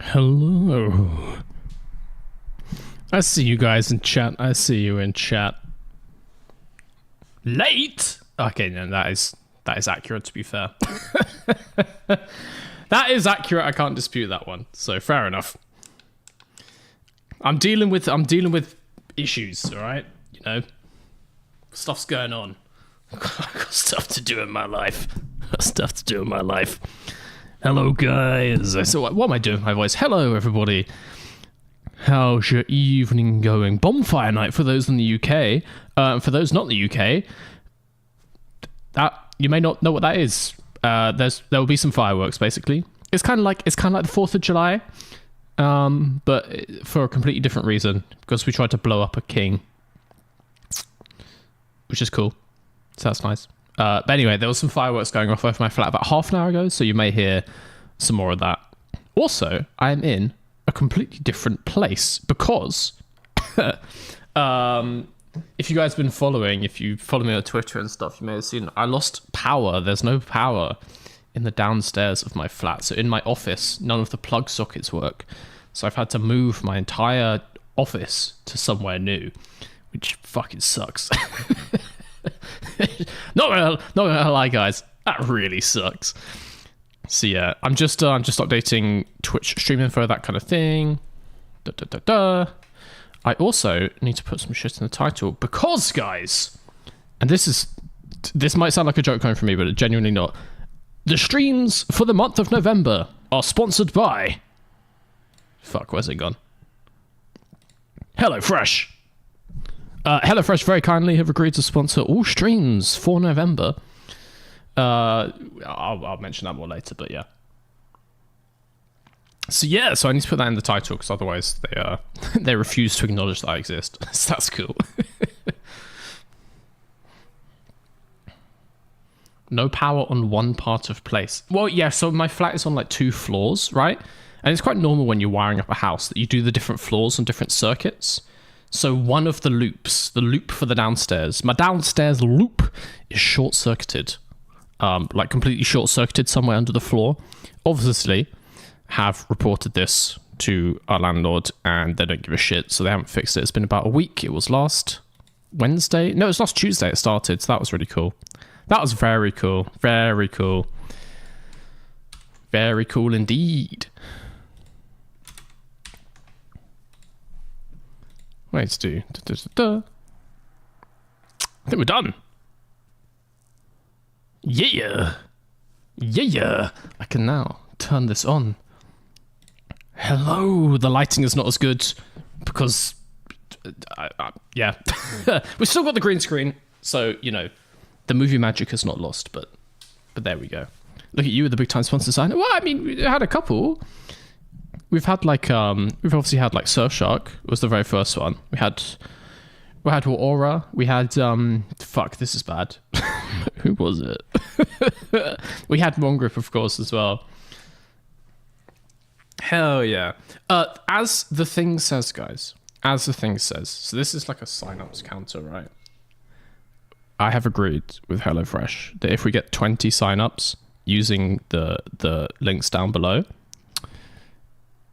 Hello. I see you guys in chat. I see you in chat. Late? Okay, no, that is accurate, to be fair. That is accurate. I can't dispute that one. So fair enough. I'm dealing with issues, all right? You know, stuff's going on. I've got stuff to do in my life. Hello, guys. So what am I doing with my voice? Hello, everybody. How's your evening going? Bonfire night for those in the UK. For those not in the UK, that you may not know what that is. There will be some fireworks. Basically, it's kind of like the 4th of July, but for a completely different reason. Because we tried to blow up a king, which is cool. So that's nice. But anyway, there was some fireworks going off over my flat about half an hour ago, so you may hear some more of that. Also, I am in a completely different place because if you guys have been following, if you follow me on Twitter and stuff, you may have seen I lost power. There's no power in the downstairs of my flat. So in my office, none of the plug sockets work. So I've had to move my entire office to somewhere new, which fucking sucks. not gonna lie, guys, that really sucks. So yeah, I'm just updating Twitch stream info, that kind of thing. I also need to put some shit in the title because, guys, and this might sound like a joke coming from me, but it's genuinely not. The streams for the month of November are sponsored by. Fuck, where's it gone? HelloFresh. HelloFresh very kindly have agreed to sponsor all streams for November. I'll mention that more later, but yeah. So yeah, so I need to put that in the title because otherwise they refuse to acknowledge that I exist. So that's cool. No power on one part of place. Well, yeah, so my flat is on like 2 floors, right? And it's quite normal when you're wiring up a house that you do the different floors and different circuits. So one of the loops, the loop for the downstairs, my downstairs loop is short-circuited. Like completely short-circuited somewhere under the floor. Obviously, have reported this to our landlord and they don't give a shit, so they haven't fixed it. It's been about a week. It was last Wednesday. No, it was last Tuesday it started, so that was really cool. That was very cool. Very cool. Very cool indeed. Wait, do. I think we're done. Yeah. Yeah. I can now turn this on. Hello. The lighting is not as good because, yeah. We've still got the green screen, so, you know, the movie magic is not lost, but there we go. Look at you with the big time sponsor sign. Well, I mean, we had a couple. We've had like we've obviously had like Surfshark was the very first one. We had Aura. We had fuck, this is bad. Who was it? We had Mongrip, of course, as well. Hell yeah. As the thing says, guys. As the thing says. So this is like a sign-ups counter, right? I have agreed with HelloFresh that if we get 20 sign-ups using the links down below,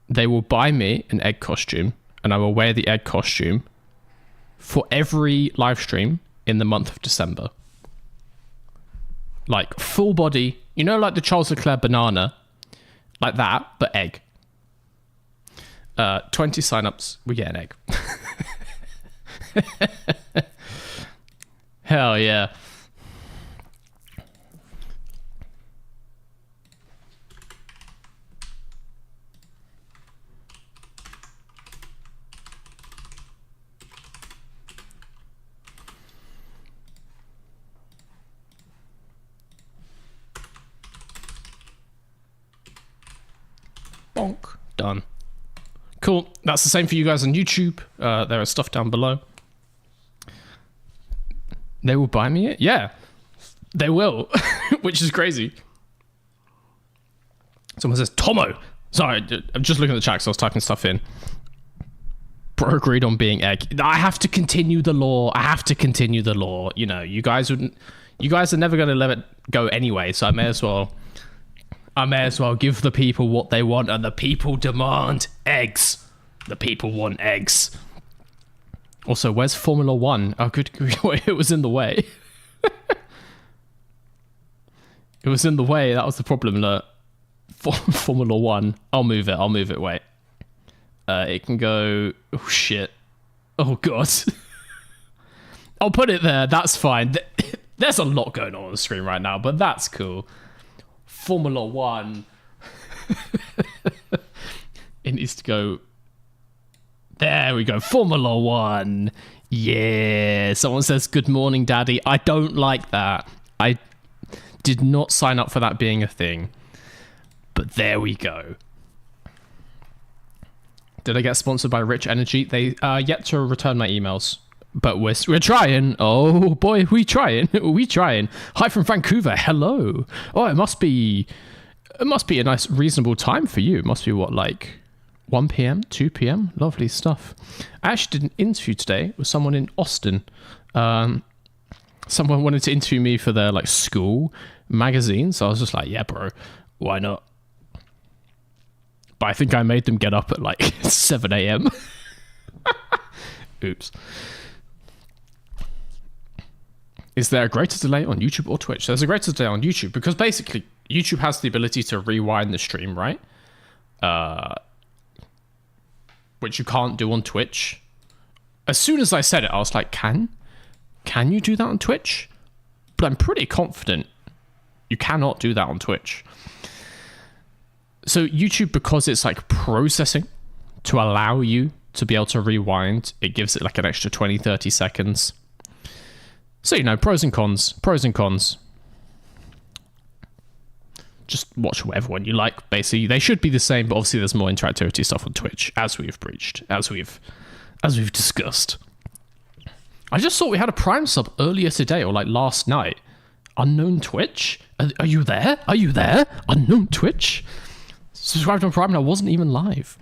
they will buy me an egg costume and I will wear the egg costume for every live stream in the month of December. Like full body, you know, like the Charles Leclerc banana, like that, but egg. 20 signups, we get an egg. Hell yeah. Bonk. Done. Cool. That's the same for you guys on YouTube. There is stuff down below. They will buy me it? Yeah. They will. Which is crazy. Someone says, Tomo! Sorry, I'm just looking at the chat because I was typing stuff in. Bro agreed on being egg. I have to continue the law. You know, you guys are never going to let it go anyway, so I may as well I may as well give the people what they want, and the people demand eggs. The people want eggs. Also, where's Formula 1? Oh, good. It was in the way. It was in the way. That was the problem. Look. Formula 1. I'll move it. Wait. It can go... Oh, shit. Oh, God. I'll put it there. That's fine. There's a lot going on the screen right now, but that's cool. Formula 1. It needs to go... There we go. Formula 1. Yeah. Someone says, good morning, Daddy. I don't like that. I did not sign up for that being a thing. But there we go. Did I get sponsored by Rich Energy? They yet to return my emails. But we're trying. Oh boy, we trying. We trying. Hi from Vancouver. Hello. Oh, it must be a nice reasonable time for you. It must be what, like 1 p.m., 2 p.m. Lovely stuff. I actually did an interview today with someone in Austin. Someone wanted to interview me for their like school magazine, so I was just like, yeah, bro, why not? But I think I made them get up at like 7 a.m. Oops. Is there a greater delay on YouTube or Twitch? There's a greater delay on YouTube because basically YouTube has the ability to rewind the stream, right? Which you can't do on Twitch. As soon as I said it, I was like, can you do that on Twitch? But I'm pretty confident you cannot do that on Twitch. So YouTube, because it's like processing to allow you to be able to rewind, it gives it like an extra 20, 30 seconds. So, you know, pros and cons. Just watch whatever one you like, basically. They should be the same, but obviously there's more interactivity stuff on Twitch, as we've breached, as we've discussed. I just thought we had a Prime sub earlier today, or like last night. Unknown Twitch? Are you there? Are you there? Unknown Twitch? Subscribed on Prime and I wasn't even live.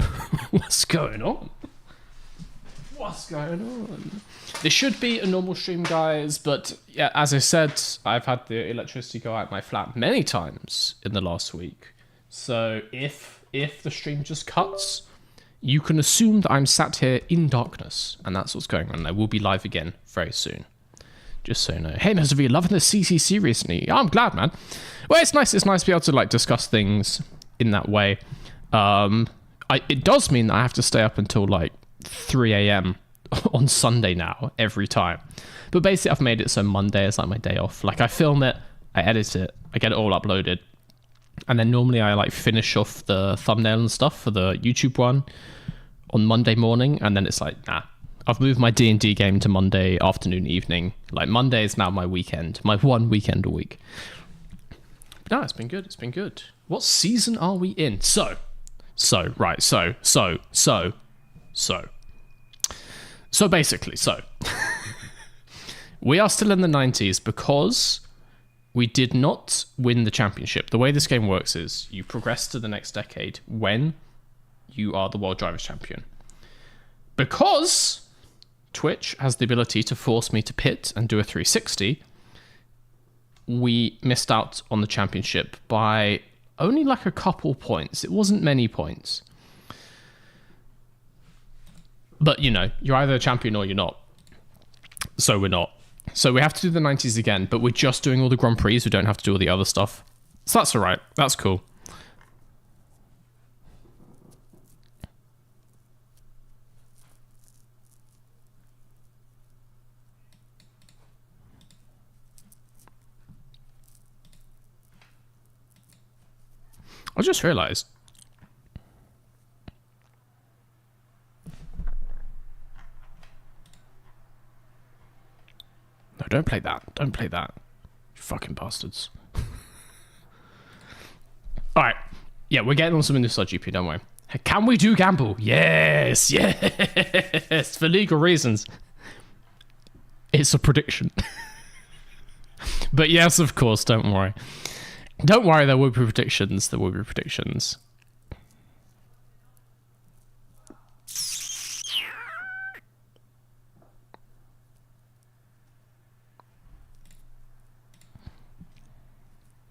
What's going on? What's going on? This should be a normal stream, guys, but yeah, as I said, I've had the electricity go out my flat many times in the last week. So if the stream just cuts, you can assume that I'm sat here in darkness, and that's what's going on. I will be live again very soon. Just so you know. Hey, Mesovi, loving the CCC recently. I'm glad, man. Well, it's nice to be able to like discuss things in that way. It does mean that I have to stay up until like 3 a.m. on Sunday now, every time. But basically, I've made it so Monday is like my day off. Like, I film it, I edit it, I get it all uploaded. And then normally I like finish off the thumbnail and stuff for the YouTube one on Monday morning. And then it's like, nah, I've moved my D&D game to Monday afternoon, evening. Like, Monday is now my weekend, my one weekend a week. But no, it's been good. It's been good. What season are we in? So basically, we are still in the 90s because we did not win the championship. The way this game works is you progress to the next decade when you are the World Drivers Champion. Because Twitch has the ability to force me to pit and do a 360, we missed out on the championship by only like a couple points. It wasn't many points. But, you know, you're either a champion or you're not. So we're not. So we have to do the 90s again, but we're just doing all the Grand Prix. We don't have to do all the other stuff. So that's all right. That's cool. I just realized. No, don't play that. Don't play that. You fucking bastards. Alright. Yeah, we're getting on some Indus GP, don't worry. Can we do gamble? Yes, yes. For legal reasons. It's a prediction. But yes, of course, don't worry. Don't worry, there will be predictions. There will be predictions.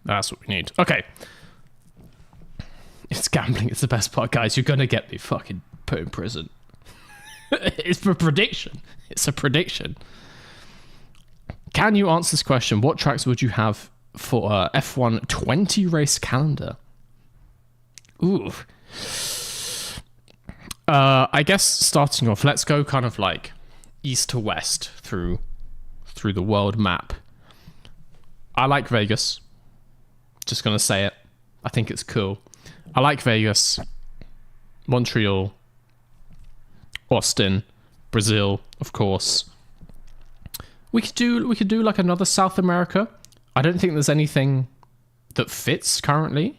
That's what we need. Okay. gambling is the best part, guys. You're gonna get me fucking put in prison. It's a prediction. It's a prediction. Can you answer this question? What tracks would you have for a F1 20 race calendar? Ooh. I guess starting off, let's go kind of like east to west through the world map. I like Vegas. Just gonna say it. I think it's cool. I like Vegas, Montreal, Austin, Brazil, of course. We could do like another South America. I don't think there's anything that fits currently.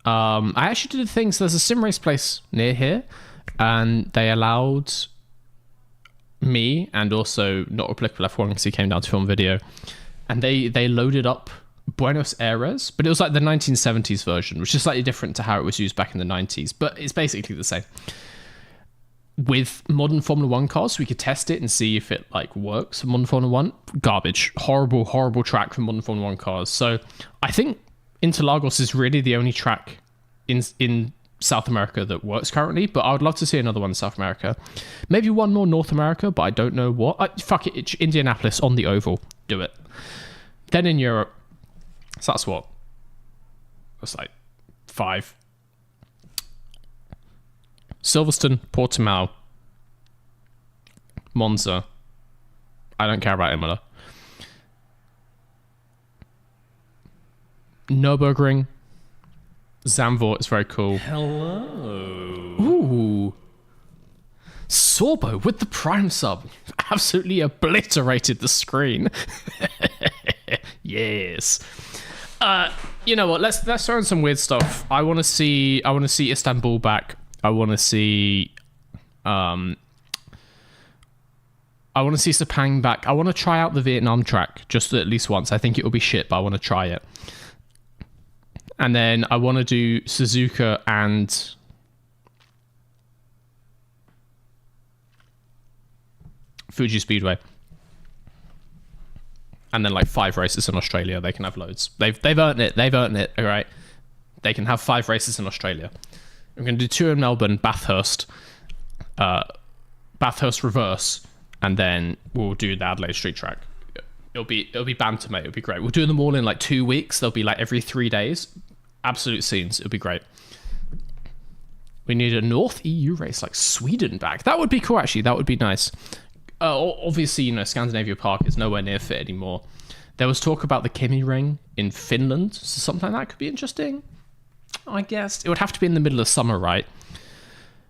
I actually did things. There's a sim race place near here, and they allowed me and also Not Applicable F1 because he came down to film video, and they loaded up Buenos Aires, but it was like the 1970s version, which is slightly different to how it was used back in the 90s, but it's basically the same. With modern Formula 1 cars, we could test it and see if it like works for modern Formula 1. Garbage. Horrible track for modern Formula 1 cars. So I think Interlagos is really the only track in South America that works currently, but I would love to see another one in South America. Maybe one more North America, but I don't know what. Fuck it, it's Indianapolis on the oval. Do it. Then in Europe, so that's what? That's like 5. Silverstone, Portimao, Monza. I don't care about Imola. Nürburgring, Zandvoort is very cool. Hello. Ooh. Sorbo with the Prime sub. Absolutely obliterated the screen. Yes. You know what? Let's throw in some weird stuff. I want to see Istanbul back. I want to see Sepang back. I want to try out the Vietnam track just at least once. I think it will be shit, but I want to try it. And then I want to do Suzuka and Fuji Speedway. And then like 5 races in Australia. They can have loads. They've earned it. They've earned it. All right. They can have 5 races in Australia. I'm going to do 2 in Melbourne, Bathurst reverse, and then we'll do the Adelaide Street Track. It'll be banter, mate. It'll be great. We'll do them all in like 2 weeks. They'll be like every 3 days. Absolute scenes. It'll be great. We need a North EU race like Sweden back. That would be cool, actually. That would be nice. Obviously, you know, Scandinavia Park is nowhere near fit anymore. There was talk about the Kimi Ring in Finland, so something like that could be interesting. I guess it would have to be in the middle of summer, right?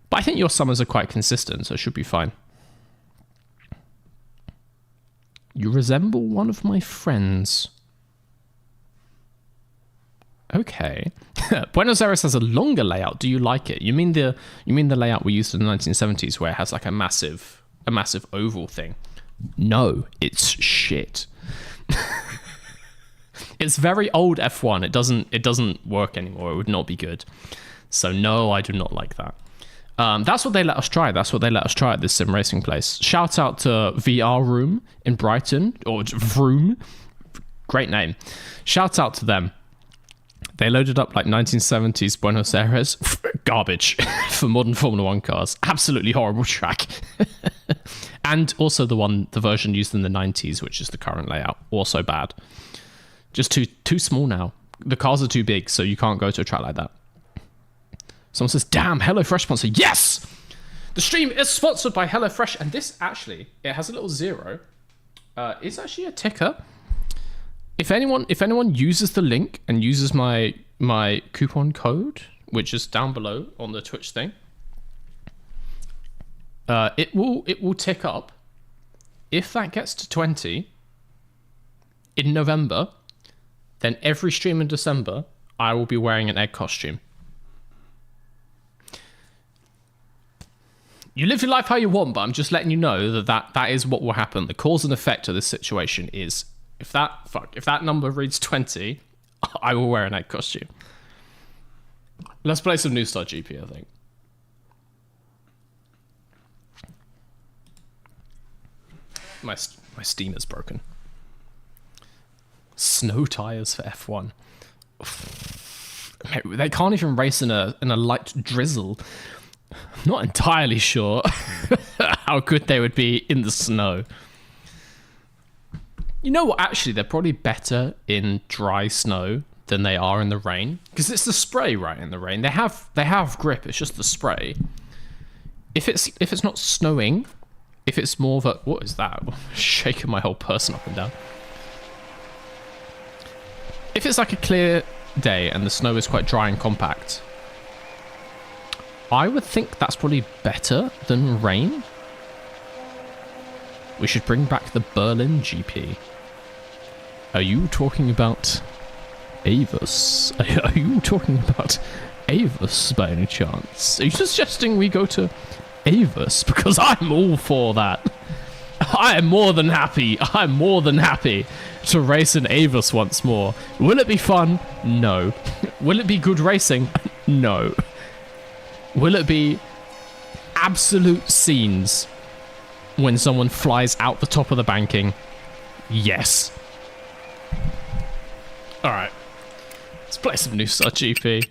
But I think your summers are quite consistent, so it should be fine. You resemble one of my friends. Okay. Buenos Aires has a longer layout. Do you like it? You mean the layout we used in the 1970s where it has like a massive oval thing? No, it's shit. It's very old F1. It doesn't work anymore. It would not be good. So no, I do not like that. That's what they let us try. That's what they let us try at this sim racing place. Shout out to VR Room in Brighton, or Vroom. Great name. Shout out to them. They loaded up like 1970s Buenos Aires. Garbage for modern Formula 1 cars. Absolutely horrible track. And also the version used in the 90s, which is the current layout. Also bad. Just too small now. The cars are too big, so you can't go to a track like that. Someone says, damn, HelloFresh sponsor. Yes! The stream is sponsored by HelloFresh, and this actually, it has a little 0. It's actually a ticker. If anyone uses the link and uses my coupon code, which is down below on the Twitch thing, it will tick up. If that gets to 20 in November, then every stream in December, I will be wearing an egg costume. You live your life how you want, but I'm just letting you know that is what will happen. The cause and effect of this situation is if that number reads 20, I will wear an egg costume. Let's play some New Star GP, I think. My Steam is broken. Snow tires for F1. They can't even race in a light drizzle. I'm not entirely sure how good they would be in the snow. You know what? Actually, they're probably better in dry snow than they are in the rain, because it's the spray, right? In the rain, they have grip. It's just the spray. If it's not snowing, if it's more of a, what is that? Shaking my whole person up and down. If it's like a clear day and the snow is quite dry and compact, I would think that's probably better than rain. We should bring back the Berlin GP. Are you talking about Avis? Are you talking about Avis by any chance? Are you suggesting we go to Avis? Because I'm all for that. I am more than happy. I'm more than happy to race in Avis once more. Will it be fun? No. Will it be good racing? No. Will it be absolute scenes when someone flies out the top of the banking? Yes. Alright. Let's play some New Star GP.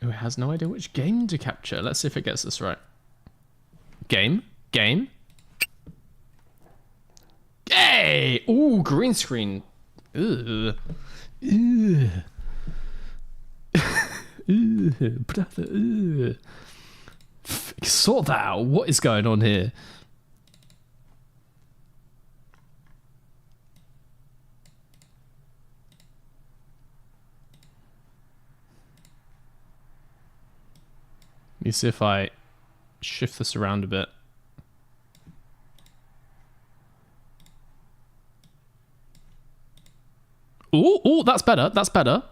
Who has no idea which game to capture. Let's see if it gets this right. Game. Hey! Ooh, green screen. Ugh. Ugh. Ugh. Brother. Ugh. Sort that out. What is going on here? Let me see if I shift this around a bit. Ooh, that's better. That's better.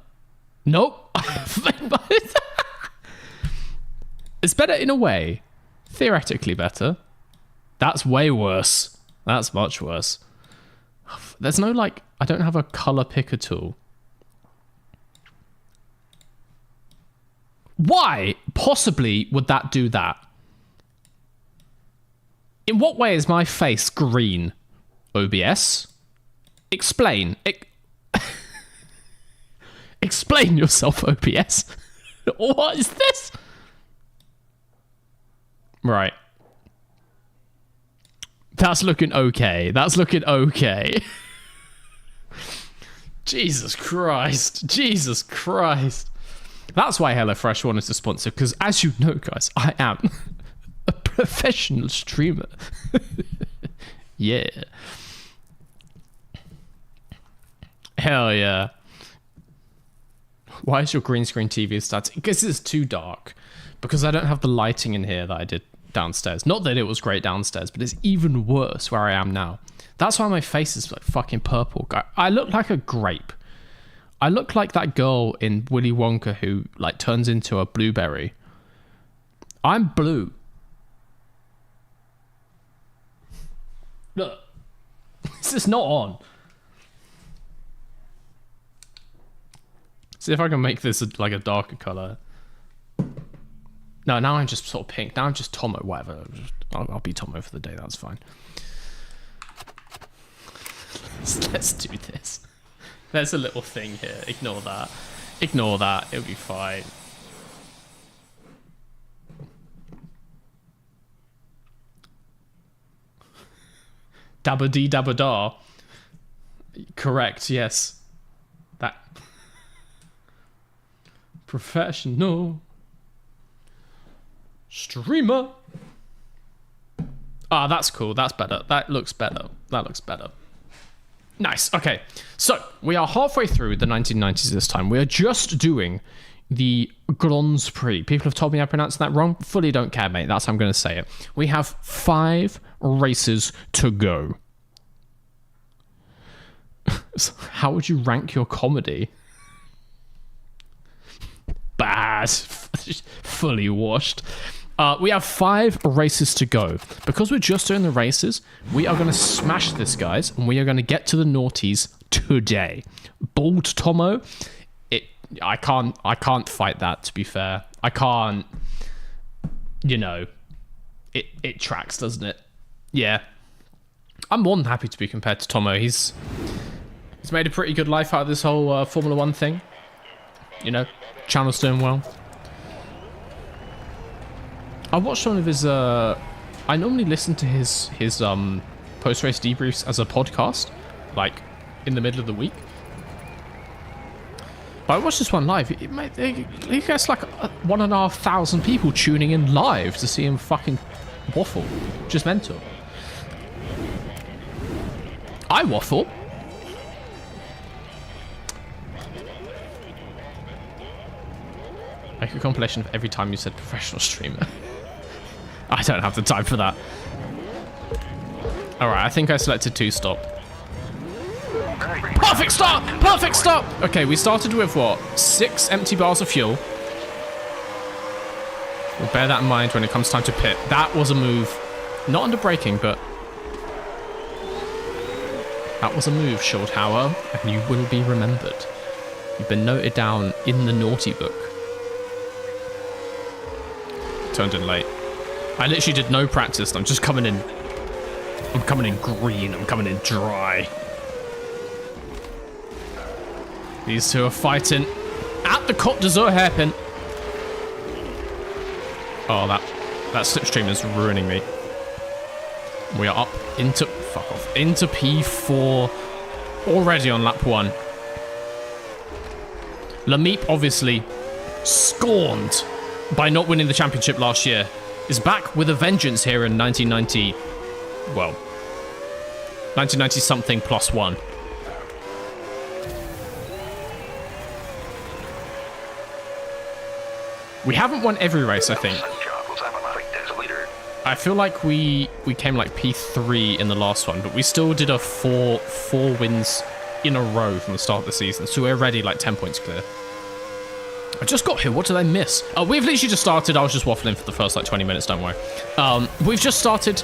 Nope. It's better in a way. Theoretically better. That's way worse. That's much worse. There's no, like, I don't have a color picker tool. Why possibly would that do that? In what way is my face green? OBS? Explain. Explain yourself, OBS. What is this? Right. That's looking okay. That's looking okay. Jesus Christ. Jesus Christ. That's why HelloFresh wanted to sponsor, because as you know, guys, I am a professional streamer. Yeah. Hell yeah. Why is your green screen TV starting? Because it's too dark. Because I don't have the lighting in here that I did downstairs. Not that it was great downstairs, but it's even worse where I am now. That's why my face is like fucking purple. I look like a grape. I look like that girl in Willy Wonka who like turns into a blueberry. I'm blue. Look. This is not on. See if I can make this like a darker color. No, now I'm just sort of pink. Now I'm just Tomo, whatever. I'll be Tomo for the day, that's fine. Let's do this. There's a little thing here. Ignore that. Ignore that. It'll be fine. Dabba dee dabba da. Correct, yes. That. Professional. Streamer. Ah, that's cool. That's better. That looks better. That looks better. Nice. Okay. So we are halfway through the 1990s this time. We are just doing the Grand Prix. People have told me I pronounced that wrong. Fully don't care, mate. That's how I'm going to say it. We have 5 races to go. So how would you rank your comedy? Bad. Fully washed. We have 5 races to go. Because we're just doing the races, we are going to smash this, guys, and we are going to get to the noughties today. Bald Tomo, I can't fight that, to be fair. I can't, you know, it tracks, doesn't it? Yeah. I'm more than happy to be compared to Tomo. He's He's made a pretty good life out of this whole Formula 1 thing. You know, channel's doing well. I watched one of his, I normally listen to his post-race debriefs as a podcast, like, in the middle of the week. But I watched this one live. He gets like 1,500 people tuning in live to see him fucking waffle. Just mental. I waffle. Make a compilation of every time you said professional streamer. I don't have the time for that. Alright, I think I selected 2-stop. Perfect stop! Perfect stop! Okay, we started with what? 6 empty bars of fuel. We'll bear that in mind when it comes time to pit. That was a move. Not under braking, but... that was a move, Schildhauer, and you will be remembered. You've been noted down in the naughty book. Turned in late. I literally did no practice. I'm just coming in. I'm coming in green. I'm coming in dry. These two are fighting at the Côte d'Azur hairpin. Oh, that slipstream is ruining me. We are up into... fuck off. Into P4 already on lap 1. Lamiep, obviously scorned by not winning the championship last year, is back with a vengeance here in 1990... well, 1990 something plus 1. We haven't won every race, I think. I feel like we came like P3 in the last one, but we still did a four wins in a row from the start of the season, so we're already like 10 points clear. I just got here. What did I miss? We've literally just started. I was just waffling for the first like 20 minutes. Don't worry. We've just started.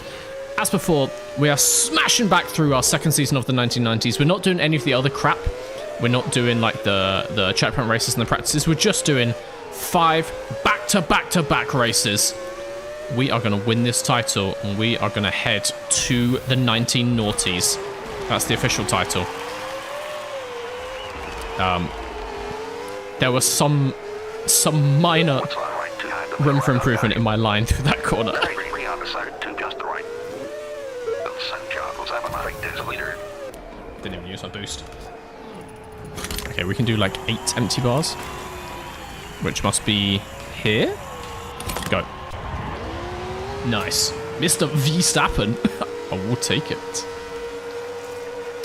As before, we are smashing back through our second season of the 1990s. We're not doing any of the other crap. We're not doing like the checkpoint races and the practices. We're just doing 5 back-to-back-to-back races. We are going to win this title, and we are going to head to the 19 noughties. That's the official title. There was some minor room for improvement in my line through that corner. Didn't even use my boost. Okay, we can do like 8 empty bars, which must be here. Go. Nice. Mr. Verstappen. I will take it.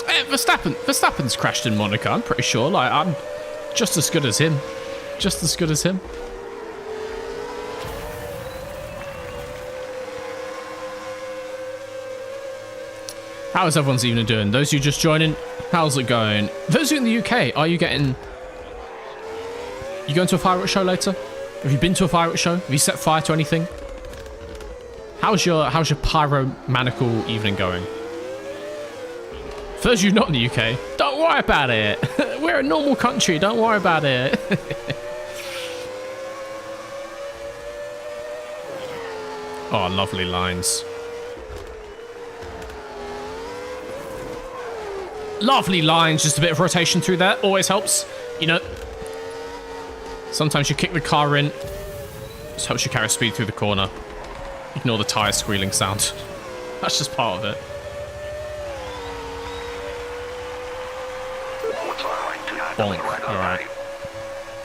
Hey, Verstappen's crashed in Monaco, I'm pretty sure. Like, I'm just as good as him. Just as good as him. How is everyone's evening doing? Those of you just joining, how's it going? Those of you in the UK, are you getting... you going to a fireworks show later? Have you been to a fireworks show? Have you set fire to anything? How's your pyromanical evening going? For those of you not in the UK, don't worry about it. We're a normal country, don't worry about it. Oh, lovely lines. Lovely lines, just a bit of rotation through there. Always helps, you know. Sometimes you kick the car in. Just helps you carry speed through the corner. Ignore the tyre squealing sound. That's just part of it. Bonk. Alright.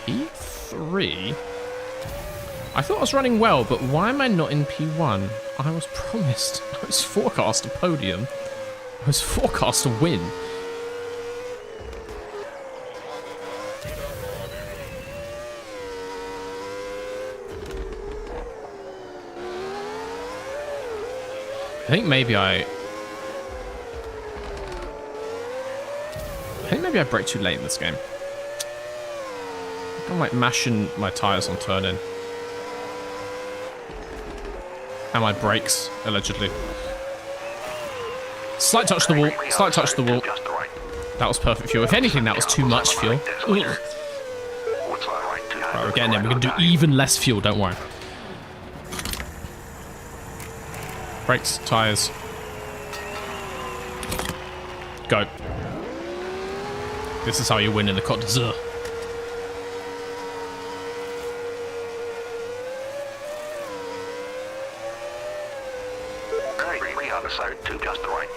P3? I thought I was running well, but why am I not in P1? I was promised. I was forecast a podium. I was forecast a win. I think maybe I brake too late in this game. I'm like mashing my tires on turn-in. And my brakes, allegedly. Slight touch the wall. Slight touch the wall. That was perfect fuel. If anything, that was too much fuel. Right, we're getting in. We're going to do even less fuel, don't worry. Brakes, tires. Go. This is how you win in the Côte d'Azur. Three on the side, 2 just the right.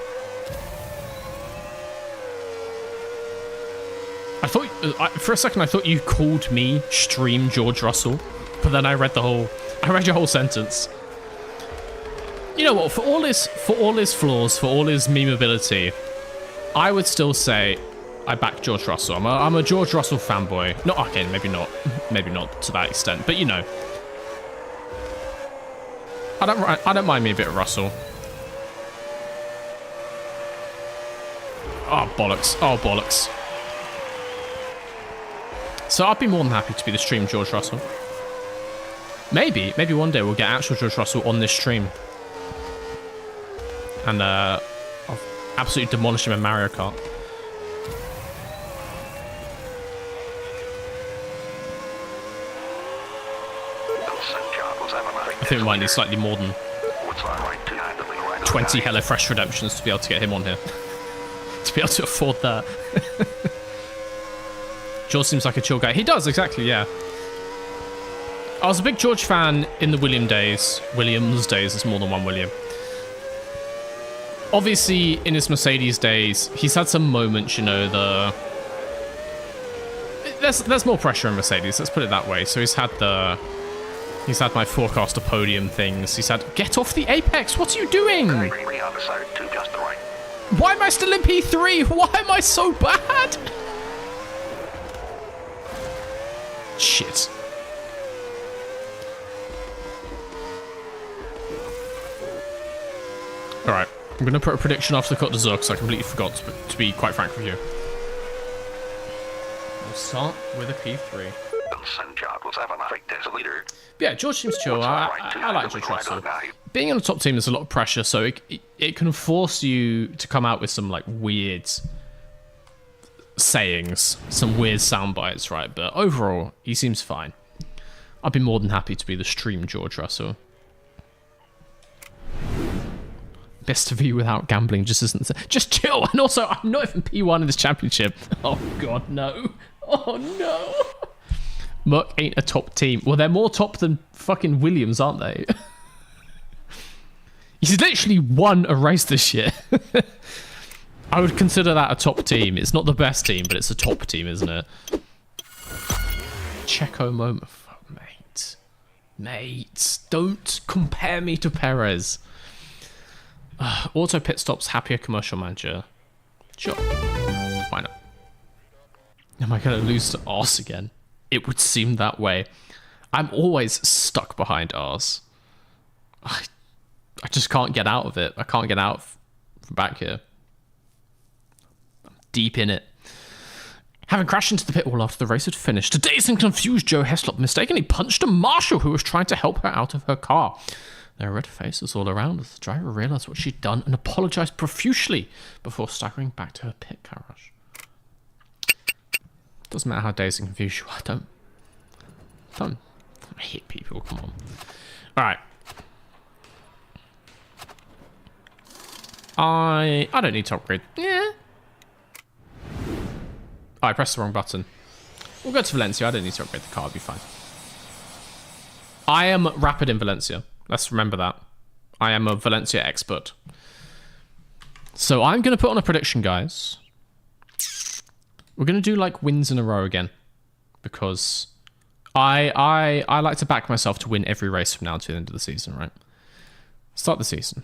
I thought, for a second, I thought you called me Stream George Russell, but then I read your whole sentence. You know what? For all his flaws, for all his memeability, I would still say I back George Russell. I'm a George Russell fanboy. Not okay, maybe not to that extent, but you know, I don't mind me a bit of Russell. Oh bollocks! Oh bollocks! So I'd be more than happy to be the stream George Russell. Maybe one day we'll get actual George Russell on this stream. And I'll absolutely demolish him in Mario Kart. I think we might need slightly more than 20 HelloFresh redemptions to be able to get him on here. To be able to afford that. George seems like a chill guy. He does, exactly, yeah. I was a big George fan in the Williams days. There's more than one William. Obviously, in his Mercedes days, he's had some moments, you know, there's more pressure in Mercedes, let's put it that way. So he's had my forecaster podium things. He's had, get off the apex, what are you doing? Why am I still in P3? Why am I so bad? Shit. Alright, I'm going to put a prediction after the Côte d'Azur because I completely forgot, to be quite frank with you. We'll start with a P3. Yeah, George seems chill. I like George Russell. Being on the top team, there's a lot of pressure, so it can force you to come out with some like weird sayings, some weird sound bites, right? But overall, he seems fine. I'd be more than happy to be the stream George Russell. Best of you without gambling just isn't... Just chill! And also, I'm not even P1 in this championship. Oh god, no. Oh no. Merc ain't a top team. Well, they're more top than fucking Williams, aren't they? He's literally won a race this year. I would consider that a top team. It's not the best team, but it's a top team, isn't it? Checo moment. Mate. Mate. Don't compare me to Perez. Auto pit stops, happier commercial manager. Sure. Why not? Am I going to lose to Ars again? It would seem that way. I'm always stuck behind Ars. I just can't get out of it. I can't get out from back here. I'm deep in it. Having crashed into the pit wall after the race had finished, a dazed and confused Joe Heslop mistakenly punched a marshal who was trying to help her out of her car. There were red faces all around as the driver realised what she'd done and apologised profusely before staggering back to her pit garage. Doesn't matter how dazed and confused you are, don't hit people, come on. Alright. I don't need to upgrade. Yeah. Oh, I pressed the wrong button. We'll go to Valencia. I don't need to upgrade the car, I'll be fine. I am rapid in Valencia. Let's remember that. I am a Valencia expert. So I'm going to put on a prediction, guys. We're going to do like wins in a row again. Because I like to back myself to win every race from now to the end of the season, right? Start the season.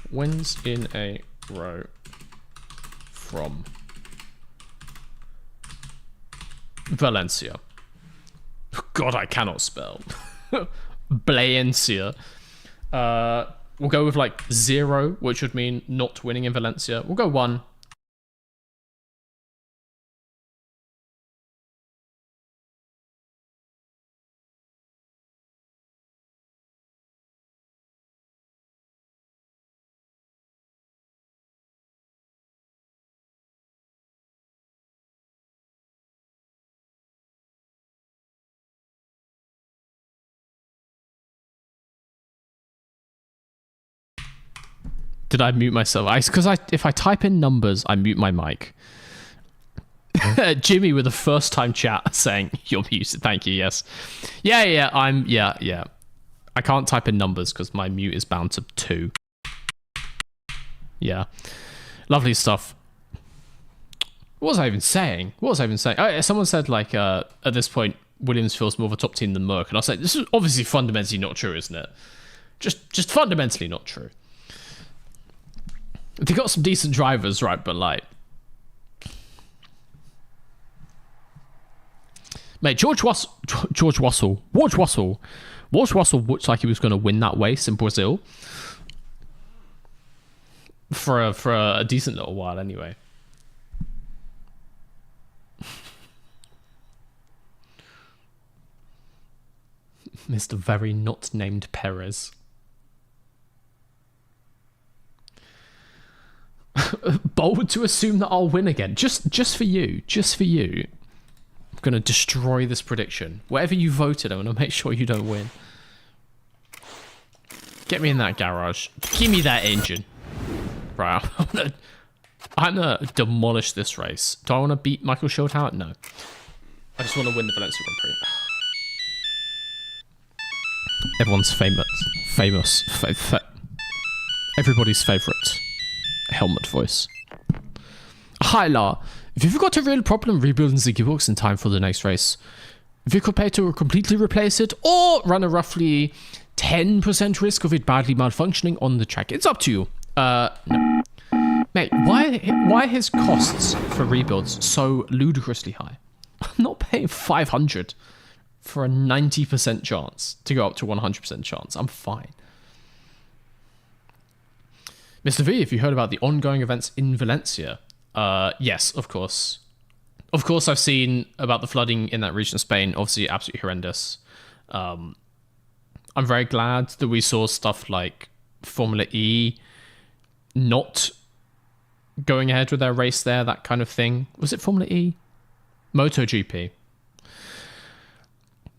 Wins in a row from Valencia. God, I cannot spell. Valencia. We'll go with like 0, which would mean not winning in Valencia. We'll go 1. Did I mute myself? Because if I type in numbers, I mute my mic. Jimmy with a first-time chat saying you're muted. Thank you. Yes. Yeah. Yeah. I can't type in numbers because my mute is bound to 2. Yeah. Lovely stuff. What was I even saying? Oh, someone said, like, at this point, Williams feels more of a top team than Merc. And I was like, this is obviously fundamentally not true, isn't it? Just fundamentally not true. They got some decent drivers, right? But, like... Mate, George Russell looks like he was going to win that race in Brazil. For a decent little while, anyway. Mr. Very Not Named Perez. Bold to assume that I'll win again. Just for you. I'm going to destroy this prediction. Whatever you voted, I'm going to make sure you don't win. Get me in that garage. Give me that engine. Right, I'm gonna demolish this race. Do I want to beat Michael Schildhout? No. I just want to win the Valencia Grand Prix. Everyone's famous. Everybody's favourite helmet voice. Hi, La. If you've got a real problem rebuilding the gearbox in time for the next race, we could pay to completely replace it or run a roughly 10% risk of it badly malfunctioning on the track. It's up to you. No. Mate, why are his costs for rebuilds so ludicrously high? I'm not paying 500 for a 90% chance to go up to 100% chance. I'm fine. Mr. V, have you heard about the ongoing events in Valencia? Yes, of course. Of course, I've seen about the flooding in that region of Spain. Obviously, absolutely horrendous. I'm very glad that we saw stuff like Formula E not going ahead with their race there, that kind of thing. Was it Formula E? MotoGP.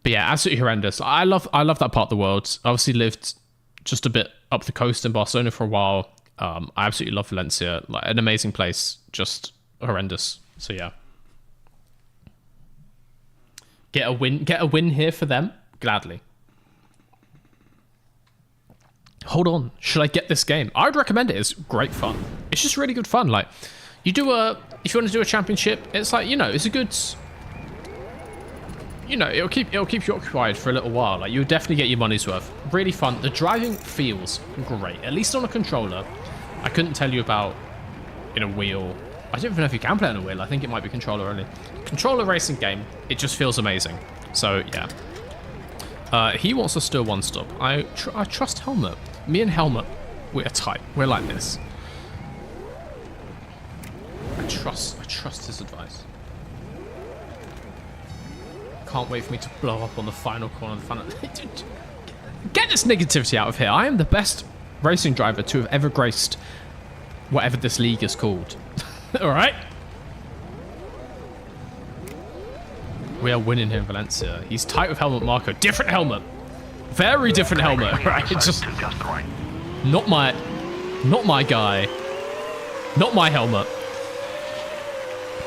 But yeah, absolutely horrendous. I love that part of the world. I obviously lived just a bit up the coast in Barcelona for a while. I absolutely love Valencia. Like, an amazing place, just horrendous. So yeah. Get a win here for them? Gladly. Hold on, should I get this game? I would recommend it. It's great fun. It's just really good fun. Like, if you want to do a championship, it's like, it's a good, it'll keep you occupied for a little while. Like, you'll definitely get your money's worth. Really fun. The driving feels great, at least on a controller. I couldn't tell you about in a wheel. I don't even know if you can play on a wheel. I think it might be controller only. Controller racing game. It just feels amazing. So yeah. He wants us to do a one-stop. I trust Helmut. Me and Helmut, we're tight. We're like this. I trust his advice. Can't wait for me to blow up on the final corner of the final. Get this negativity out of here. I am the best racing driver to have ever graced whatever this league is called. All right. We are winning here in Valencia. He's tight with Helmut Marko. Different Helmut. Very different Helmut. Right. It's just not my guy. Not my Helmut.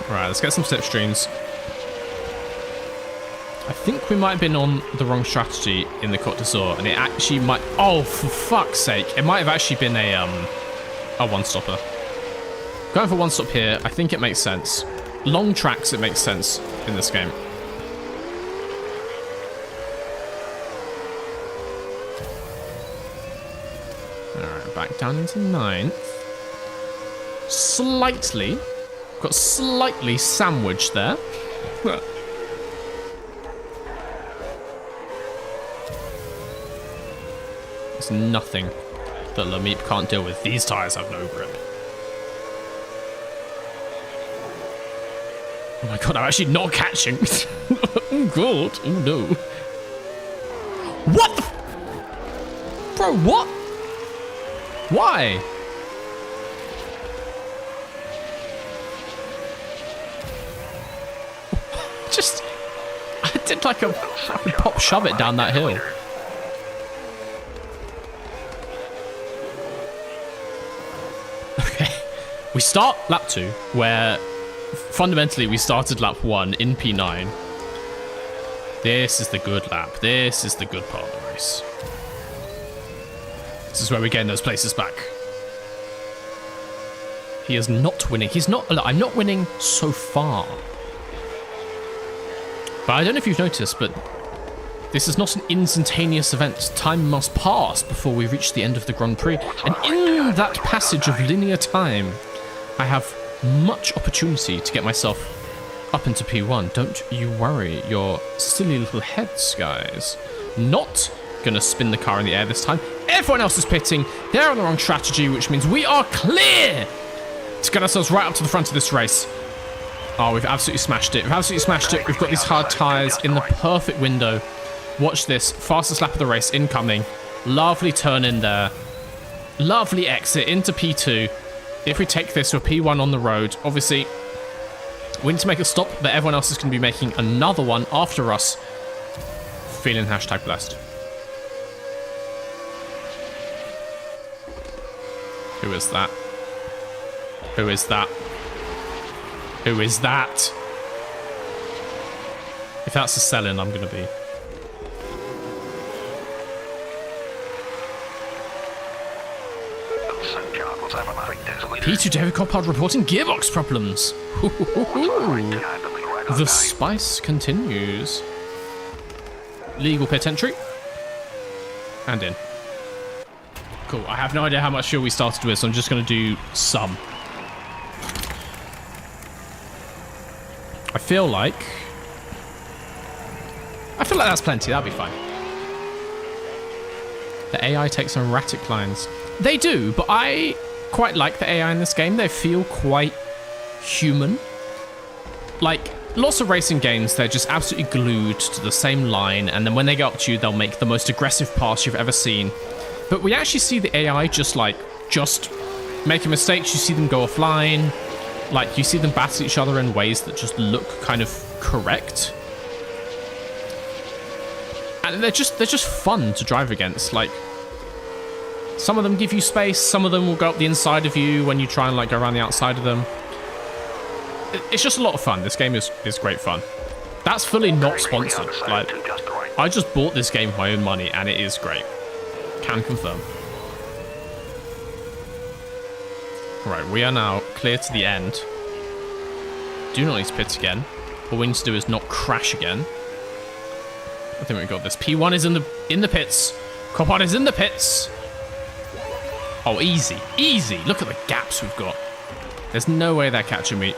Right. Let's get some slipstreams. I think we might have been on the wrong strategy in the Côte d'Azur, and it actually might... Oh, for fuck's sake. It might have actually been a one-stopper. Going for one-stop here, I think it makes sense. Long tracks, it makes sense in this game. Alright, back down into 9th. Got slightly sandwiched there. There's nothing that Lamiep can't deal with. These tyres have no grip. Oh my god, I'm actually not catching. Oh god, oh no. What the Bro, what? Why? Just... I did like a pop shove it down that hill. We start lap 2, where fundamentally, we started lap 1 in P9. This is the good lap. This is the good part of the race. This is where we're getting those places back. He is not winning. He's not. I'm not winning so far. But I don't know if you've noticed, but this is not an instantaneous event. Time must pass before we reach the end of the Grand Prix. And in that passage of linear time, I have much opportunity to get myself up into P1. Don't you worry your silly little heads, guys. Not gonna spin the car in the air this time. Everyone else is pitting. They're on the wrong strategy, which means we are clear to get ourselves right up to the front of this race. Oh, we've absolutely smashed it. We've absolutely smashed it. We've got these hard tyres in the perfect window. Watch this. Fastest lap of the race incoming. Lovely turn in there. Lovely exit into P2. If we take this, we're P1 on the road. Obviously, we need to make a stop, but everyone else is going to be making another one after us. Feeling #blessed. Who is that? Who is that? Who is that? If that's a sell-in, I'm going to be. P2 David Coppard reporting gearbox problems. The spice continues. Legal pit entry. And in. Cool. I have no idea how much fuel we started with, so I'm just going to do some. I feel like that's plenty. That'll be fine. The AI takes some erratic lines. They do, but I quite like the AI in this game. They feel quite human. Like, lots of racing games, they're just absolutely glued to the same line, and then when they get up to you, they'll make the most aggressive pass you've ever seen. But we actually see the AI just making mistakes. You see them go offline. Like, you see them battle each other in ways that just look kind of correct. And they're just fun to drive against. Like, some of them give you space. Some of them will go up the inside of you when you try and, like, go around the outside of them. It's just a lot of fun. This game is great fun. That's fully not sponsored. Like, I just bought this game with my own money, and it is great. Can confirm. Right, we are now clear to the end. Do not need to pit again. All we need to do is not crash again. I think we've got this. P1 is in the pits. Coppard is in the pits. Oh, easy. Easy. Look at the gaps we've got. There's no way they're catching me.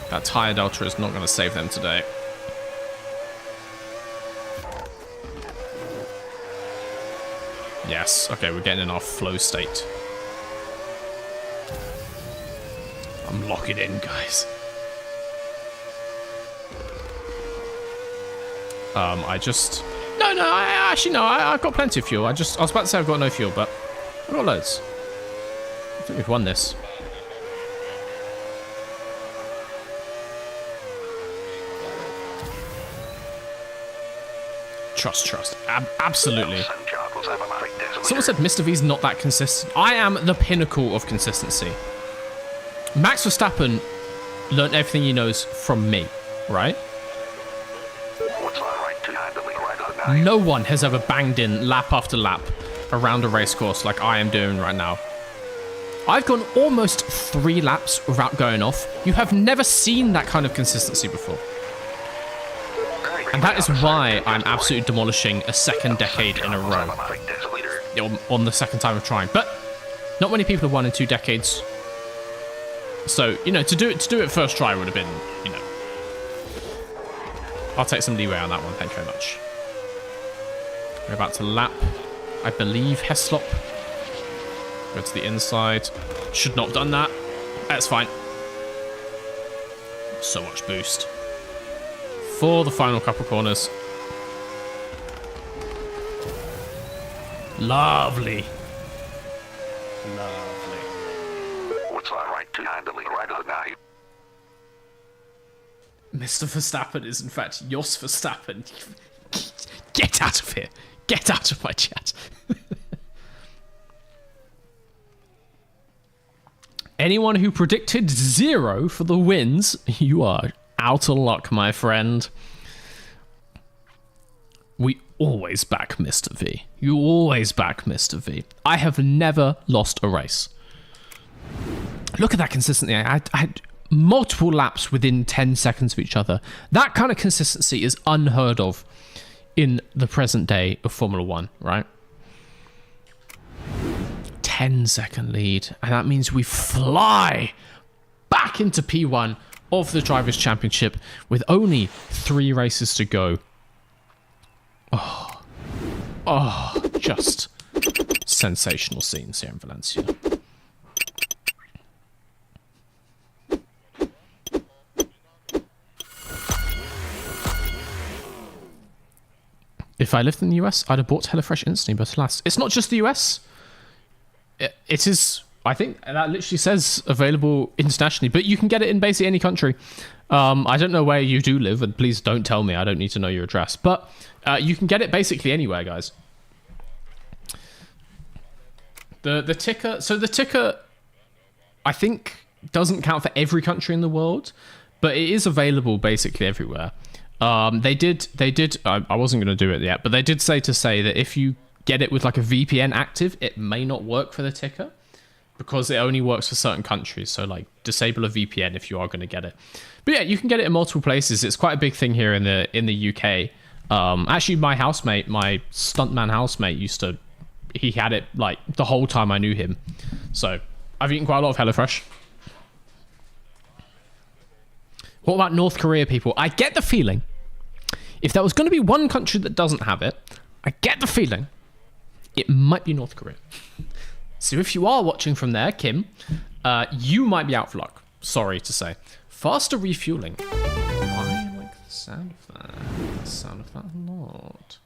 That tyre delta is not going to save them today. Yes. Okay, we're getting in our flow state. I'm locking in, guys. I've got plenty of fuel. I was about to say I've got no fuel, but I've got loads. I think we've won this. Trust. Absolutely. Someone said Mr. V's not that consistent. I am the pinnacle of consistency. Max Verstappen learned everything he knows from me, right? No one has ever banged in lap after lap around a race course like I am doing right now. I've gone almost 3 laps without going off. You have never seen that kind of consistency before. And that is why I'm absolutely demolishing a second decade in a row. On the second time of trying. But not many people have won in 2 decades. So, you know, to do it first try would have been, you know. I'll take some leeway on that one. Thank you very much. We're about to lap, I believe, Heslop. Go to the inside. Should not have done that. That's fine. So much boost. For the final couple corners. Lovely. Lovely. What's that right to handling right of the night? Mr. Verstappen is in fact Jos Verstappen. Get out of here. Get out of my chat. Anyone who predicted 0 for the wins, you are out of luck, my friend. We always back Mr. V. You always back Mr. V. I have never lost a race. Look at that consistency. I had multiple laps within 10 seconds of each other. That kind of consistency is unheard of in the present day of Formula 1, right? 10-second lead. And that means we fly back into P1 of the Drivers' Championship with only 3 races to go. Oh, just sensational scenes here in Valencia. If I lived in the US, I'd have bought HelloFresh instantly, but alas, it's not just the US. It is, I think that literally says available internationally, but you can get it in basically any country. I don't know where you do live, and please don't tell me. I don't need to know your address, but you can get it basically anywhere, guys. The ticker, so the ticker, I think, doesn't count for every country in the world, but it is available basically everywhere. They did. I wasn't going to do it yet, but they did say that if you get it with like a VPN active, it may not work for the ticker because it only works for certain countries. So like disable a VPN if you are going to get it. But yeah, you can get it in multiple places. It's quite a big thing here in the UK. Actually, my housemate, my stuntman housemate, he had it like the whole time I knew him. So I've eaten quite a lot of HelloFresh. What about North Korea, people? I get the feeling, if there was going to be one country that doesn't have it, I get the feeling it might be North Korea. So if you are watching from there, Kim, you might be out for luck. Sorry to say. Faster refueling. I like the sound of that. I like the sound of that a lot.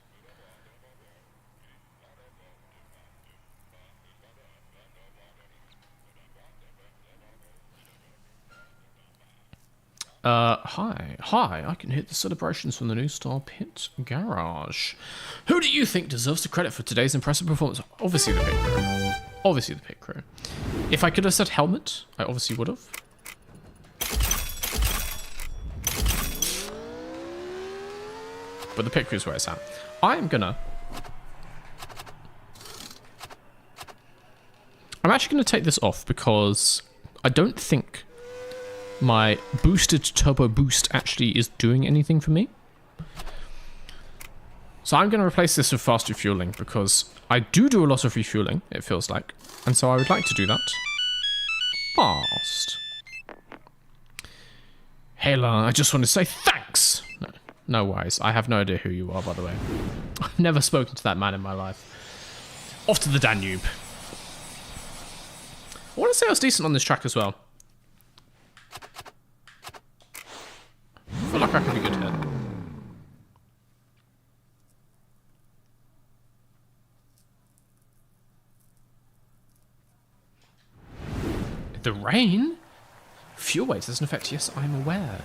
Hi, I can hear the celebrations from the New Star Pit Garage. Who do you think deserves the credit for today's impressive performance? Obviously the pit crew. Obviously the pit crew. If I could have said helmet, I obviously would have. But the pit crew is where it's at. I'm actually gonna take this off because I don't think my boosted turbo boost actually is doing anything for me. So I'm going to replace this with fast refueling because I do a lot of refueling, it feels like. And so I would like to do that fast. Hela, I just want to say thanks. No worries. I have no idea who you are, by the way. I've never spoken to that man in my life. Off to the Danube. I want to say I was decent on this track as well. I feel like I could be good here. The rain? Fuel weight doesn't affect. Yes, I'm aware.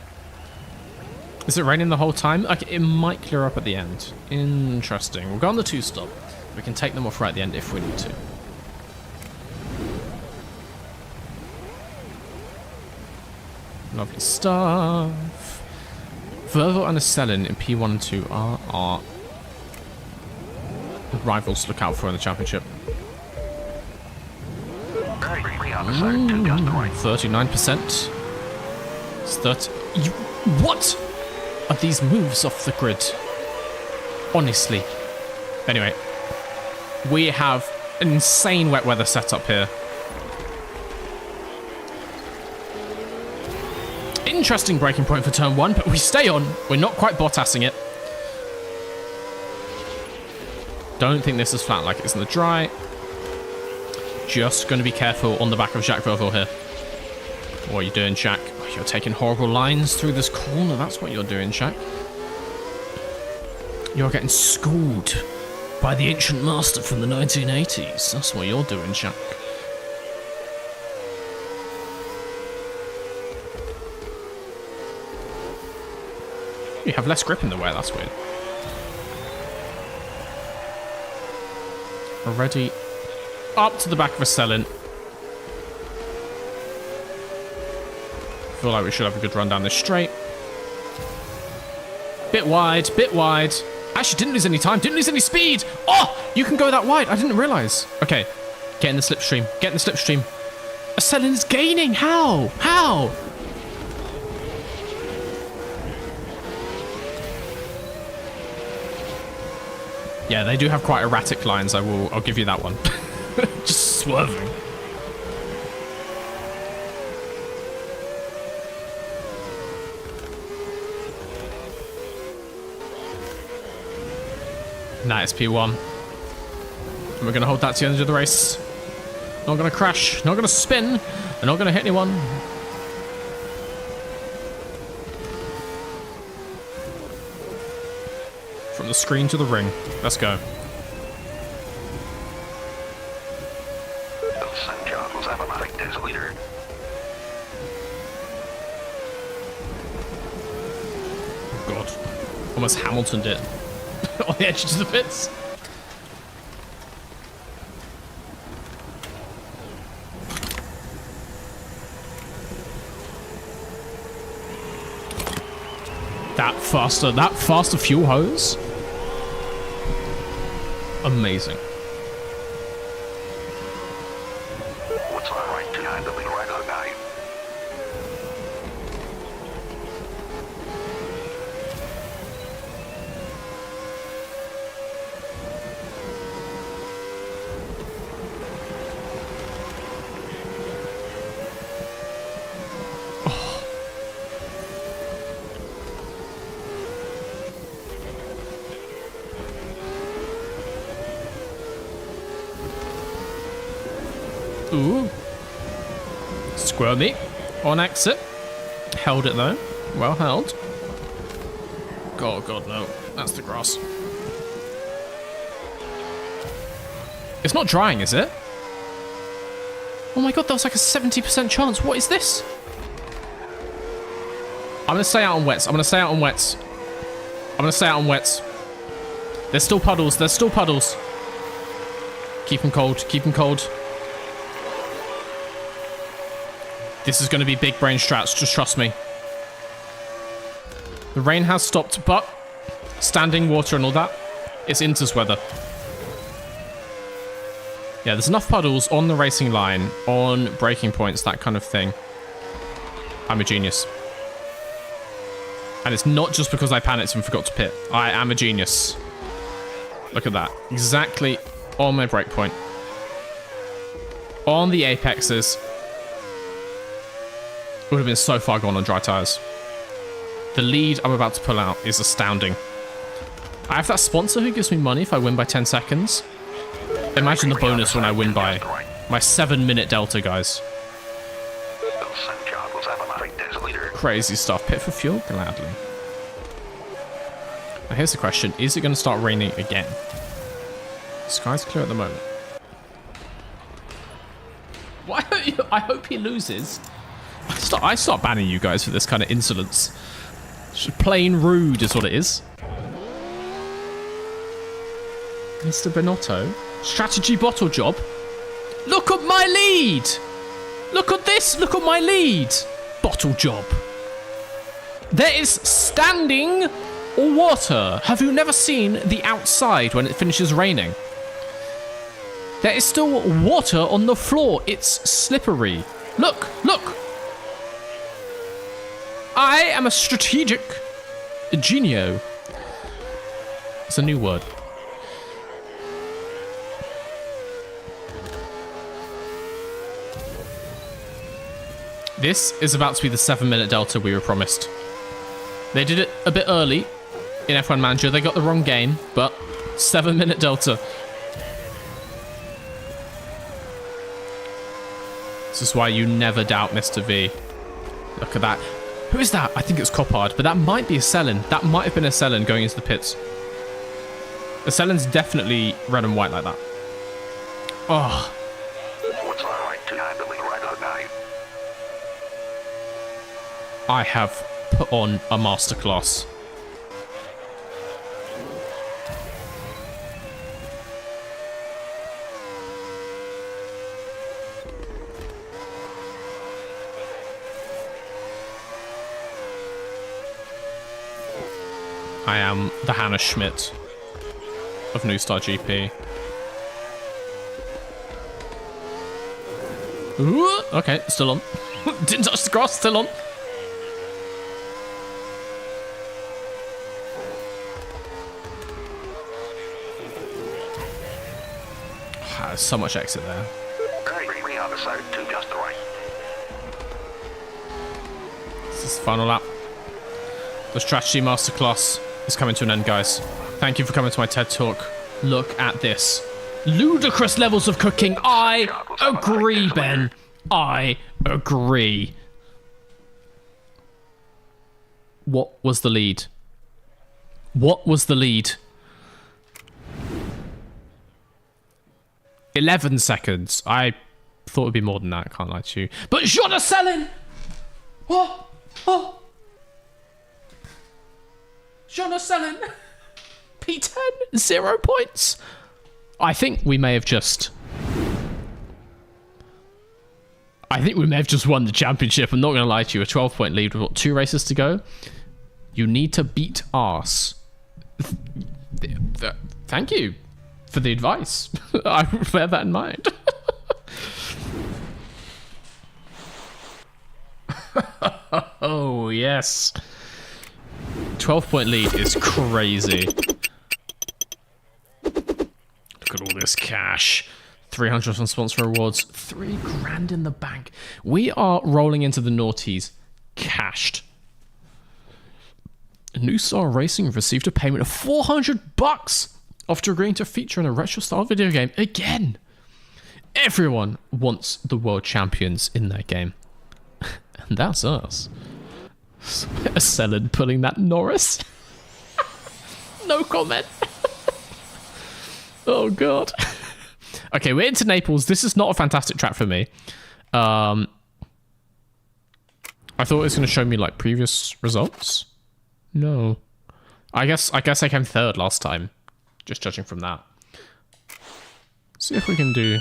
Is it raining the whole time? Okay, it might clear up at the end. Interesting. We'll go on the 2-stop. We can take them off right at the end if we need to. Lovely stuff. Vervo and Aselin in P1 and 2 are our rivals to look out for in the championship. 39%. It's 30. What are these moves off the grid? Honestly. Anyway, we have an insane wet weather setup here. Interesting braking point for turn 1, but we stay on. We're not quite Bottasing it. Don't think this is flat like it's in the dry. Just going to be careful on the back of Jacques Verville here. What are you doing, Jacques? Oh, you're taking horrible lines through this corner. That's what you're doing, Jacques. You're getting schooled by the ancient master from the 1980s. That's what you're doing, Jacques. You have less grip in the way, that's weird. Already up to the back of a Selin. Feel like we should have a good run down this straight. Bit wide, bit wide. Actually, didn't lose any time, didn't lose any speed. Oh, you can go that wide. I didn't realize. Okay, get in the slipstream, get in the slipstream. Acelin's gaining, how? How? Yeah, they do have quite erratic lines, I'll give you that one. Just swerving. Nice P1. And we're gonna hold that to the end of the race. Not gonna crash, not gonna spin, and not gonna hit anyone. From the screen to the ring. Let's go. St. John was automatic as leader. God. Almost Hamiltoned it. On the edge of the pits. That faster fuel hose. Amazing. What's our right to handling right on now? Ooh. Squirmy. On exit. Held it though. Well held. God, no. That's the grass. It's not drying, is it? Oh my god, that was like a 70% chance. What is this? I'm gonna stay out on wets. I'm gonna stay out on wets. I'm gonna stay out on wets. There's still puddles. There's still puddles. Keep them cold. Keep them cold. This is going to be big brain strats, just trust me. The rain has stopped, but standing water and all that, it's Inters weather. Yeah, there's enough puddles on the racing line, on braking points, that kind of thing. I'm a genius. And it's not just because I panicked and forgot to pit. I am a genius. Look at that. Exactly on my brake point. On the apexes. Would have been so far gone on dry tires. The lead I'm about to pull out is astounding. I have that sponsor who gives me money if I win by 10 seconds. Imagine the bonus when I win by my 7-minute delta, guys. St. John was automatic as leader. Crazy stuff. Pit for fuel? Gladly. Now here's the question. Is it going to start raining again? The sky's clear at the moment. Why don't you? I hope he loses. I start banning you guys for this kind of insolence. Just plain rude is what it is. Mr. Binotto. Strategy bottle job. Look at my lead. Look at this. Look at my lead. Bottle job. There is standing water. Have you never seen the outside when it finishes raining? There is still water on the floor. It's slippery. Look, look. I am a strategic genio. It's a new word. This is about to be the 7-minute delta we were promised. They did it a bit early in F1 Manager. They got the wrong game, but 7-minute delta. This is why you never doubt Mr. V. Look at that. Who is that? I think it's Coppard, but that might be a Selin. That might have been a Selin going into the pits. A Selin's definitely red and white like that. Oh. What's our right to handling right on now? I have put on a masterclass. I am the Hannah Schmidt of New Star GP. Ooh, okay, still on. Didn't touch the grass, still on. There's so much exit there. Hey, we are decided to just the right. This is the final lap. The strategy masterclass is coming to an end, guys. Thank you for coming to my TED Talk. Look at this. Ludicrous levels of cooking. I agree, Ben. I agree. What was the lead? What was the lead? 11 seconds. I thought it'd be more than that, I can't lie to you. But Jonas Selin! What? Oh! Jonas Selin! P10, 0 points. I think we may have just won the championship. I'm not going to lie to you. A 12-point lead with what, 2 races to go? You need to beat arse. Thank you for the advice. I will bear that in mind. Oh, yes. 12-point lead is crazy. Look at all this cash. 300 on sponsor rewards. 3 grand in the bank. We are rolling into the noughties cashed. New Star Racing received a payment of $400 after agreeing to feature in a retro-style video game again. Everyone wants the world champions in their game. And that's us. Selin pulling that Norris. No comment. Oh, God. Okay, we're into Naples. This is not a fantastic track for me. I thought it was going to show me, like, previous results. No. I guess I came third last time. Just judging from that. See if we can do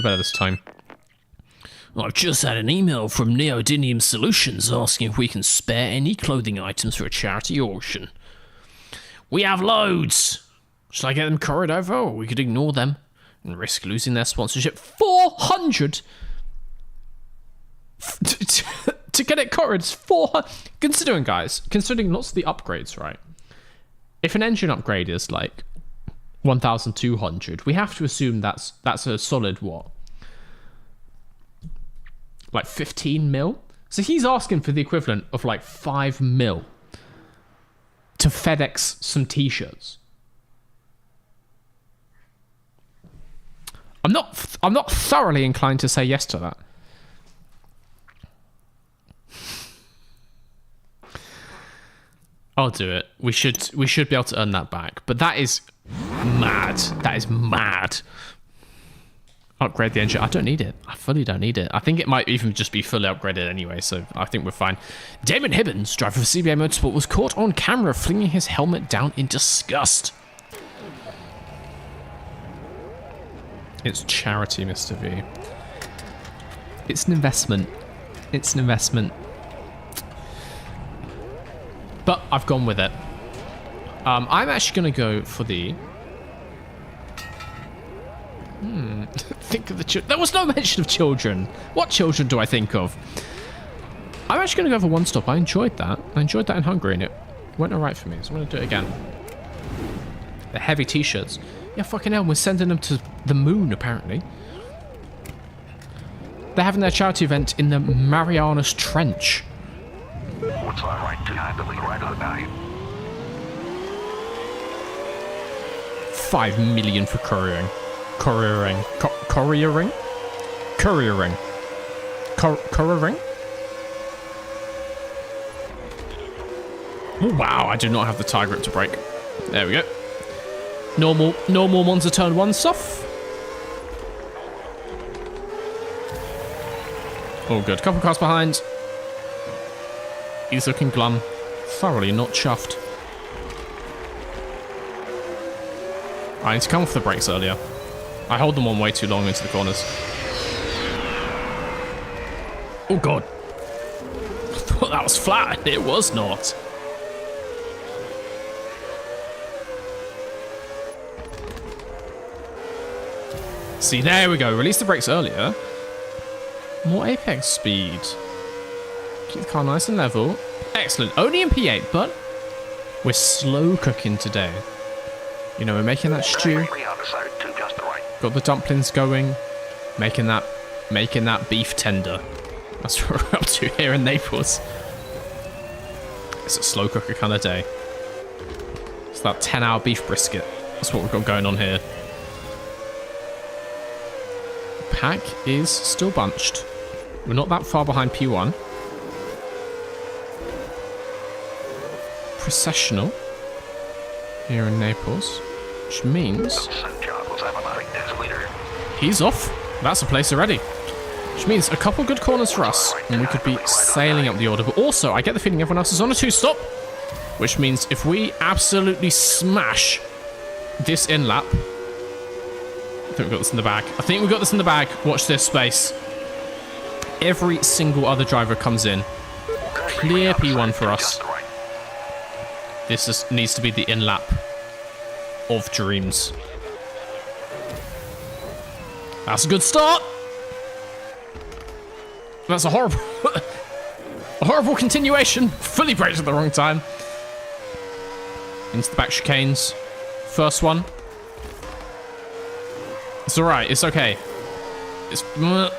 better this time. I've just had an email from Neodymium Solutions asking if we can spare any clothing items for a charity auction. We have loads. Should I get them couried over, or we could ignore them and risk losing their sponsorship? 400 to get it couried. 400. Considering lots of the upgrades, right? If an engine upgrade is like 1,200, we have to assume that's a solid what? Like 15 mil? So he's asking for the equivalent of like 5 mil to FedEx some t-shirts. I'm not thoroughly inclined to say yes to that. I'll do it. We should be able to earn that back. But that is mad. That is mad. Upgrade the engine. I don't need it. I fully don't need it. I think it might even just be fully upgraded anyway, so I think we're fine. Damon Hibbins, driver for CBA Motorsport, was caught on camera flinging his helmet down in disgust. It's charity, Mr. V. It's an investment. It's an investment. But I've gone with it. I'm actually going to go for the... think of the children. There was no mention of children. What children do I think of? I'm actually going to go for one stop. I enjoyed that. I enjoyed that in Hungary, and it went alright for me. So I'm going to do it again. The heavy t-shirts. Yeah, fucking hell. We're sending them to the moon, apparently. They're having their charity event in the Marianas Trench. What's our right to handle the right of the now? 5 million for couriering. Couriering. Couriering? Couriering. Couriering? Oh, wow, I do not have the tie grip to brake. There we go. Normal Monza turn 1 stuff. All good. Couple cars behind. He's looking glum. Thoroughly not chuffed. I need to come off the brakes earlier. I hold them on way too long into the corners. Oh, God. I thought that was flat. It was not. See, there we go. Release the brakes earlier. More apex speed. Keep the car nice and level. Excellent. Only in P8, but we're slow cooking today. You know, we're making that stew. Got the dumplings going. Making that beef tender. That's what we're up to here in Naples. It's a slow cooker kind of day. It's that 10-hour beef brisket. That's what we've got going on here. Pack is still bunched. We're not that far behind P1. Processional here in Naples, which means he's off. That's a place already. Which means a couple good corners for us, and we could be sailing up the order. But also, I get the feeling everyone else is on a 2-stop, which means if we absolutely smash this in-lap, I think we've got this in the bag. I think we've got this in the bag. Watch this space. Every single other driver comes in. Clear P1 for us. This needs to be the in-lap of dreams. That's a good start. That's a horrible continuation. Fully braked at the wrong time. Into the back chicanes. First one. It's alright. It's okay. It's got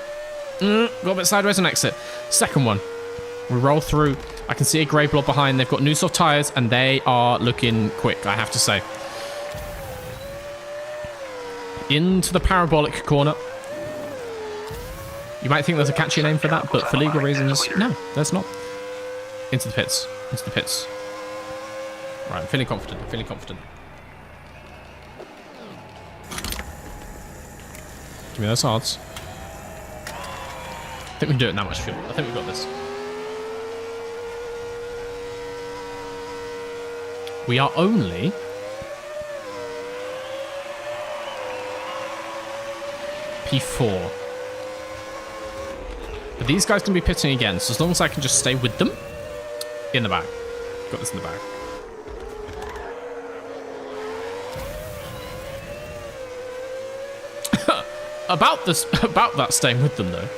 a bit sideways on exit. Second one. We roll through. I can see a grey blob behind. They've got new soft tyres, and they are looking quick, I have to say. Into the parabolic corner. You might think there's a catchy name for that, but for legal reasons, no, there's not. Into the pits. Into the pits. Right, I'm feeling confident. I'm feeling confident. Give me those odds. I think we can do it in that much fuel. I think we've got this. We are only P4. But these guys can be pitting again, so as long as I can just stay with them. In the bag. Got this in the bag. About that staying with them though.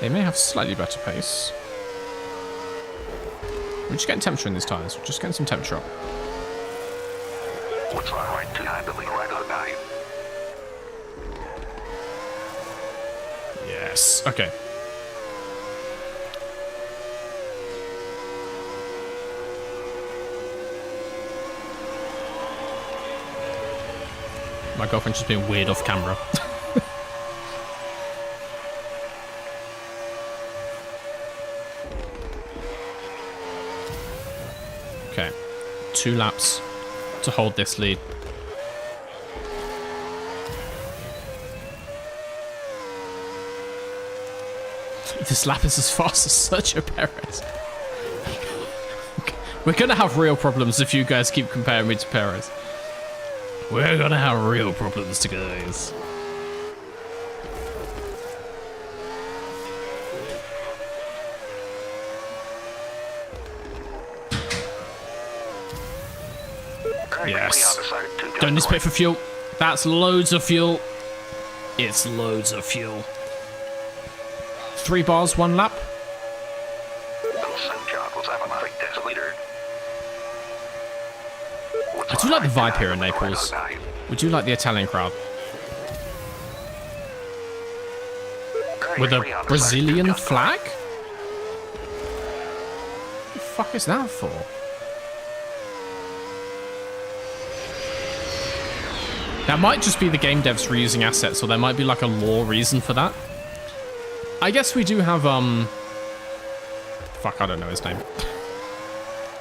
They may have slightly better pace. We're just getting temperature in these tyres. We're just getting some temperature up. What's our right to handling right on now? Yes. Okay. My girlfriend's just being weird off camera. Okay. 2 laps to hold this lead. This lap is as fast as Sergio Perez. We're gonna have real problems if you guys keep comparing me to Perez. We're gonna have real problems to guys. Yes. Don't need to pay for fuel. That's loads of fuel. It's loads of fuel. 3 bars, 1 lap. I do like the vibe here in Naples. We do like the Italian crowd. With a Brazilian flag? What the fuck is that for? That might just be the game devs reusing assets, or there might be like a lore reason for that. I guess we do have, fuck, I don't know his name.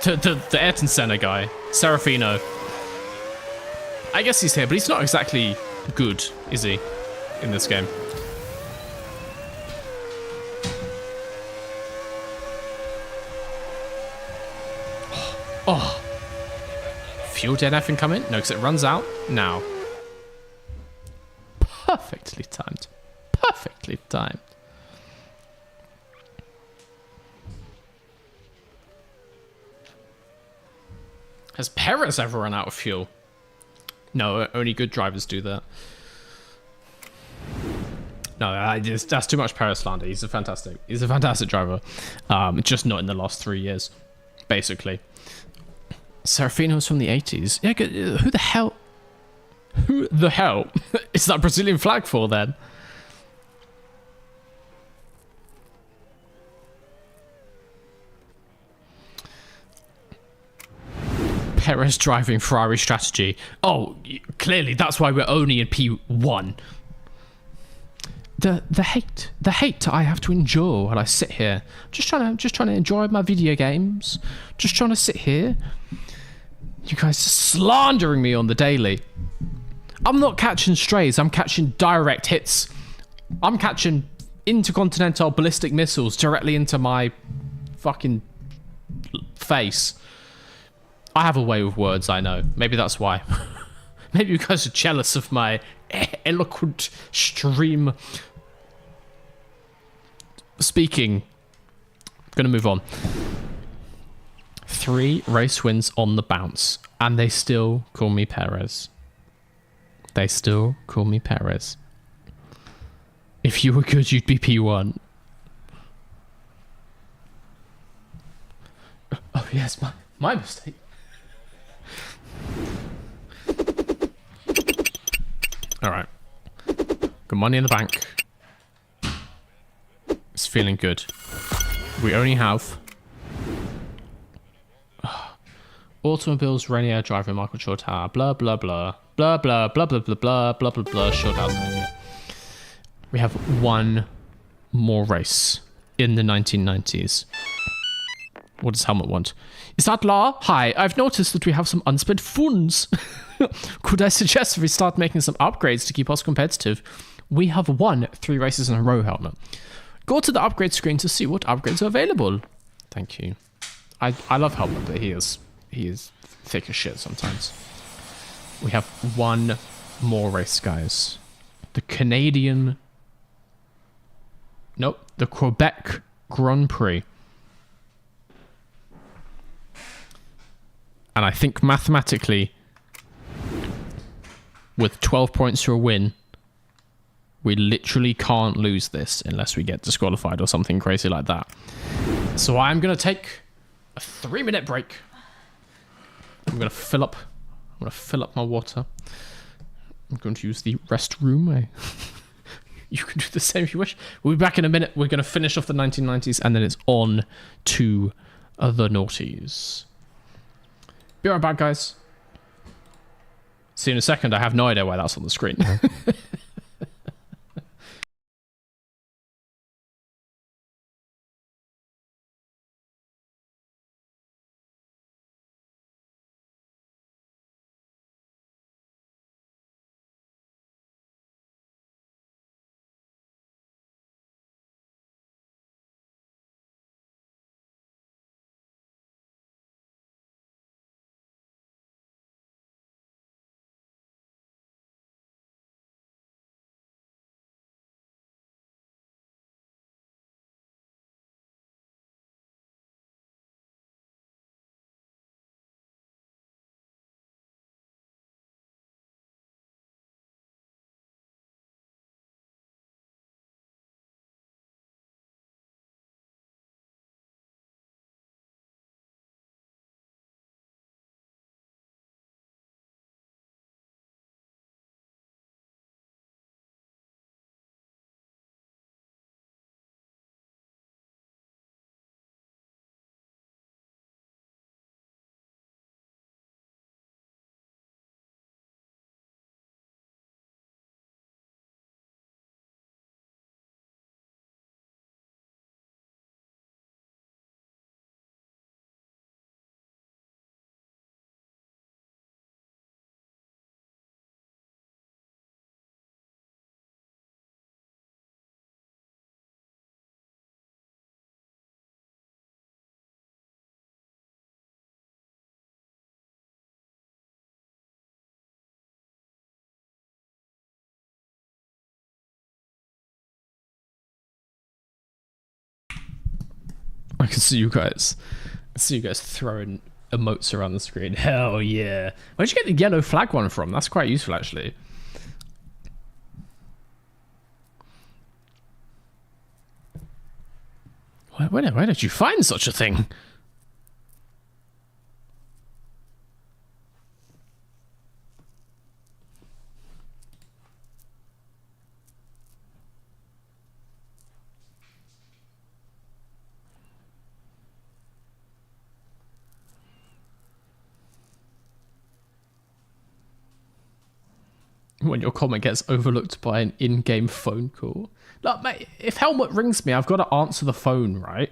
The Ayrton Senna guy, Serafino. I guess he's here, but he's not exactly good, is he, in this game? Oh. Fuel DNF incoming? No, because it runs out now. Perfectly timed. Perfectly timed. Has Perez ever run out of fuel? No, only good drivers do that. No, that's too much Perez slander. He's a fantastic driver. Just not in the last 3 years, basically. Serafino was from the 80s. Yeah, who the hell? Who the hell is that Brazilian flag for then? Perez driving Ferrari strategy. Oh, clearly that's why we're only in P1. The hate I have to endure while I sit here. Just trying to enjoy my video games. Just trying to sit here. You guys are slandering me on the daily. I'm not catching strays. I'm catching direct hits. I'm catching intercontinental ballistic missiles directly into my fucking face. I have a way with words, I know. Maybe that's why. Maybe you guys are jealous of my eloquent stream speaking. I'm gonna move on. 3 race wins on the bounce, and they still call me Perez. They still call me Perez. If you were good, you'd be P1. Oh yes, my mistake. All right. Got money in the bank. It's feeling good. We only have automobiles, Renier driving Michael Shorthouse, blah blah blah, blah blah blah blah blah blah blah blah blah. Shorthouse. We have one more race in the 1990s. What does Helmut want? Is that law? Hi, I've noticed that we have some unspent funds. Could I suggest we start making some upgrades to keep us competitive? We have won 3 races in a row, Helmut. Go to the upgrade screen to see what upgrades are available. Thank you. I love Helmut, but he is thick as shit sometimes. We have one more race, guys. The Canadian... Nope, the Quebec Grand Prix. And I think mathematically, with 12 points to a win, we literally can't lose this unless we get disqualified or something crazy like that. So I'm going to take a 3-minute break. I'm going to fill up my water. I'm going to use the restroom. You can do the same if you wish. We'll be back in a minute. We're going to finish off the 1990s and then it's on to the noughties. Be right back, guys. See you in a second. I have no idea why that's on the screen. I can see you guys. Throwing emotes around the screen. Hell yeah. Where'd you get the yellow flag one from? That's quite useful, actually. Where did you find such a thing? When your comment gets overlooked by an in-game phone call. Look, mate, if Helmut rings me, I've got to answer the phone, right?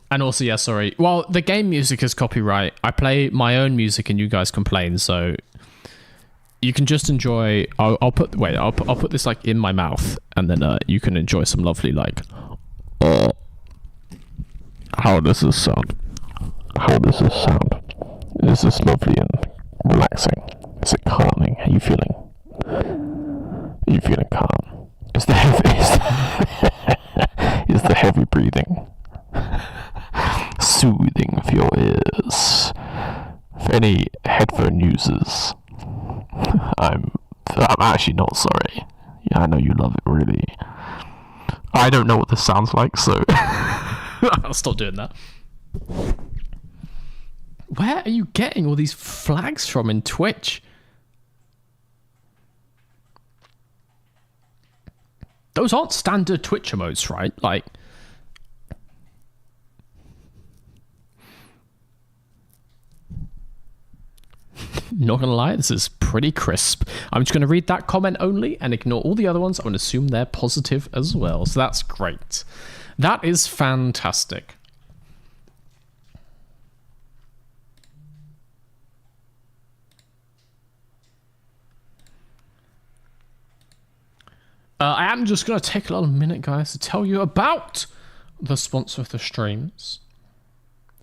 And also, yeah, sorry. Well, the game music is copyright. I play my own music and you guys complain, so you can just enjoy. I'll put this like in my mouth, and then you can enjoy some lovely like. How does this sound? How does this sound? Is this lovely and relaxing? Is it calming? How are you feeling? Are you feeling calm? Is the heavy breathing soothing for your ears? For any headphone users, I'm actually not sorry. Yeah, I know you love it, really. I don't know what this sounds like, so I'll stop doing that. Where are you getting all these flags from in Twitch? Those aren't standard Twitch emotes, right? Like, not gonna lie, this is pretty crisp. I'm just gonna read that comment only and ignore all the other ones. I'm gonna assume they're positive as well. So that's great. That is fantastic. I am just going to take a little minute, guys, to tell you about the sponsor of the streams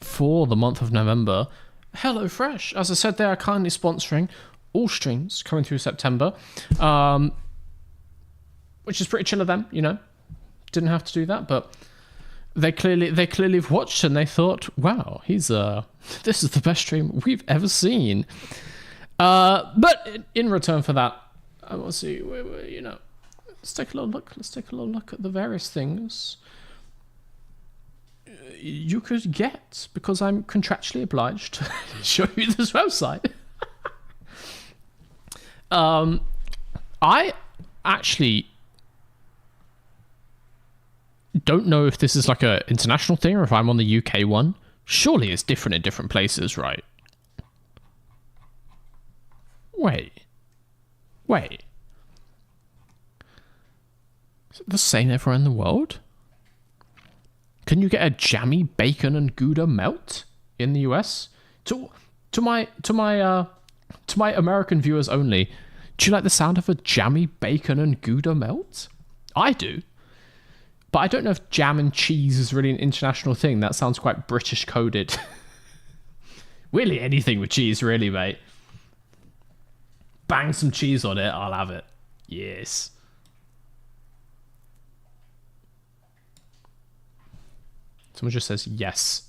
for the month of November, HelloFresh. As I said, they are kindly sponsoring all streams coming through September, which is pretty chill of them, you know. Didn't have to do that, but they clearly have watched and they thought, wow, this is the best stream we've ever seen. But in return for that, I will see, you know. Let's take a little look. Let's take a little look at the various things you could get, because I'm contractually obliged to show you this website. I actually don't know if this is like a international thing or if I'm on the UK one. Surely it's different in different places, right? Wait. Is it the same everywhere in the world? Can you get a jammy bacon and Gouda melt in the US? To my American viewers only, do you like the sound of a jammy bacon and Gouda melt? I do. But I don't know if jam and cheese is really an international thing. That sounds quite British coded. Really anything with cheese, really, mate. Bang some cheese on it, I'll have it. Yes. Someone just says yes.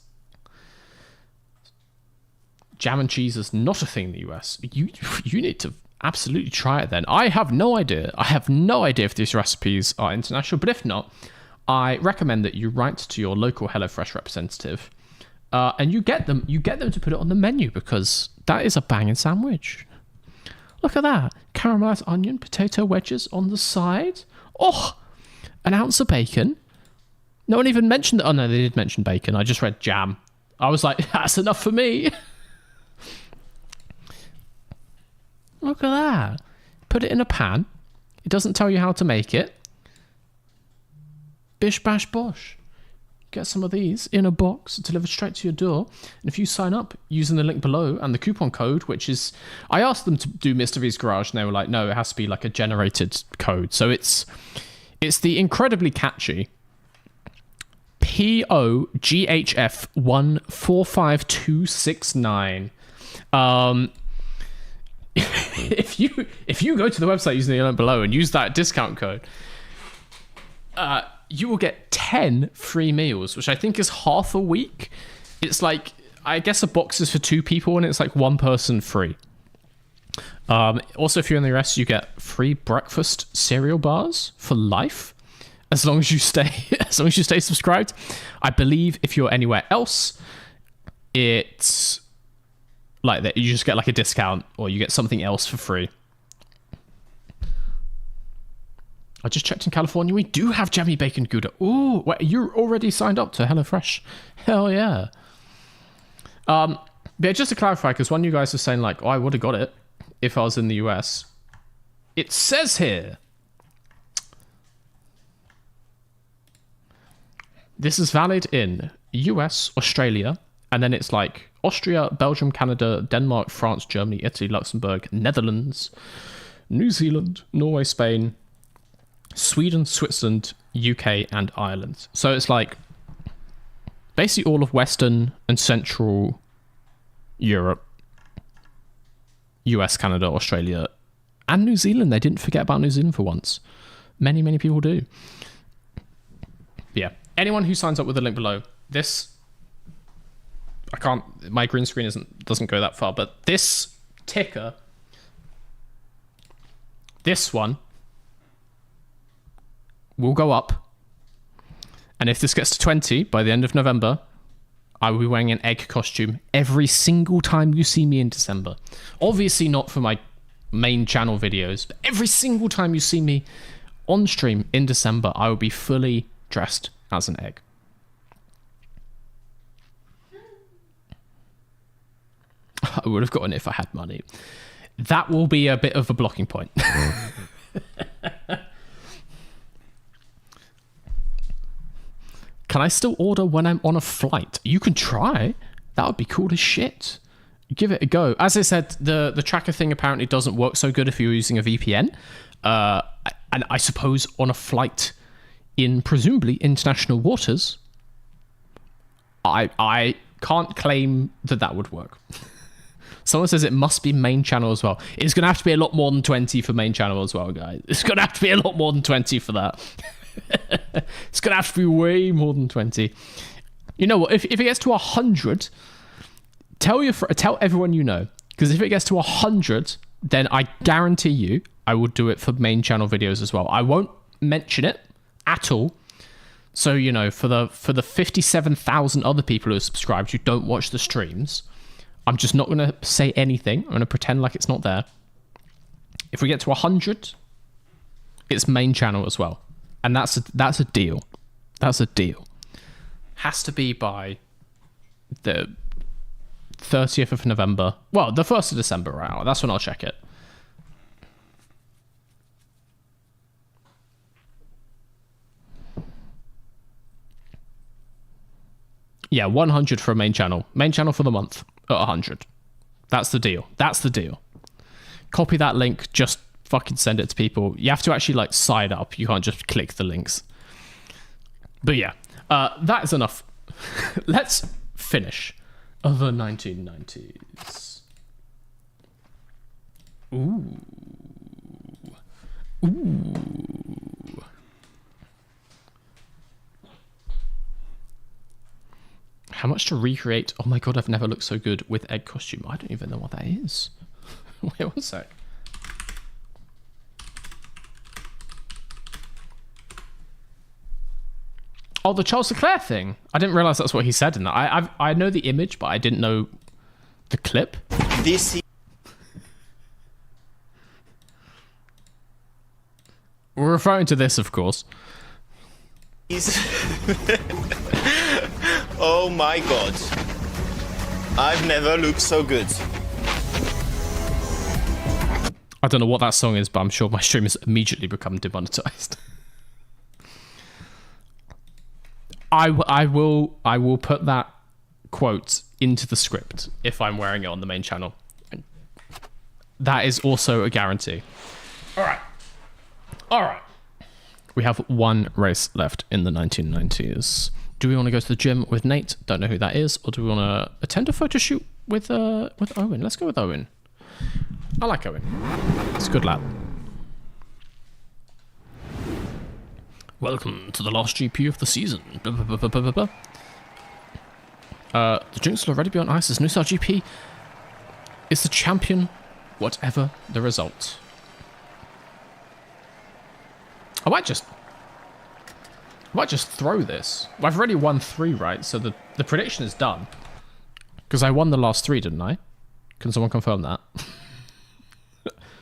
Jam and cheese is not a thing in the US. You need to absolutely try it then. I have no idea. I have no idea if these recipes are international, but if not, I recommend that you write to your local HelloFresh representative and you get them to put it on the menu, because that is a banging sandwich. Look at that. Caramelized onion, potato wedges on the side. Oh, an ounce of bacon. No one even mentioned... Oh, no, they did mention bacon. I just read jam. I was like, that's enough for me. Look at that. Put it in a pan. It doesn't tell you how to make it. Bish, bash, bosh. Get some of these in a box delivered straight to your door. And if you sign up using the link below and the coupon code, which is... I asked them to do Mr. V's Garage, and they were like, no, it has to be like a generated code. So it's the incredibly catchy... POGHF 145269. If you go to the website using the link below and use that discount code, you will get 10 free meals, which I think is half a week. It's like I guess a box is for 2 people, and it's like 1 person free. Also, if you're in the US, you get free breakfast cereal bars for life, as long as you stay subscribed. I believe if you're anywhere else, it's like that. You just get like a discount, or you get something else for free. I just checked in California. We do have jammy bacon Gouda. Ooh, wait, you're already signed up to HelloFresh. Hell yeah. But just to clarify, because one of you guys was saying like, oh, I would have got it if I was in the US. It says here, this is valid in US, Australia, and then it's like Austria, Belgium, Canada, Denmark, France, Germany, Italy, Luxembourg, Netherlands, New Zealand, Norway, Spain, Sweden, Switzerland, UK, and Ireland. So it's like basically all of Western and Central Europe, US, Canada, Australia, and New Zealand. They didn't forget about New Zealand for once. Many, many people do. But yeah, anyone who signs up with the link below, this, I can't, my green screen doesn't go that far, but this ticker, this one, will go up. And if this gets to 20 by the end of November, I will be wearing an egg costume every single time you see me in December. Obviously not for my main channel videos, but every single time you see me on stream in December, I will be fully dressed as an egg. I would have gotten it if I had money. That will be a bit of a blocking point. Can I still order when I'm on a flight? You can try. That would be cool as shit. Give it a go. As I said, the tracker thing apparently doesn't work so good if you're using a VPN. And I suppose on a flight in presumably international waters, I can't claim that would work. Someone says it must be main channel as well. It's going to have to be a lot more than 20 for main channel as well, guys. It's going to have to be a lot more than 20 for that. It's gonna have to be way more than 20. You know what? If it gets to 100, tell everyone you know. Because if it gets to 100, then I guarantee you I will do it for main channel videos as well. I won't mention it at all. So you know, for the 57,000 other people who are subscribed who don't watch the streams, I'm just not gonna say anything. I'm gonna pretend like it's not there. If we get to 100, it's main channel as well. And that's a deal. That's a deal. Has to be by the 30th of November. Well, the 1st of December, right? That's when I'll check it. Yeah, 100 for a main channel. Main channel for the month at 100. That's the deal. That's the deal. Copy that link. Just fucking send it to people. You have to actually like sign up. You can't just click the links. But yeah, that is enough. Let's finish the 1990s. Ooh. How much to recreate? Oh my god, I've never looked so good with egg costume. I don't even know what that is. Wait one sec. Oh, the Charles Leclerc thing. I didn't realize that's what he said in that. I know the image, but I didn't know the clip. We're referring to this, of course. Oh my god. I've never looked so good. I don't know what that song is, but I'm sure my stream has immediately become demonetized. I will put that quote into the script if I'm wearing it on the main channel. That is also a guarantee. All right. We have one race left in the 1990s. Do we want to go to the gym with Nate? Don't know who that is. Or do we want to attend a photo shoot with Owen? Let's go with Owen. I like Owen. He's a good lad. Welcome to the last GP of the season. The drinks will already be on ice as New Star GP is the champion, whatever the result. I might just throw this. I've already won 3, right? So the prediction is done. Because I won the last 3, didn't I? Can someone confirm that?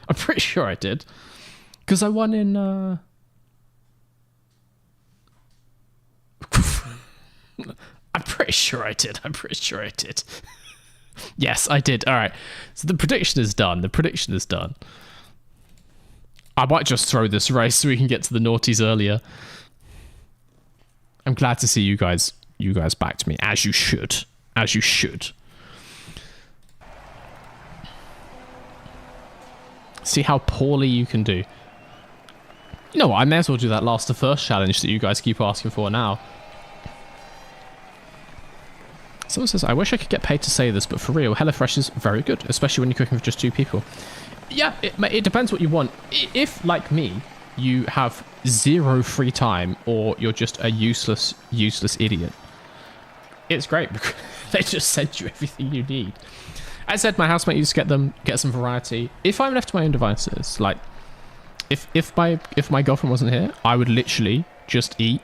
I'm pretty sure I did. Because I won in... I'm pretty sure I did. Yes, I did. All right. So the prediction is done. I might just throw this race so we can get to the naughties earlier. I'm glad to see you guys backed me, as you should. See how poorly you can do. You know what? I may as well do that last to first challenge that you guys keep asking for now. Someone says, I wish I could get paid to say this, but for real, HelloFresh is very good, especially when you're cooking for just 2 people. Yeah, it depends what you want. If, like me, you have 0 free time or you're just a useless idiot, it's great because they just send you everything you need. As I said, my housemate used to get some variety. If I'm left to my own devices, like if my girlfriend wasn't here, I would literally just eat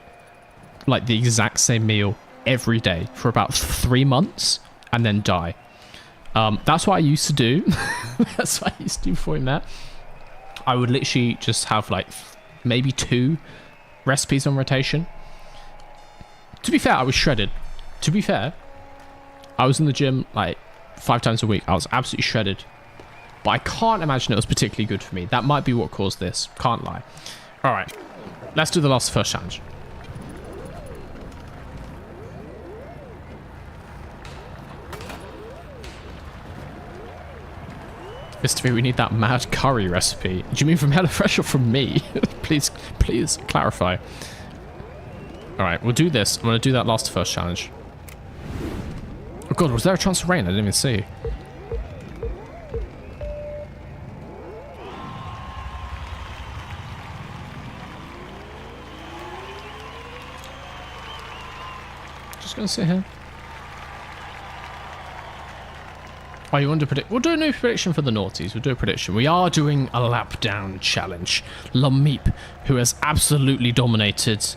like the exact same meal every day for about 3 months and then die. That's what I used to do. That's what I used to do before that. I would literally just have like maybe 2 recipes on rotation. To be fair, I was shredded. To be fair, I was in the gym like 5 times a week. I was absolutely shredded. But I can't imagine it was particularly good for me. That might be what caused this. Can't lie. All right. Let's do the last first challenge. Mr. V, we need that mad curry recipe. Do you mean from HelloFresh or from me? Please clarify. All right, we'll do this. I'm going to do that last first challenge. Oh god, was there a chance of rain? I didn't even see. Just going to sit here. Oh, you want to predict? We'll do a new prediction for the naughties. We'll do a prediction. We are doing a lap down challenge. Lameep, who has absolutely dominated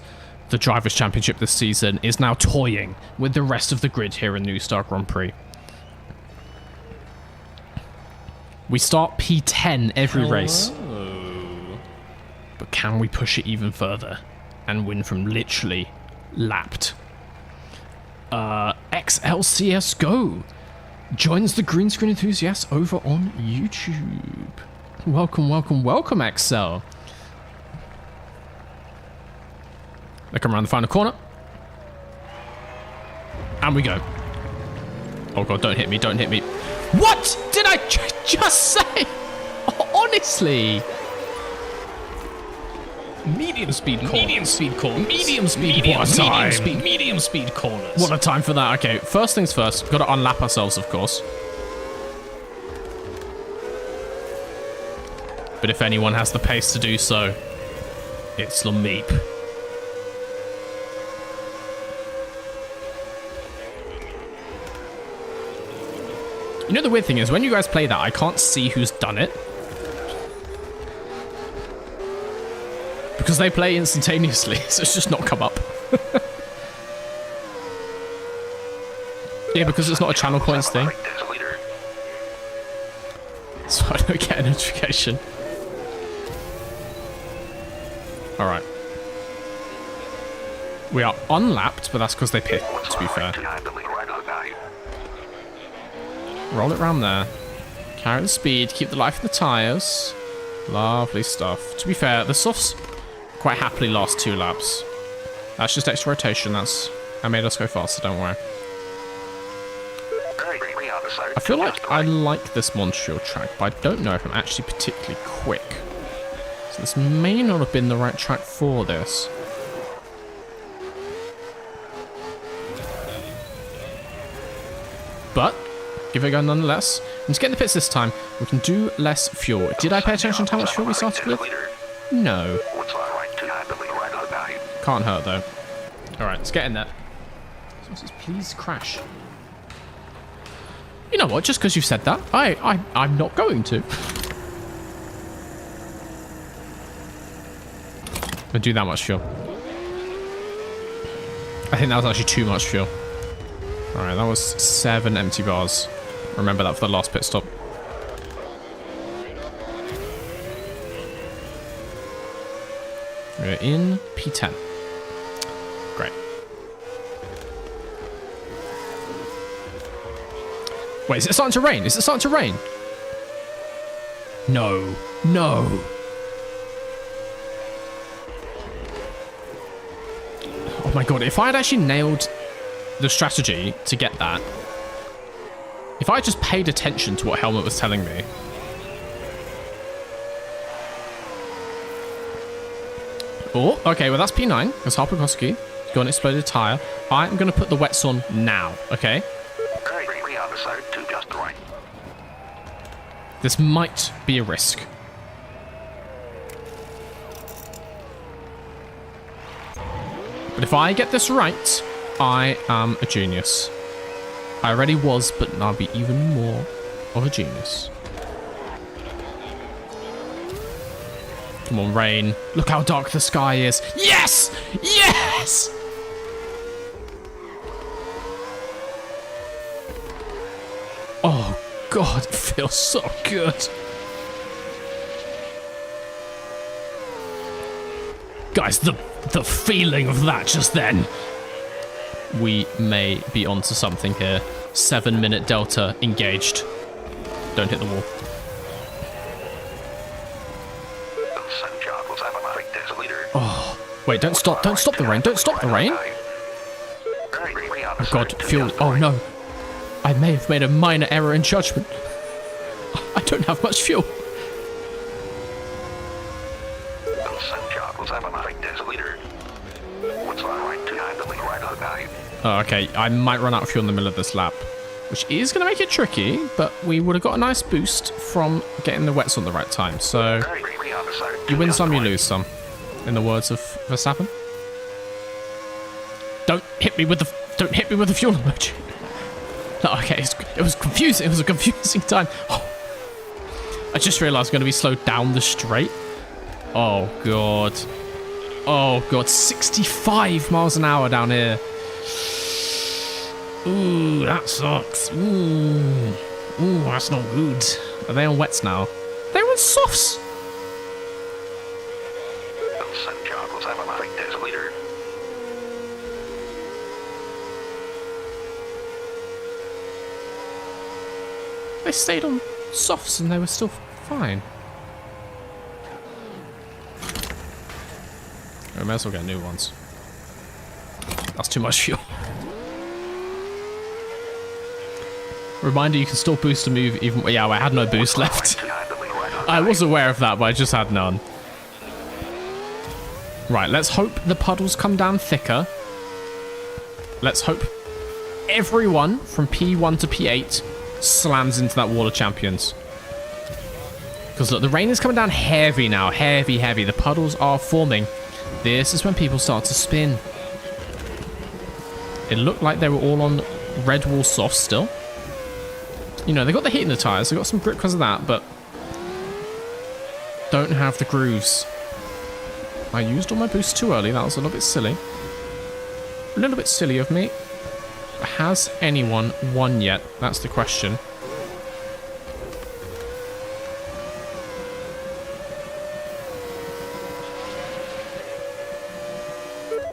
the Drivers' Championship this season, is now toying with the rest of the grid here in New Star Grand Prix. We start P10 every race. But can we push it even further and win from literally lapped? XLCSGO joins the green screen enthusiasts over on YouTube. Welcome, XL. They come around the final corner. And we go. Oh god, don't hit me. What did I just say? Honestly. Medium speed corners. Medium speed corners. What a time for that. Okay, first things first. We've got to unlap ourselves, of course. But if anyone has the pace to do so, it's Lameep. You know the weird thing is, when you guys play that, I can't see who's done it. Because they play instantaneously, so it's just not come up. Yeah, because it's not a channel points thing. So I don't get a notification. Alright. We are unlapped, but that's because they pit, to be fair. Roll it around there. Carry the speed, keep the life in the tyres. Lovely stuff. To be fair, the softs quite happily last 2 laps. That's just extra rotation. That made us go faster, don't worry. I feel like I like this Montreal track, but I don't know if I'm actually particularly quick. So this may not have been the right track for this. But give it a go nonetheless. I'm just getting the pits this time. We can do less fuel. Did I pay attention to how much fuel we started with? No. Can't hurt though. Alright, let's get in there. Please crash. You know what? Just because you said that, I'm not going to. I do that much fuel. I think that was actually too much fuel. All right, that was 7 empty bars. Remember that for the last pit stop. We're in P10. Great. Wait, is it starting to rain? Is it starting to rain? No. No. Oh my god, if I had actually nailed the strategy to get that, if I just paid attention to what Helmut was telling me. Oh, okay, well that's P9, because Harpikoski got an exploded tire. I'm going to put the wets on now, okay? On the side to just the right. This might be a risk. But if I get this right, I am a genius. I already was, but I'll be even more of a genius. Come on, rain. Look how dark the sky is. Yes! Yes! Oh, God, it feels so good. Guys, the feeling of that just then. We may be onto something here. 7-minute delta engaged. Don't hit the wall. Oh, wait, don't stop the rain. Don't stop the rain. Oh, God, fuel. Oh, no. I may have made a minor error in judgment. I don't have much fuel. Oh, okay, I might run out of fuel in the middle of this lap, which is going to make it tricky, but we would have got a nice boost from getting the wets on the right time. So you win some, you lose some, in the words of Verstappen. Don't hit me with the fuel emoji. No, okay, it was confusing. It was a confusing time. Oh, I just realized I'm going to be slowed down the straight. Oh, God. Oh, God. 65 miles an hour down here. Ooh, that sucks. Ooh, that's not good. Are they on wets now? They're on softs. They stayed on softs and they were still fine. I may as well get new ones. That's too much fuel. Reminder, you can still boost a move even... Yeah, I had no boost left. I was aware of that, but I just had none. Right, let's hope the puddles come down thicker. Let's hope everyone from P1 to P8 slams into that wall of champions. Because look, the rain is coming down heavy now. Heavy, heavy. The puddles are forming. This is when people start to spin. It looked like they were all on red wall softs still. You know, they got the heat in the tyres. They got some grip because of that, but don't have the grooves. I used all my boosts too early. That was a little bit silly. A little bit silly of me. Has anyone won yet? That's the question.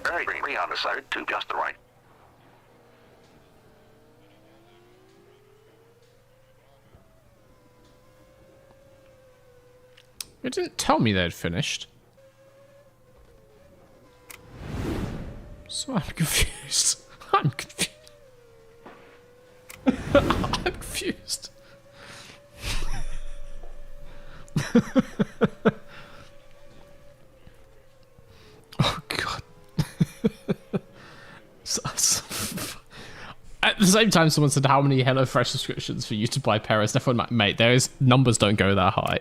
Very on the side to just the right. It didn't tell me they'd finished. So I'm confused. I'm confused. I'm confused. Oh, God. At the same time, someone said, how many HelloFresh subscriptions for you to buy Perez? Everyone like, mate, numbers don't go that high.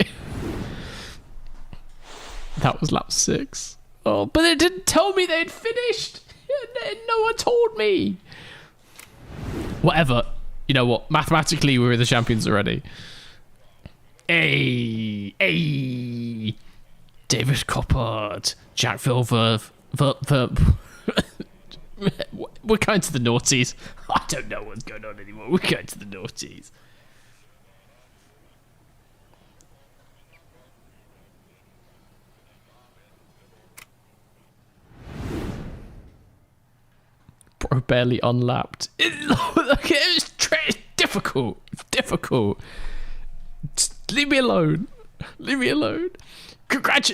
That was lap 6. Oh, but it didn't tell me they'd finished. No one told me. Whatever. You know what? Mathematically, we were the champions already. Hey, David Coppard, Jack Villeneuve, we're going to the noughties. I don't know what's going on anymore. We're going to the noughties. Bro barely unlapped. It's difficult. It's difficult. Just leave me alone. Leave me alone.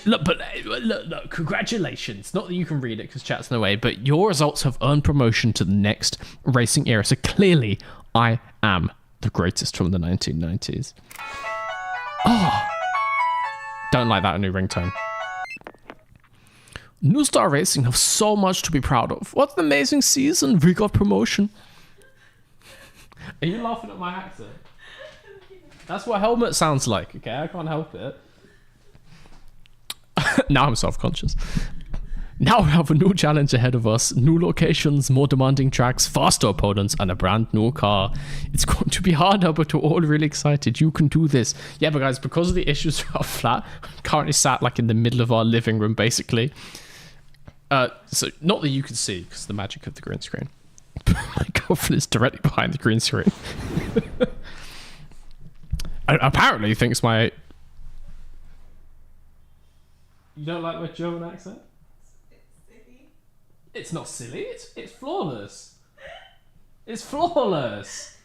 Look, congratulations. Not that you can read it because chat's in the way, but your results have earned promotion to the next racing era. So clearly, I am the greatest from the 1990s. Oh, don't like that new ringtone. New Star Racing have so much to be proud of. What an amazing season. We got promotion. Are you laughing at my accent? That's what Helmet sounds like, okay? I can't help it. Now I'm self-conscious. Now we have a new challenge ahead of us. New locations, more demanding tracks, faster opponents, and a brand new car. It's going to be harder, but we're all really excited. You can do this. Yeah, but guys, because of the issues with our flat, I'm currently sat like in the middle of our living room, basically. So not that you can see, because the magic of the green screen. My girlfriend is directly behind the green screen. Apparently thinks my... You don't like my German accent? It's silly. It's not silly. It's flawless. It's flawless.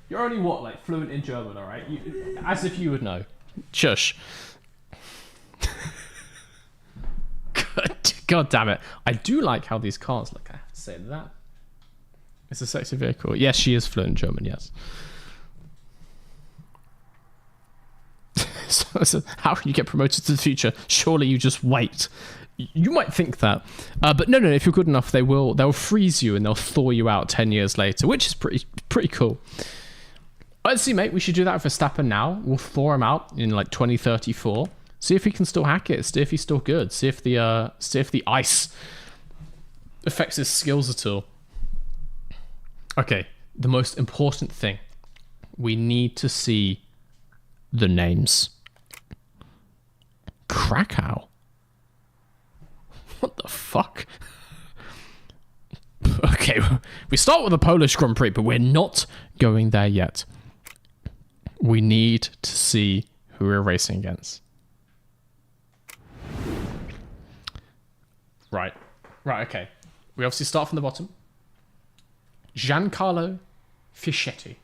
You're only what, like fluent in German, all right? As if you would know. Shush. God damn it. I do like how these cars look. I have to say that. It's a sexy vehicle. Yes, she is fluent in German, yes. So how can you get promoted to the future? Surely you just wait. You might think that. But no, if you're good enough, they'll freeze you and they'll thaw you out 10 years later, which is pretty cool. Let's see, mate. We should do that for Verstappen now. We'll thaw him out in like 2034. See if he can still hack it. See if he's still good. See if the ice affects his skills at all. Okay, the most important thing. We need to see the names. Krakow. What the fuck? Okay, we start with the Polish Grand Prix, but we're not going there yet. We need to see who we're racing against. Right, okay. We obviously start from the bottom. Giancarlo Fischetti.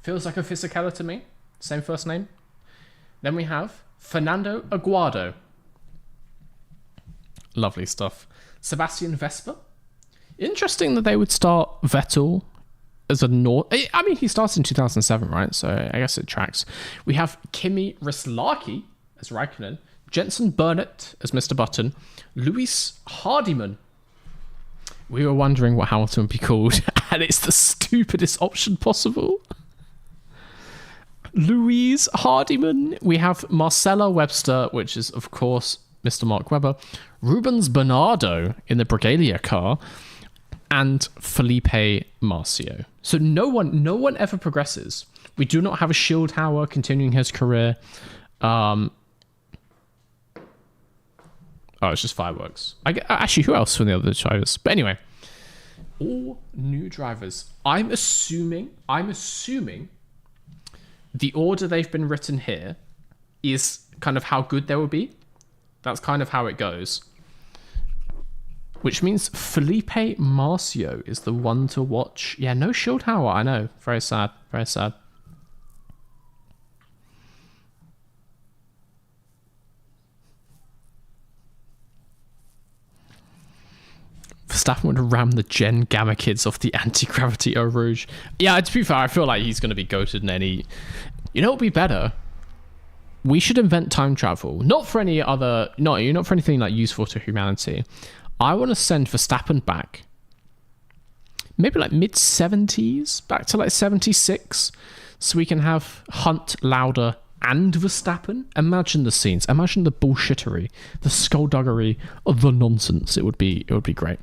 Feels like a Fisichella to me. Same first name. Then we have Fernando Aguado. Lovely stuff. Sebastian Vespa. Interesting that they would start Vettel as a I mean, he started in 2007, right? So I guess it tracks. We have Kimi Raikkonen as Raikkonen. Jenson Burnett as Mr. Button. Lewis Hardiman. We were wondering what Hamilton would be called, and it's the stupidest option possible. Louise Hardiman. We have Marcella Webster, which is, of course, Mr. Mark Webber. Rubens Bernardo in the Brigalia car. And Felipe Marcio. So no one ever progresses. We do not have a Schildhauer continuing his career. Oh, it's just fireworks. Actually, who else from the other drivers? But anyway, all new drivers. I'm assuming the order they've been written here is kind of how good they will be. That's kind of how it goes. Which means Felipe Marcio is the one to watch. Yeah, no Schildhauer, I know. Very sad, very sad. Verstappen would ram the Gen Gamma kids off the anti-gravity Eau Rouge. Yeah, to be fair, I feel like he's going to be goated in any... You know what would be better? We should invent time travel. Not for any other... not for anything like useful to humanity. I want to send Verstappen back. Maybe like mid-70s? Back to like 76? So we can have Hunt, Lauda, and Verstappen. Imagine the scenes. Imagine the bullshittery. The skullduggery of the nonsense. It would be great.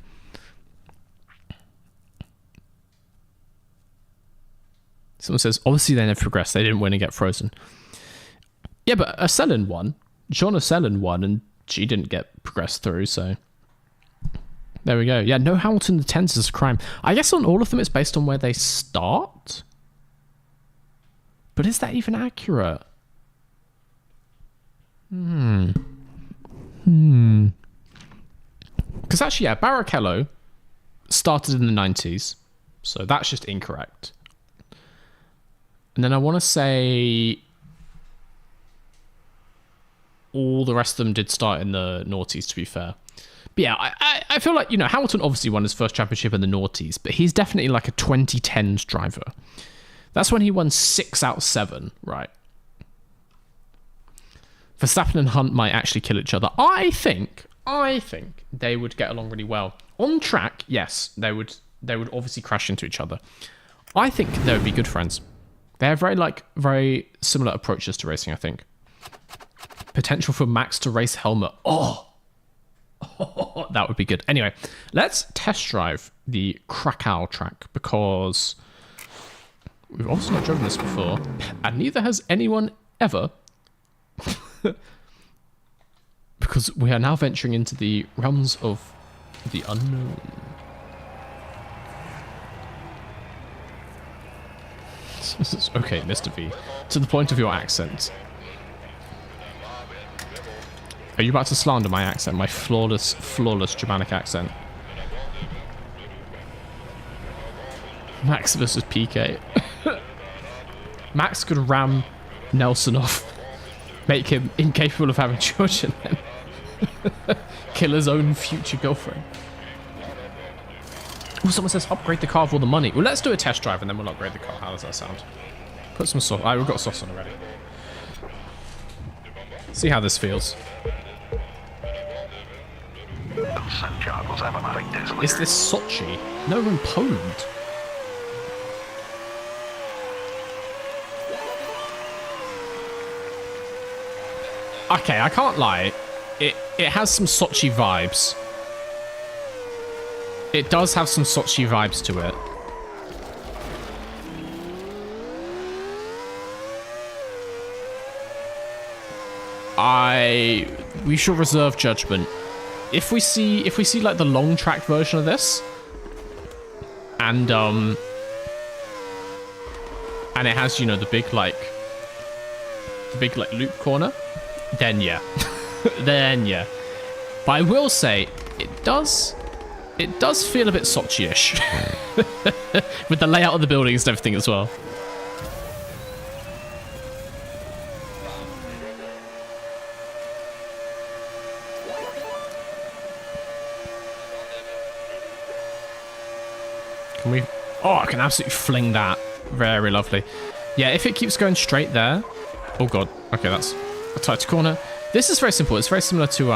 Someone says, obviously they never progressed. They didn't win and get frozen. Yeah, but Selin won. Shauna Selin won, and she didn't get progressed through, so... There we go. Yeah, no Hamilton in the 10s is a crime. I guess on all of them it's based on where they start? But is that even accurate? Because actually, yeah, Barrichello started in the 90s, so that's just incorrect. And then I want to say all the rest of them did start in the noughties, to be fair. But yeah, I feel like, you know, Hamilton obviously won his first championship in the noughties, but he's definitely like a 2010s driver. That's when he won 6 out of 7, right? Verstappen and Hunt might actually kill each other. I think they would get along really well. On track, yes, they would obviously crash into each other. I think they would be good friends. They have very similar approaches to racing, I think. Potential for Max to race Helmut. Oh, that would be good. Anyway, let's test drive the Krakow track because we've also not driven this before, and neither has anyone ever. Because we are now venturing into the realms of the unknown. Okay, Mr. V. To the point of your accent. Are you about to slander my accent? My flawless Germanic accent? Max versus PK. Max could ram Nelson off. Make him incapable of having children and kill his own future girlfriend. Oh, someone says upgrade the car with all the money. Well, let's do a test drive and then we'll upgrade the car. How does that sound? Put some sauce. We've got sauce on already. See how this feels. Is this Sochi? No, we're in Poland. Okay, I can't lie. It has some Sochi vibes. It does have some Sochi vibes to it. We shall reserve judgment. If we see like the long track version of this, and it has, you know, the big like loop corner, then yeah. Then yeah. But I will say it does feel a bit Sochi-ish. With the layout of the buildings and everything as well. Can we... Oh, I can absolutely fling that. Very lovely. Yeah, if it keeps going straight there... Oh god. Okay, that's a tight corner. This is very simple. It's very similar to...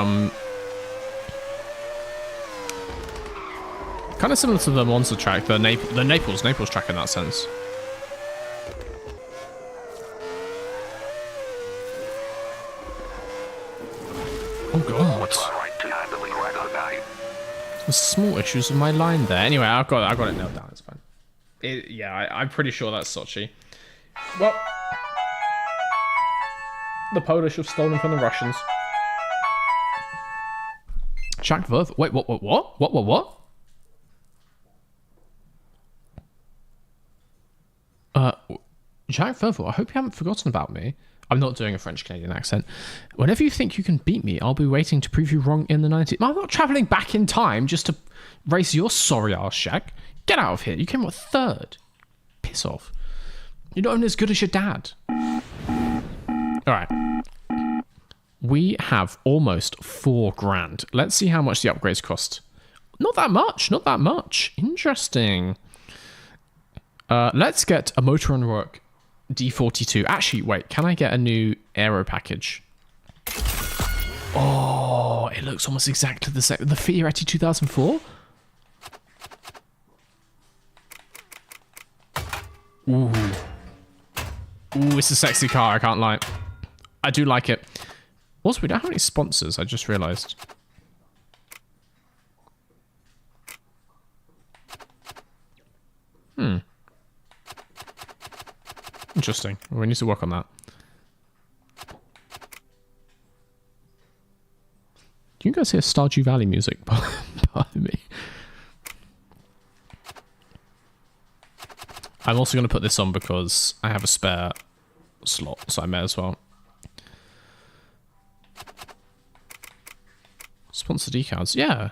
kind of similar to the Monza track, the Naples track in that sense. Oh god. There's small issues with my line there. Anyway, I got it nailed down. It's fine. Yeah, I'm pretty sure that's Sochi. Well, the Polish have stolen from the Russians. Jacques Verth. Wait, what? Jacques Verth, I hope you haven't forgotten about me. I'm not doing a French-Canadian accent. Whenever you think you can beat me, I'll be waiting to prove you wrong in the 90s. I'm not travelling back in time just to race your sorry ass, Shaq. Get out of here. You came, what, third? Piss off. You're not even as good as your dad. Alright. We have almost $4,000. Let's see how much the upgrades cost. Not that much. Interesting. Let's get a Motor and Work D42. Actually, wait, can I get a new aero package? Oh, it looks almost exactly the same. The Fioretti 2004? Ooh, it's a sexy car, I can't lie. I do like it. Also, we don't have any sponsors, I just realised. Interesting. We need to work on that. Do you guys hear Stardew Valley music behind me? I'm also going to put this on because I have a spare slot, so I may as well. Sponsor decals, yeah.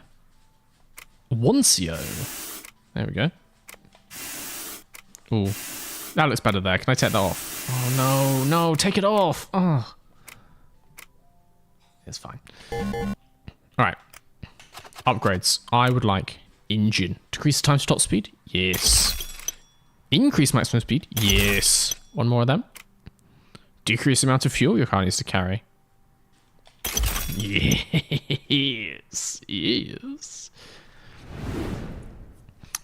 Oncio. There we go. Ooh, that looks better there. Can I take that off? Oh no, no, take it off. Oh, it's fine. All right, upgrades. I would like engine. Decrease time to top speed. Yes. Increase maximum speed. Yes. One more of them. Decrease the amount of fuel your car needs to carry. Yes. Yes.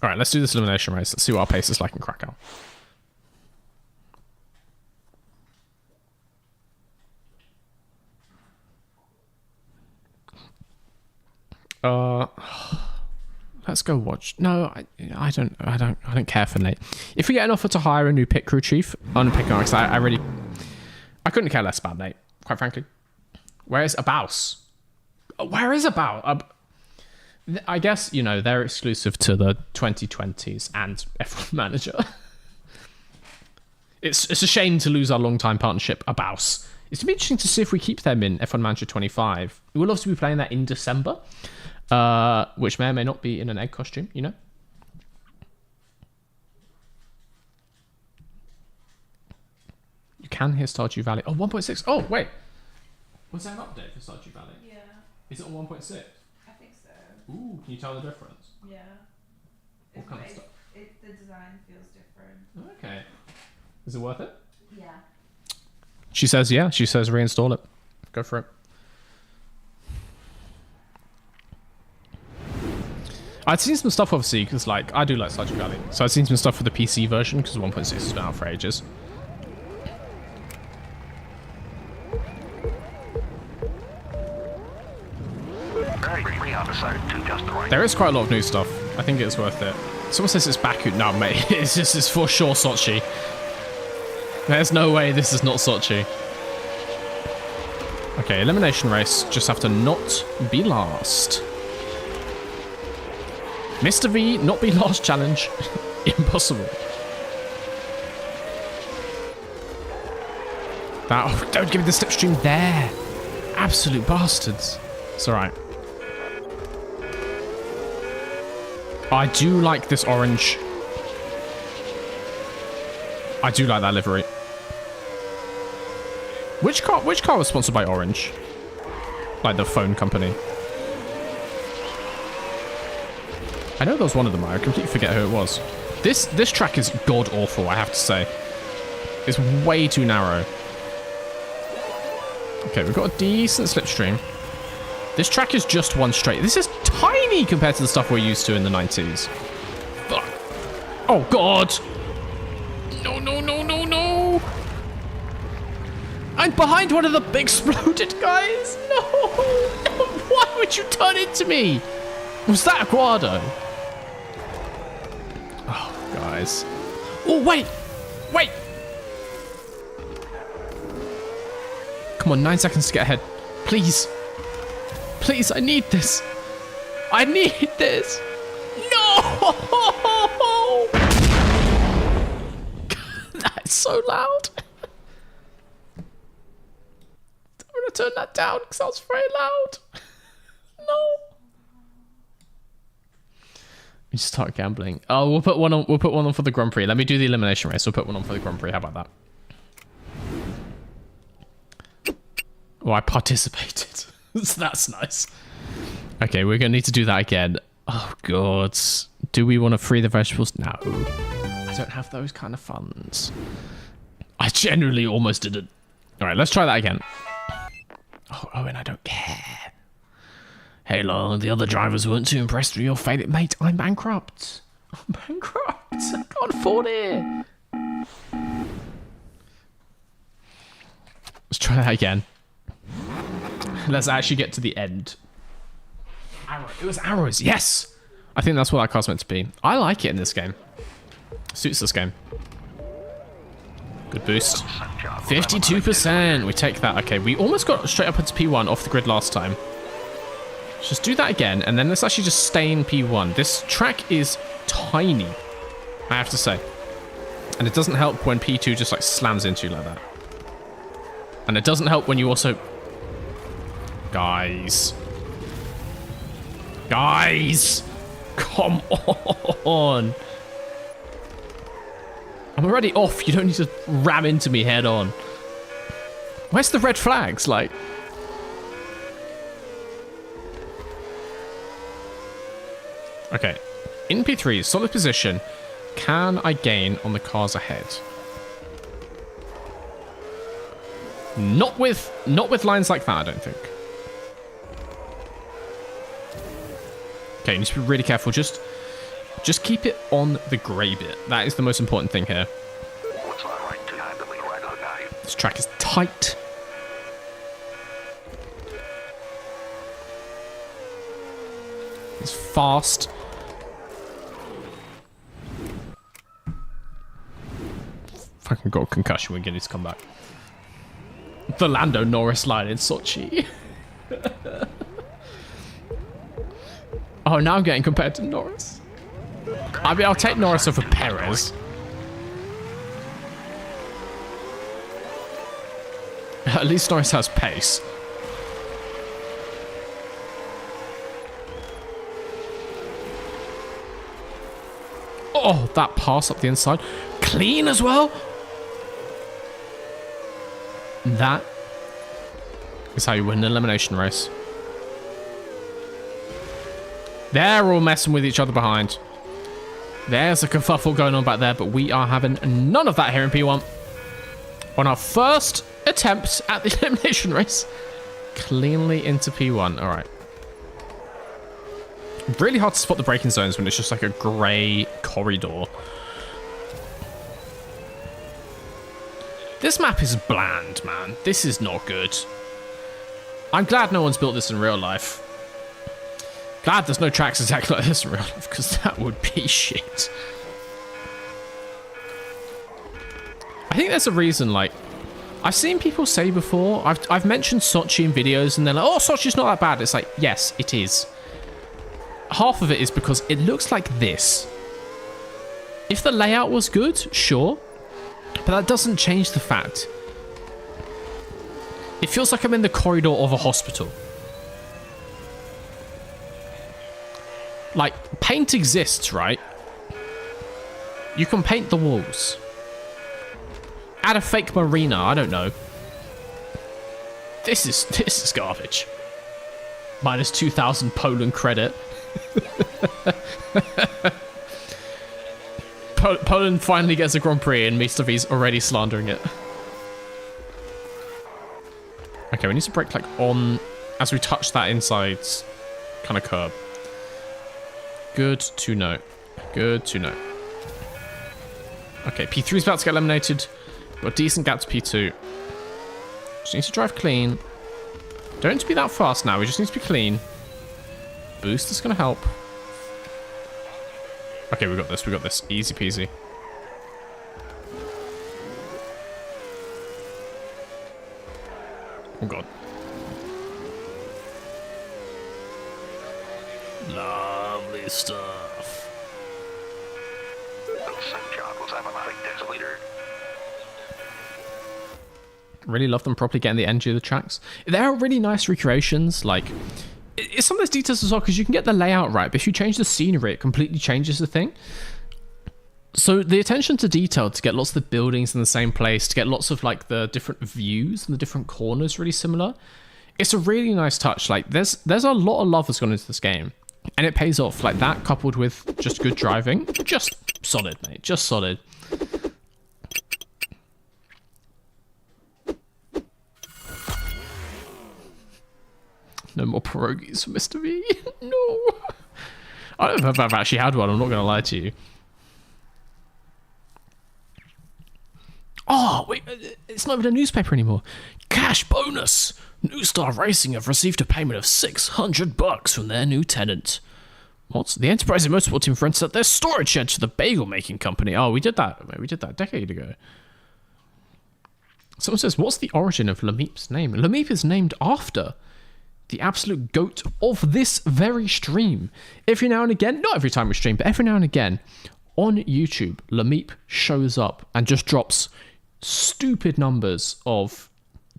All right, let's do this elimination race. Let's see what our pace is like in Krakow. Let's go watch. No, I don't care for Nate. If we get an offer to hire a new pit crew chief on pick because I couldn't care less about Nate, quite frankly. Where's Abaus? Where is Abaus? I guess, you know, they're exclusive to the 2020s and F1 Manager. It's a shame to lose our long-time partnership, Abaus. It's going to be interesting to see if we keep them in F1 Manager 25. We'll obviously be playing that in December, which may or may not be in an egg costume, you know? You can hear Stardew Valley. Oh, 1.6. Oh, wait. Was there an update for Stardew Valley? Yeah, Is it on 1.6? I think so. Ooh, can you tell the difference? Yeah. What kind of stuff? The design feels different. Okay. Is it worth it? Yeah. She says, yeah. She says reinstall it. Go for it. I'd seen some stuff, obviously, because, like, I do like Stardew Valley. So I'd seen some stuff for the PC version, because 1.6 has been out for ages. There is quite a lot of new stuff. I think it's worth it. Someone says it's Baku. No, mate. It's for sure Sochi. There's no way this is not Sochi. Okay, elimination race. Just have to not be last. Mr. V, not be last challenge. Impossible. That, oh, don't give me the slipstream there. Absolute bastards. It's alright. I do like this orange. I do like that livery. Which car was sponsored by Orange? Like the phone company. I know there was one of them. I completely forget who it was. This track is god awful, I have to say. It's way too narrow. Okay, we've got a decent slipstream. This track is just one straight. This is tiny compared to the stuff we're used to in the 90s. Fuck. Oh, God. No, no, no, no, no. I'm behind one of the exploded guys. No. No. Why would you turn into me? Was that Aguado? Oh, guys. Oh, wait. Wait. Come on, 9 seconds to get ahead. Please. Please, I need this. I need this. No! That's so loud. I'm going to turn that down because that was very loud. No. We just start gambling. Oh, we'll put one on. We'll put one on for the Grand Prix. Let me do the elimination race. We'll put one on for the Grand Prix. How about that? Oh, I participated. That's nice. Okay, we're going to need to do that again. Oh, God. Do we want to free the vegetables? No. I don't have those kind of funds. I genuinely almost didn't. All right, let's try that again. Oh, Owen, I don't care. Hey, Lyle, the other drivers weren't too impressed with your failure. Mate, I'm bankrupt. I'm bankrupt. I can't afford it. Let's try that again. Let's actually get to the end. Arrow. It was arrows. Yes! I think that's what that car's meant to be. I like it in this game. Suits this game. Good boost. 52%. We take that. Okay, we almost got straight up into P1 off the grid last time. Let's just do that again, and then let's actually just stay in P1. This track is tiny, I have to say. And it doesn't help when P2 just like slams into you like that. And it doesn't help when you also... Guys. Guys! Come on! I'm already off. You don't need to ram into me head on. Where's the red flags? Like... Okay. In P3, solid position. Can I gain on the cars ahead? Not with lines like that, I don't think. Okay, you need to be really careful. Just keep it on the grey bit. That is the most important thing here. Looks all right to handling right on now. This track is tight. It's fast. Fucking got a concussion. We're going to come back. The Lando Norris line in Sochi. Oh, now I'm getting compared to Norris. I mean, I'll take Norris over Perez. At least Norris has pace. Oh, that pass up the inside. Clean as well. That is how you win an elimination race. They're all messing with each other behind. There's a kerfuffle going on back there, but we are having none of that here in P1. On our first attempt at the elimination race. Cleanly into P1. All right. Really hard to spot the braking zones when it's just like a grey corridor. This map is bland, man. This is not good. I'm glad no one's built this in real life. Glad there's no tracks exactly like this in real life, because that would be shit. I think there's a reason, like, I've seen people say before, I've mentioned Sochi in videos, and they're like, oh, Sochi's not that bad. It's like, yes, it is. Half of it is because it looks like this. If the layout was good, sure. But that doesn't change the fact. It feels like I'm in the corridor of a hospital. Like, paint exists, right? You can paint the walls. Add a fake marina, I don't know. This is garbage. Minus 2,000 Poland credit. Poland finally gets a Grand Prix and Mr. V's already slandering it. Okay, we need to brake like on as we touch that inside kind of curb. Good to know. Good to know. Okay, P3 is about to get eliminated. Got a decent gap to P2. Just need to drive clean. Don't need to be that fast now. We just need to be clean. Boost is going to help. Okay, we got this. We got this. Easy peasy. Oh, God. Lovely stuff. Really love them properly getting the energy of the tracks. There are really nice recreations. Like, it's some of those details as well, because you can get the layout right, but if you change the scenery, it completely changes the thing. So the attention to detail to get lots of the buildings in the same place, to get lots of like the different views and the different corners really similar. It's a really nice touch. Like there's a lot of love that's gone into this game, and it pays off. Like that coupled with just good driving, just solid, mate. Just solid. No more pierogies for Mr. V. No. I don't know if I've actually had one. I'm not going to lie to you. Oh, wait. It's not even a newspaper anymore. Cash bonus. New Star Racing have received a payment of $600 from their new tenant. What? The Enterprise Motorsport team rented out their storage shed to the bagel making company. Oh, we did that. We did that a decade ago. Someone says, what's the origin of Lameep's name? Lameep is named after the absolute goat of this very stream. Every now and again, not every time we stream, but every now and again, on YouTube, Lameep shows up and just drops stupid numbers of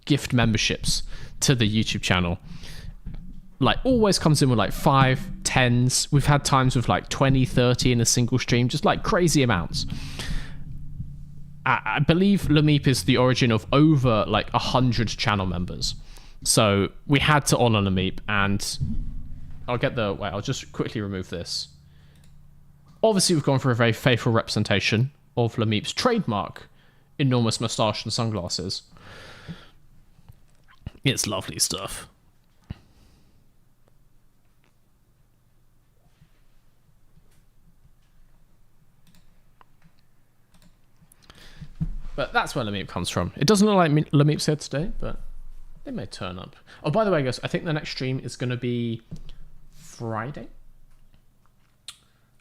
gift memberships to the YouTube channel. Like, always comes in with like 5, 10s. We've had times with like 20, 30 in a single stream, just like crazy amounts. I believe Lameep is the origin of over like 100 channel members. So we had to honor Lameep, and I'll just quickly remove this. Obviously, we've gone for a very faithful representation of Lameep's trademark enormous moustache and sunglasses. It's lovely stuff. But that's where Lameep comes from. It doesn't look like Lameep's here today, but they may turn up. Oh, by the way, guys, I think the next stream is going to be Friday.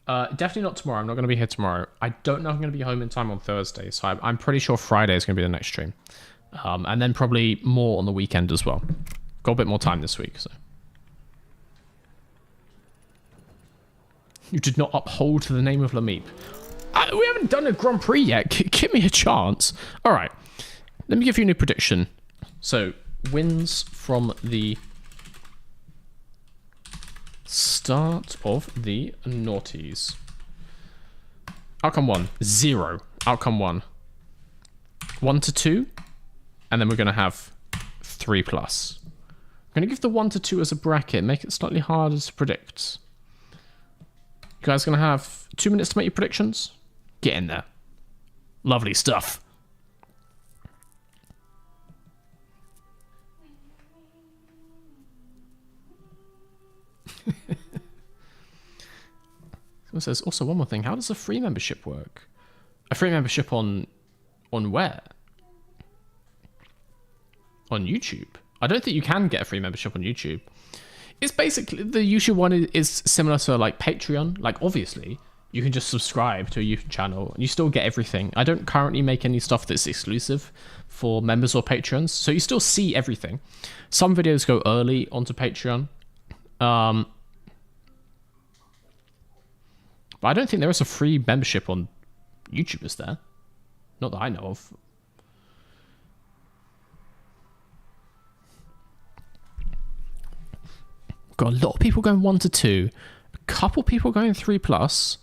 Definitely not tomorrow. I'm not going to be here tomorrow. I don't know if I'm going to be home in time on Thursday, so I'm pretty sure Friday is going to be the next stream. And then probably more on the weekend as well. Got a bit more time this week, so. You did not uphold the name of Lameep. We haven't done a Grand Prix yet. Give me a chance. All right. Let me give you a new prediction. So, wins from the start of the noughties. Outcome 1, 0. Outcome 1, 1 to 2. And then we're going to have 3 plus. I'm going to give the 1 to 2 as a bracket. Make it slightly harder to predict. You guys going to have 2 minutes to make your predictions? Get in there. Lovely stuff. Someone says, also one more thing. How does a free membership work? A free membership on where? On YouTube. I don't think you can get a free membership on YouTube. It's basically, the YouTube one is similar to like Patreon. Like, obviously, you can just subscribe to a YouTube channel and you still get everything. I don't currently make any stuff that's exclusive for members or patrons, so you still see everything. Some videos go early onto Patreon. But I don't think there is a free membership on YouTube, is there? Not that I know of. Got a lot of people going 1 to 2. A couple people going 3 plus.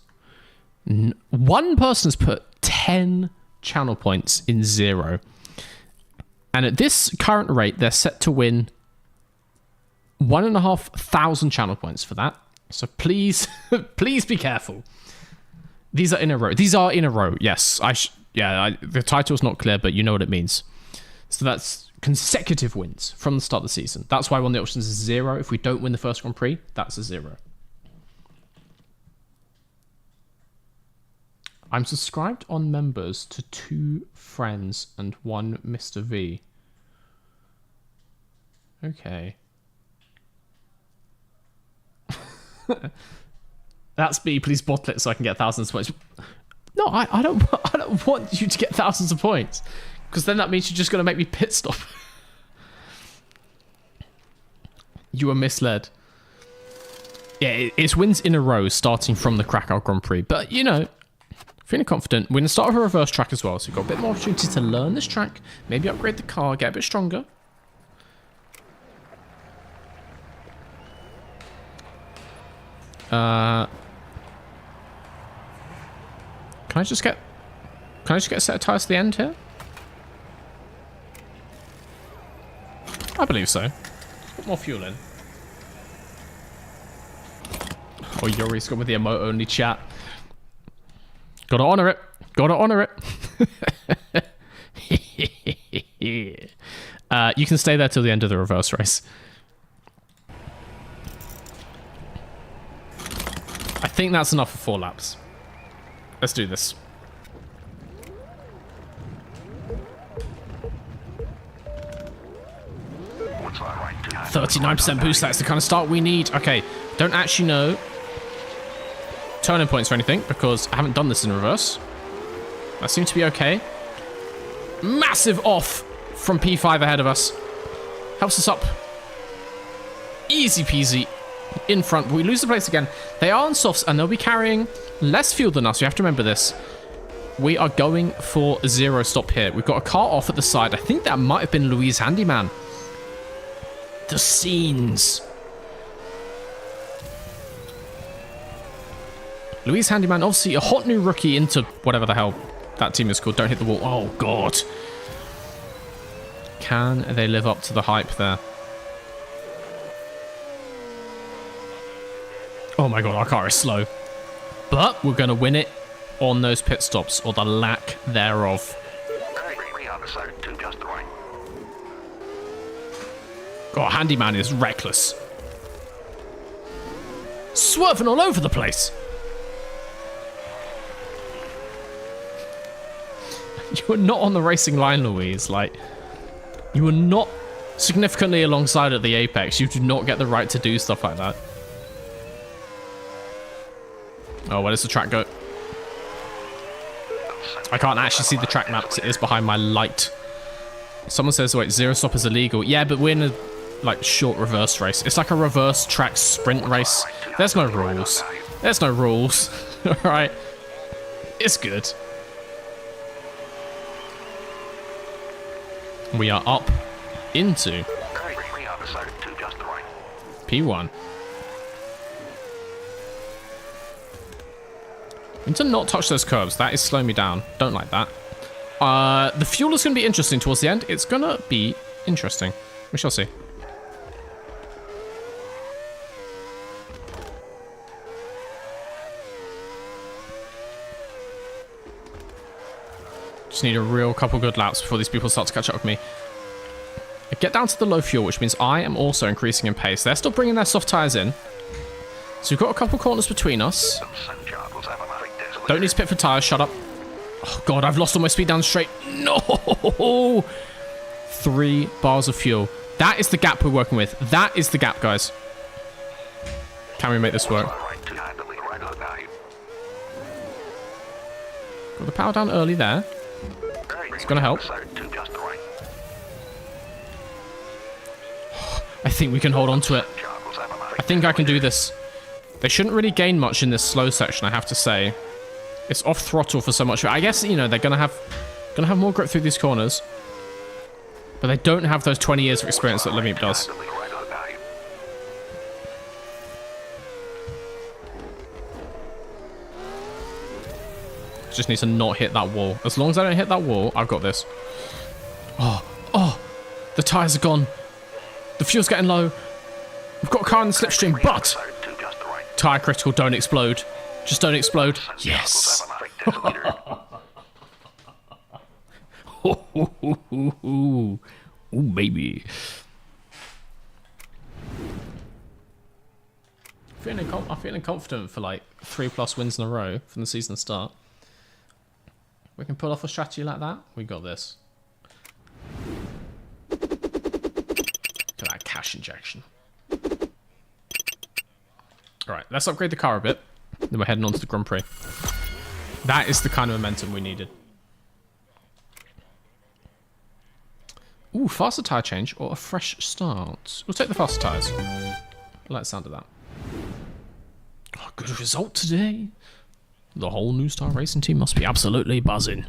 One person's put 10 channel points in 0. And at this current rate, they're set to win 1,500 channel points for that. So please, please be careful. These are in a row. These are in a row. Yes, the title's not clear, but you know what it means. So that's consecutive wins from the start of the season. That's why one of the options is 0. If we don't win the first Grand Prix, that's a 0. I'm subscribed on members to 2 friends and 1 Mr. V. Okay. That's me. Please bottle it so I can get thousands of points. No, I don't want you to get thousands of points, because then that means you're just going to make me pit stop. You were misled. Yeah, it's wins in a row starting from the Krakow Grand Prix. But, you know, feeling confident. We're going to start with a reverse track as well, so we've got a bit more opportunity to learn this track, maybe upgrade the car, get a bit stronger. Can I just get a set of tires to the end here? I believe so. Put more fuel in. Oh, Yuri's gone with the emote only chat. Gotta honor it. Gotta honor it. You can stay there till the end of the reverse race. I think that's enough for 4 laps. Let's do this. 39% boost, that's the kind of start we need. Okay, don't actually know turning points or anything, because I haven't done this in reverse. That seems to be okay. Massive off from P5 ahead of us. Helps us up. Easy peasy. In front, but we lose the place again. They are on softs, and they'll be carrying less fuel than us. You have to remember this. We are going for a 0 stop here. We've got a car off at the side. I think that might have been Louise Handyman. The scenes. Louise Handyman, obviously a hot new rookie into whatever the hell that team is called. Don't hit the wall. Oh, God. Can they live up to the hype there? Oh my god, our car is slow. But we're going to win it on those pit stops, or the lack thereof. God, Handyman is reckless. Swerving all over the place. You are not on the racing line, Louise. Like, you are not significantly alongside at the apex. You do not get the right to do stuff like that. Oh, where does the track go? I can't actually see the track map because it is behind my light. Someone says, wait, 0 stop is illegal. Yeah, but we're in a, like, short reverse race. It's like a reverse track sprint race. There's no rules. There's no rules. Alright. It's good. We are up into P1. I need to not touch those curbs. That is slowing me down. Don't like that. The fuel is going to be interesting towards the end. It's going to be interesting. We shall see. Just need a real couple good laps before these people start to catch up with me. I get down to the low fuel, which means I am also increasing in pace. They're still bringing their soft tyres in. So we've got a couple corners between us. Don't need to pit for tyres, shut up. Oh god, I've lost all my speed down straight. No! 3 bars of fuel. That is the gap we're working with. That is the gap, guys. Can we make this work? Got the power down early there. It's gonna help. I think we can hold on to it. I think I can do this. They shouldn't really gain much in this slow section, I have to say. It's off throttle for so much. I guess, you know, they're gonna have more grip through these corners. But they don't have those 20 years of experience that Lemip does. Just need to not hit that wall. As long as I don't hit that wall, I've got this. Oh, the tyres are gone. The fuel's getting low. We've got a car in the slipstream, but tyre critical, don't explode. Just don't explode. Yes. Ooh, baby. I'm feeling confident for like 3+ wins in a row from the season start. We can pull off a strategy like that. We got this. Look at that cash injection. Alright, let's upgrade the car a bit. Then we're heading on to the Grand Prix. That is the kind of momentum we needed. Ooh, faster tyre change or a fresh start. We'll take the faster tyres. I like the sound of that. Oh, good result today. The whole New Star Racing team must be absolutely buzzing.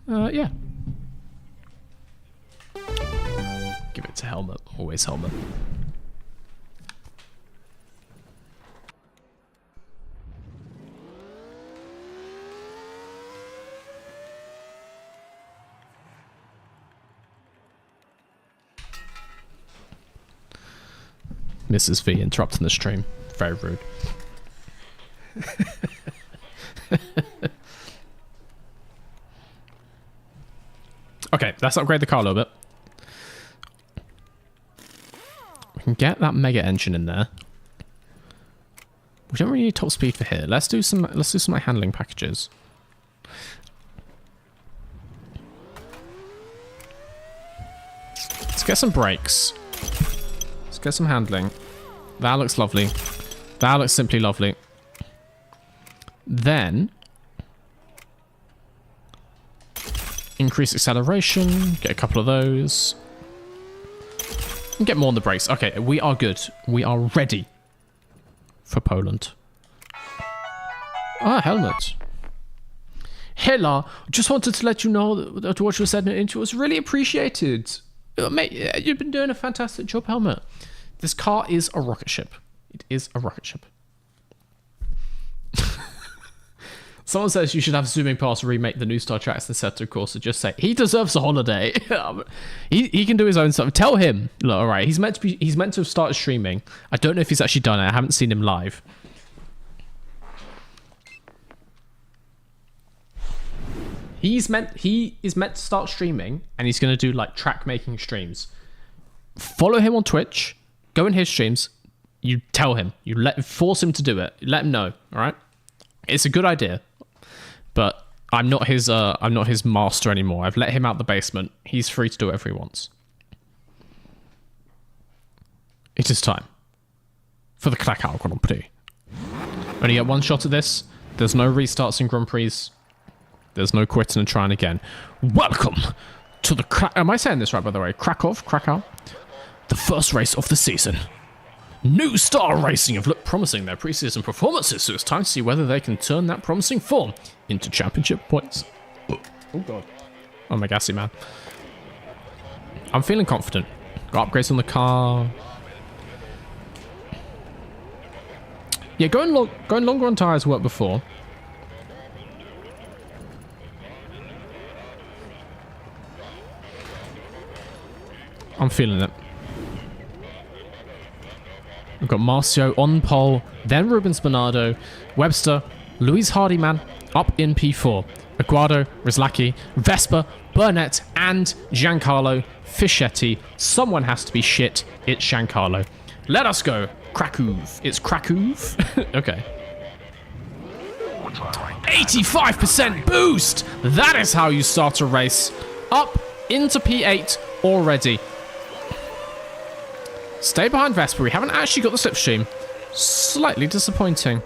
Yeah. Give it to Helmet. Always Helmet. Mrs. V interrupting the stream. Very rude. Okay, let's upgrade the car a little bit. We can get that mega engine in there. We don't really need top speed for here. Let's do some like handling packages. Let's get some brakes. Let's get some handling. That looks lovely. That looks simply lovely. Then Increase acceleration. Get a couple of those. And get more on the brakes. Okay, we are good. We are ready for Poland. Ah, helmet. Hela, just wanted to let you know that what you said in the intro was really appreciated. Mate, you've been doing a fantastic job, Helmet. This car is a rocket ship. It is a rocket ship. Someone says you should have Zooming Pass remake the new Star Trek and set to course and just say he deserves a holiday. he can do his own stuff. Tell him. Look, all right, he's meant to have started streaming. I don't know if he's actually done it. I haven't seen him live. He is meant to start streaming, and he's going to do like track making streams. Follow him on Twitch. Go in his streams. You tell him. Force him to do it. Let him know. All right. It's a good idea, but I'm not his master anymore. I've let him out the basement. He's free to do whatever he wants. It is time for the Krakow Grand Prix. Only get one shot at this. There's no restarts in Grand Prix. There's no quitting and trying again. Welcome to the am I saying this right, by the way? Krakow. The first race of the season. New Star Racing have looked promising their preseason performances, so it's time to see whether they can turn that promising form into championship points. Oh god. Oh my gassy man. I'm feeling confident. Got upgrades on the car. Yeah, going longer on tyres worked before. I'm feeling it. We've got Marcio on pole, then Rubens Bernardo, Webster, Luis Hardyman up in P4, Aguado, Rizlaki, Vespa, Burnett, and Giancarlo Fischetti. Someone has to be shit. It's Giancarlo. Let us go. Krakow. It's Krakow? Okay. 85% boost! That is how you start a race. Up into P8 already. Stay behind Vespa. We haven't actually got the slipstream. Slightly disappointing.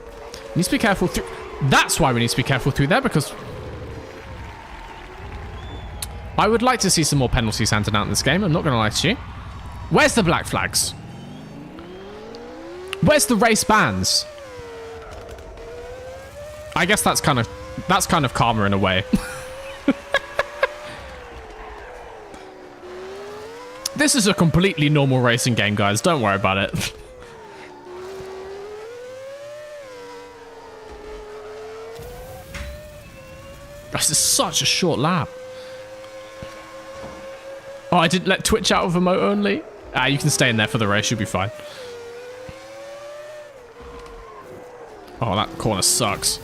Need to be careful through... That's why we need to be careful through there, because... I would like to see some more penalties handed out in this game. I'm not going to lie to you. Where's the black flags? Where's the race bans? I guess that's kind of karma in a way. This is a completely normal racing game, guys. Don't worry about it. This is such a short lap. Oh, I didn't let Twitch out of remote only. Ah, you can stay in there for the race. You'll be fine. Oh, that corner sucks.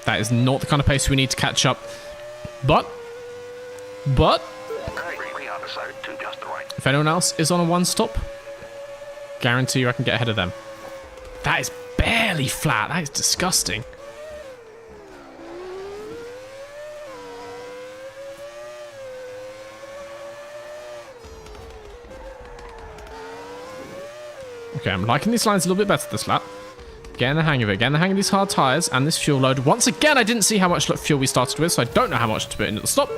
That is not the kind of pace we need to catch up. But... if anyone else is on a one-stop, guarantee you I can get ahead of them. That is barely flat. That is disgusting. Okay, I'm liking these lines a little bit better this lap. Getting the hang of it. Getting the hang of these hard tyres and this fuel load. Once again, I didn't see how much fuel we started with, so I don't know how much to put in at the stop.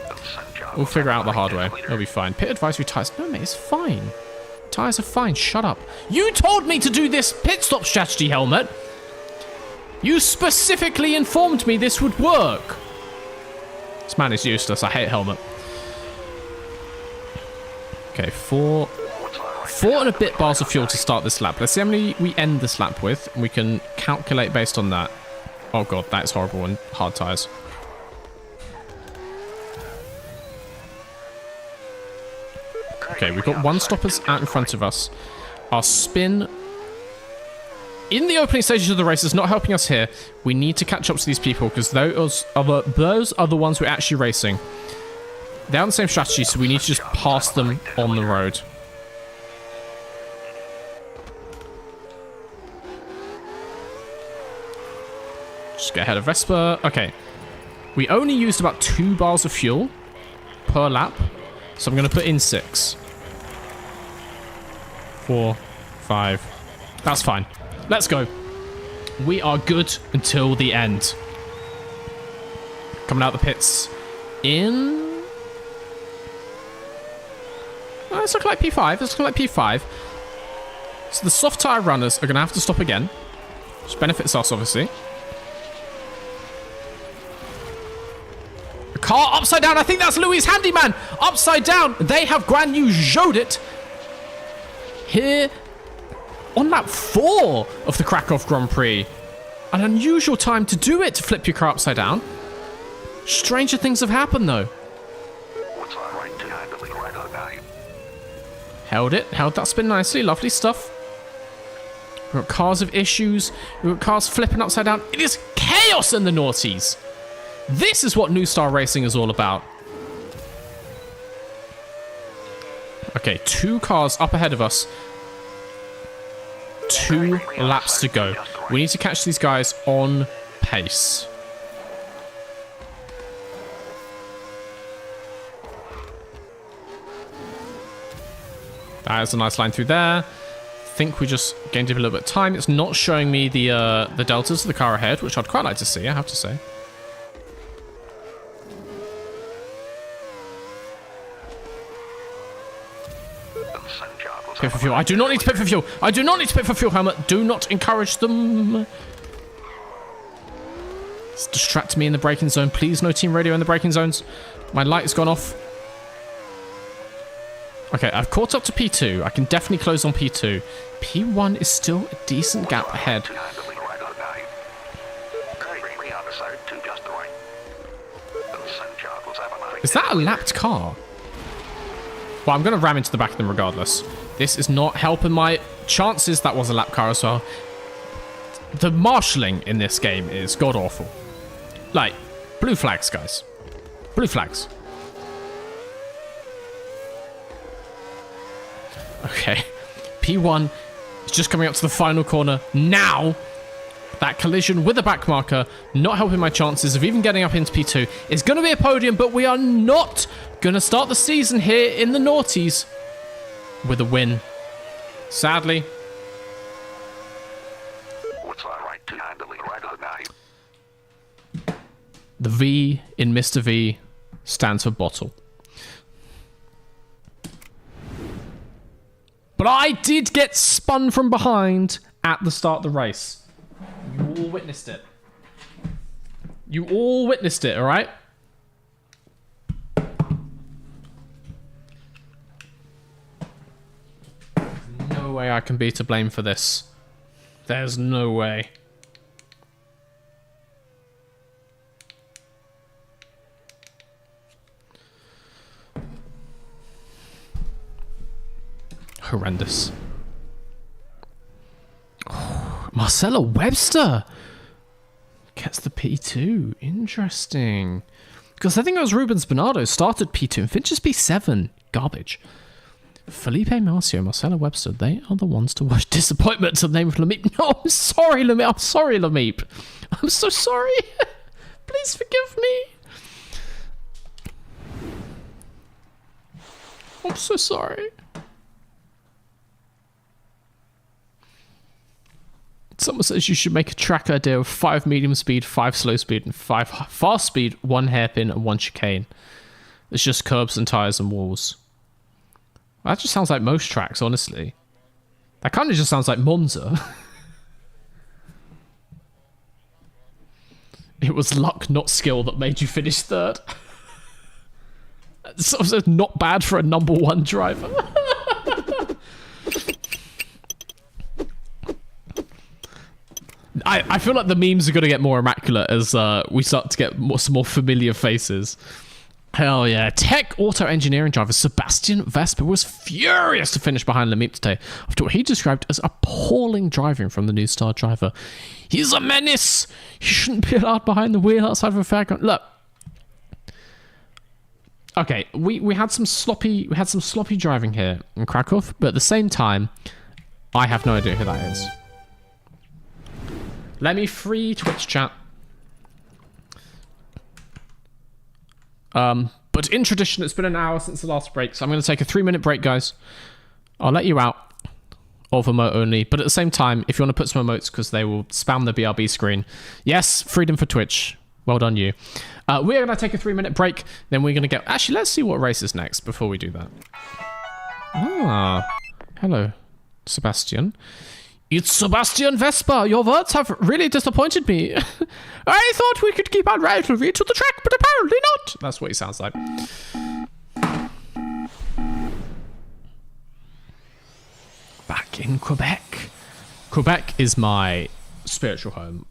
We'll figure out the hard way. It'll be fine. Pit advisory tyres. No, mate, it's fine. Tyres are fine. Shut up. You told me to do this pit stop strategy, Helmet. You specifically informed me this would work. This man is useless. I hate Helmet. Okay, 4 and a bit bars of fuel to start this lap. Let's see how many we end this lap with. We can calculate based on that. Oh, God, that is horrible on hard tyres. Okay, we've got one stoppers out in front of us. Our spin in the opening stages of the race is not helping us here. We need to catch up to these people because those are the ones we're actually racing. They're on the same strategy, so we need to just pass them on the road. Just get ahead of Vespa. Okay. We only used about 2 bars of fuel per lap, so I'm going to put in 6. 4, 5. That's fine. Let's go. We are good until the end. Coming out the pits in... Oh, it's looking like P5. It's looking like P5. So the soft tire runners are going to have to stop again. Which benefits us, obviously. A car upside down. I think that's Louis' handyman. Upside down. They have Guan Yu Zhou'd it. Here on lap 4 of the Krakow Grand Prix. An unusual time to do it, to flip your car upside down. Stranger things have happened, though. What's our right to handle it right on now? Held it. Held that spin nicely. Lovely stuff. We've got cars with issues. We've got cars flipping upside down. It is chaos in the noughties. This is what New Star Racing is all about. Okay, 2 cars up ahead of us. 2 laps to go. We need to catch these guys on pace. That is a nice line through there. Think we just gained a little bit of time. It's not showing me the deltas of the car ahead, which I'd quite like to see, I have to say. Pit for fuel. I do not need to pit for fuel. I do not need to pit for fuel, Helmet. Do not encourage them. It's distract me in the braking zone. Please, no team radio in the braking zones. My light has gone off. Okay, I've caught up to P2. I can definitely close on P2. P1 is still a decent gap ahead. Is that a lapped car? Well, I'm going to ram into the back of them regardless. This is not helping my chances. That was a lap car as well. The marshalling in this game is god-awful. Like, blue flags, guys. Blue flags. Okay. P1 is just coming up to the final corner now. That collision with the back marker not helping my chances of even getting up into P2. It's going to be a podium, but we are not going to start the season here in the noughties with a win. Sadly. What's our right to handle it right on now? The V in Mr. V stands for bottle. But I did get spun from behind at the start of the race. You all witnessed it. You all witnessed it, all right? No way I can be to blame for this. There's no way. Horrendous. Oh, Marcella Webster gets the P2. Interesting. Because I think it was Rubens Bernardo started P2 and finishes P7. Garbage. Felipe Marcio, Marcella Webster, they are the ones to watch. Disappointment to the name of Lameep. No, I'm sorry, Lameep. I'm sorry, Lameep. I'm so sorry. Please forgive me. I'm so sorry. Someone says you should make a track idea of 5 medium speed, 5 slow speed, and 5 fast speed, 1 hairpin, and 1 chicane. It's just curbs and tires and walls. That just sounds like most tracks, honestly. That kind of just sounds like Monza. It was luck, not skill, that made you finish 3rd. It's also not bad for a number 1 driver. I feel like the memes are going to get more immaculate as we start to get some more familiar faces. Hell yeah. Tech auto engineering driver Sebastian Vesper was furious to finish behind Lameep today after what he described as appalling driving from the new star driver. He's a menace. He shouldn't be allowed behind the wheel outside of a fairground. Look. Okay, we had some sloppy driving here in Krakow, but at the same time, I have no idea who that is. Let me free Twitch chat. But in tradition, it's been an hour since the last break, so I'm going to take a 3-minute break, guys. I'll let you out of emote only, but at the same time, if you want to put some emotes, because they will spam the BRB screen. Yes, freedom for Twitch. Well done, you. We're going to take a 3-minute break. Then we're going to go... Actually, let's see what race is next before we do that. Ah, hello, Sebastian. It's Sebastian Vespa. Your words have really disappointed me. I thought we could keep our rivalry to the track, but apparently not. That's what he sounds like. Back in Quebec. Quebec is my spiritual home.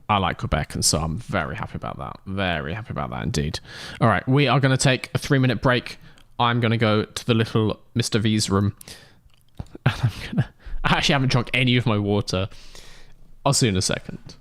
I like Quebec, and so I'm very happy about that. Very happy about that indeed. All right, we are going to take a 3-minute break. I'm going to go to the little Mr. V's room. And I actually haven't drunk any of my water. I'll see you in a second.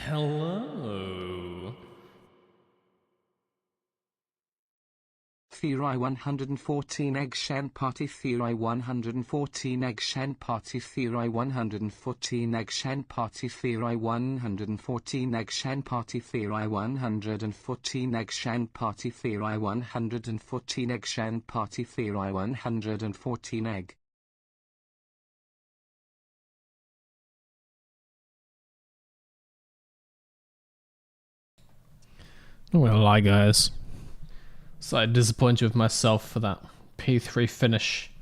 Hello. Theory 114 Egg Shen Party Theory 114 Egg Shen Party Theory 114 Egg Shen Party Theory 114 Egg Shen Party Theory 114 Egg Shen Party Theory 114 Egg Shen Party Theory 114 Egg. I'm not gonna lie, guys. Slightly disappointed with myself for that P3 finish.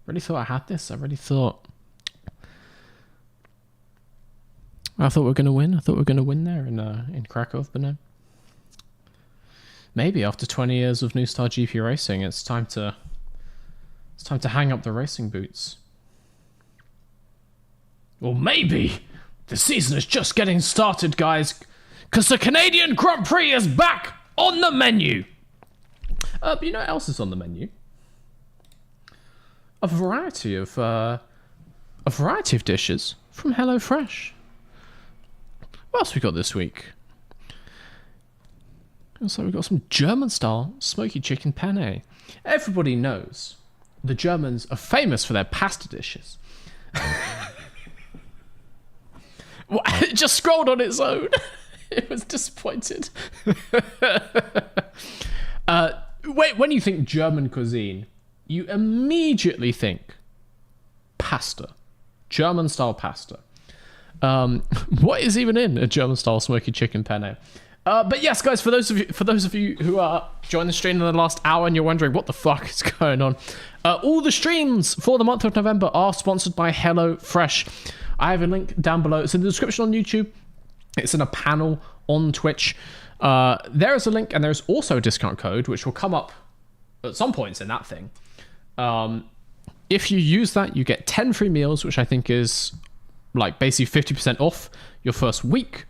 Really thought I had this. I really thought we were gonna win. I thought we were gonna win there in Krakow, but no. Maybe after 20 years of New Star GP racing, it's time to hang up the racing boots. Or maybe the season is just getting started, guys, because the Canadian Grand Prix is back on the menu. But you know what else is on the menu? A variety of dishes from HelloFresh. What else we got this week? Looks like we've got some German-style smoky chicken penne. Everybody knows the Germans are famous for their pasta dishes. It just scrolled on its own. It was disappointed. When you think German cuisine, you immediately think pasta. German-style pasta. What is even in a German-style smoky chicken penne? But yes, guys, for those of you who are joining the stream in the last hour and you're wondering what the fuck is going on, all the streams for the month of November are sponsored by HelloFresh. I have a link down below. It's in the description on YouTube. It's in a panel on Twitch. There is a link, and there's also a discount code which will come up at some points in that thing. If you use that, you get 10 free meals, which I think is like basically 50% off your first week.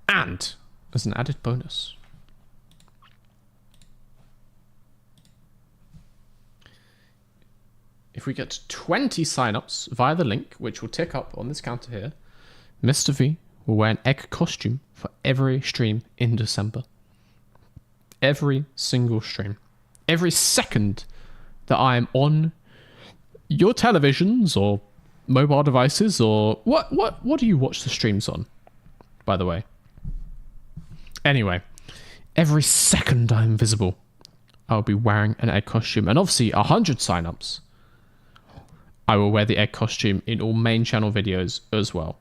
And as an added bonus, if we get 20 signups via the link, which will tick up on this counter here, Mr. V will wear an egg costume for every stream in December. Every single stream. Every second that I am on your televisions or mobile devices, or what do you watch the streams on, by the way? Anyway, every second I'm visible, I'll be wearing an egg costume. And obviously 100 signups, I will wear the egg costume in all main channel videos as well.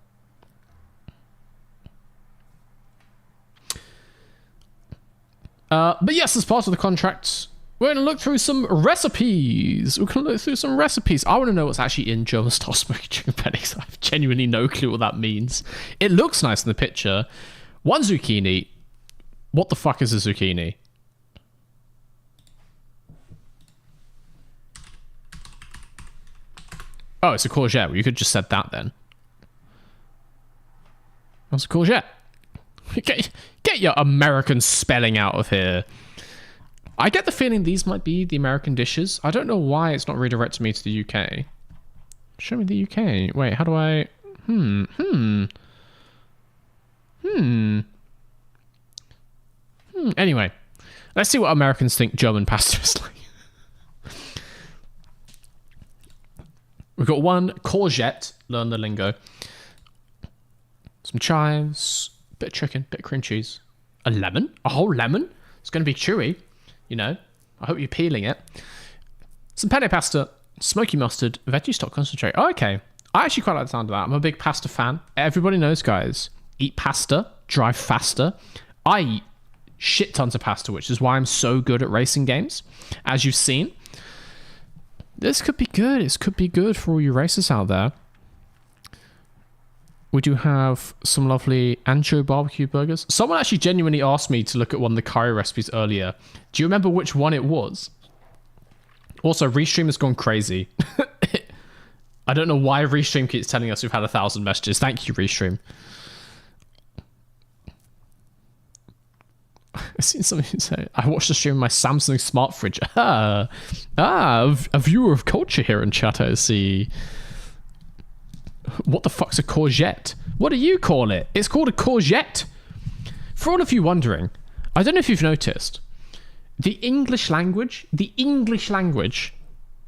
But yes, as part of the contract, we're going to look through some recipes. I want to know what's actually in German style smoky chicken pennies. I have genuinely no clue what that means. It looks nice in the picture. One zucchini. What the fuck is a zucchini? Oh, it's a courgette. Well, you could have just said that then. What's a courgette? Get your American spelling out of here. I get the feeling these might be the American dishes. I don't know why it's not redirecting me to the UK. Show me the UK. Wait, how do I... Anyway, let's see what Americans think German pasta is like. We've got one courgette. Learn the lingo. Some chives. Bit of chicken. Bit of cream cheese. A lemon. A whole lemon. It's going to be chewy. You know, I hope you're peeling it. Some penne pasta, smoky mustard, veggie stock concentrate. Oh, okay. I actually quite like the sound of that. I'm a big pasta fan. Everybody knows, guys. Eat pasta, drive faster. I eat shit tons of pasta, which is why I'm so good at racing games. As you've seen. This could be good. This could be good for all you racers out there. We do have some lovely ancho barbecue burgers. Someone actually genuinely asked me to look at one of the curry recipes earlier. Do you remember which one it was? Also, Restream has gone crazy. I don't know why Restream keeps telling us we've had 1,000 messages. Thank you, Restream. I've seen something say, I watched the stream on my Samsung smart fridge. A viewer of culture here in chat, I see. What the fuck's a courgette? What do you call it? It's called a courgette. For all of you wondering, I don't know if you've noticed, the English language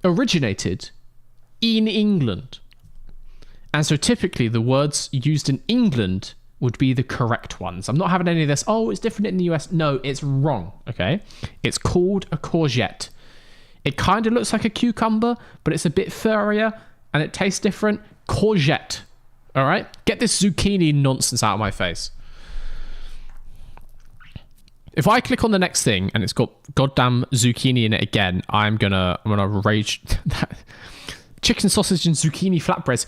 originated in England. And so typically the words used in England would be the correct ones. I'm not having any of this, oh, it's different in the US. No, it's wrong, okay? It's called a courgette. It kind of looks like a cucumber, but it's a bit furrier and it tastes different. Courgette. All right? Get this zucchini nonsense out of my face. If I click on the next thing and it's got goddamn zucchini in it again, I'm gonna rage. Chicken sausage and zucchini flatbreads.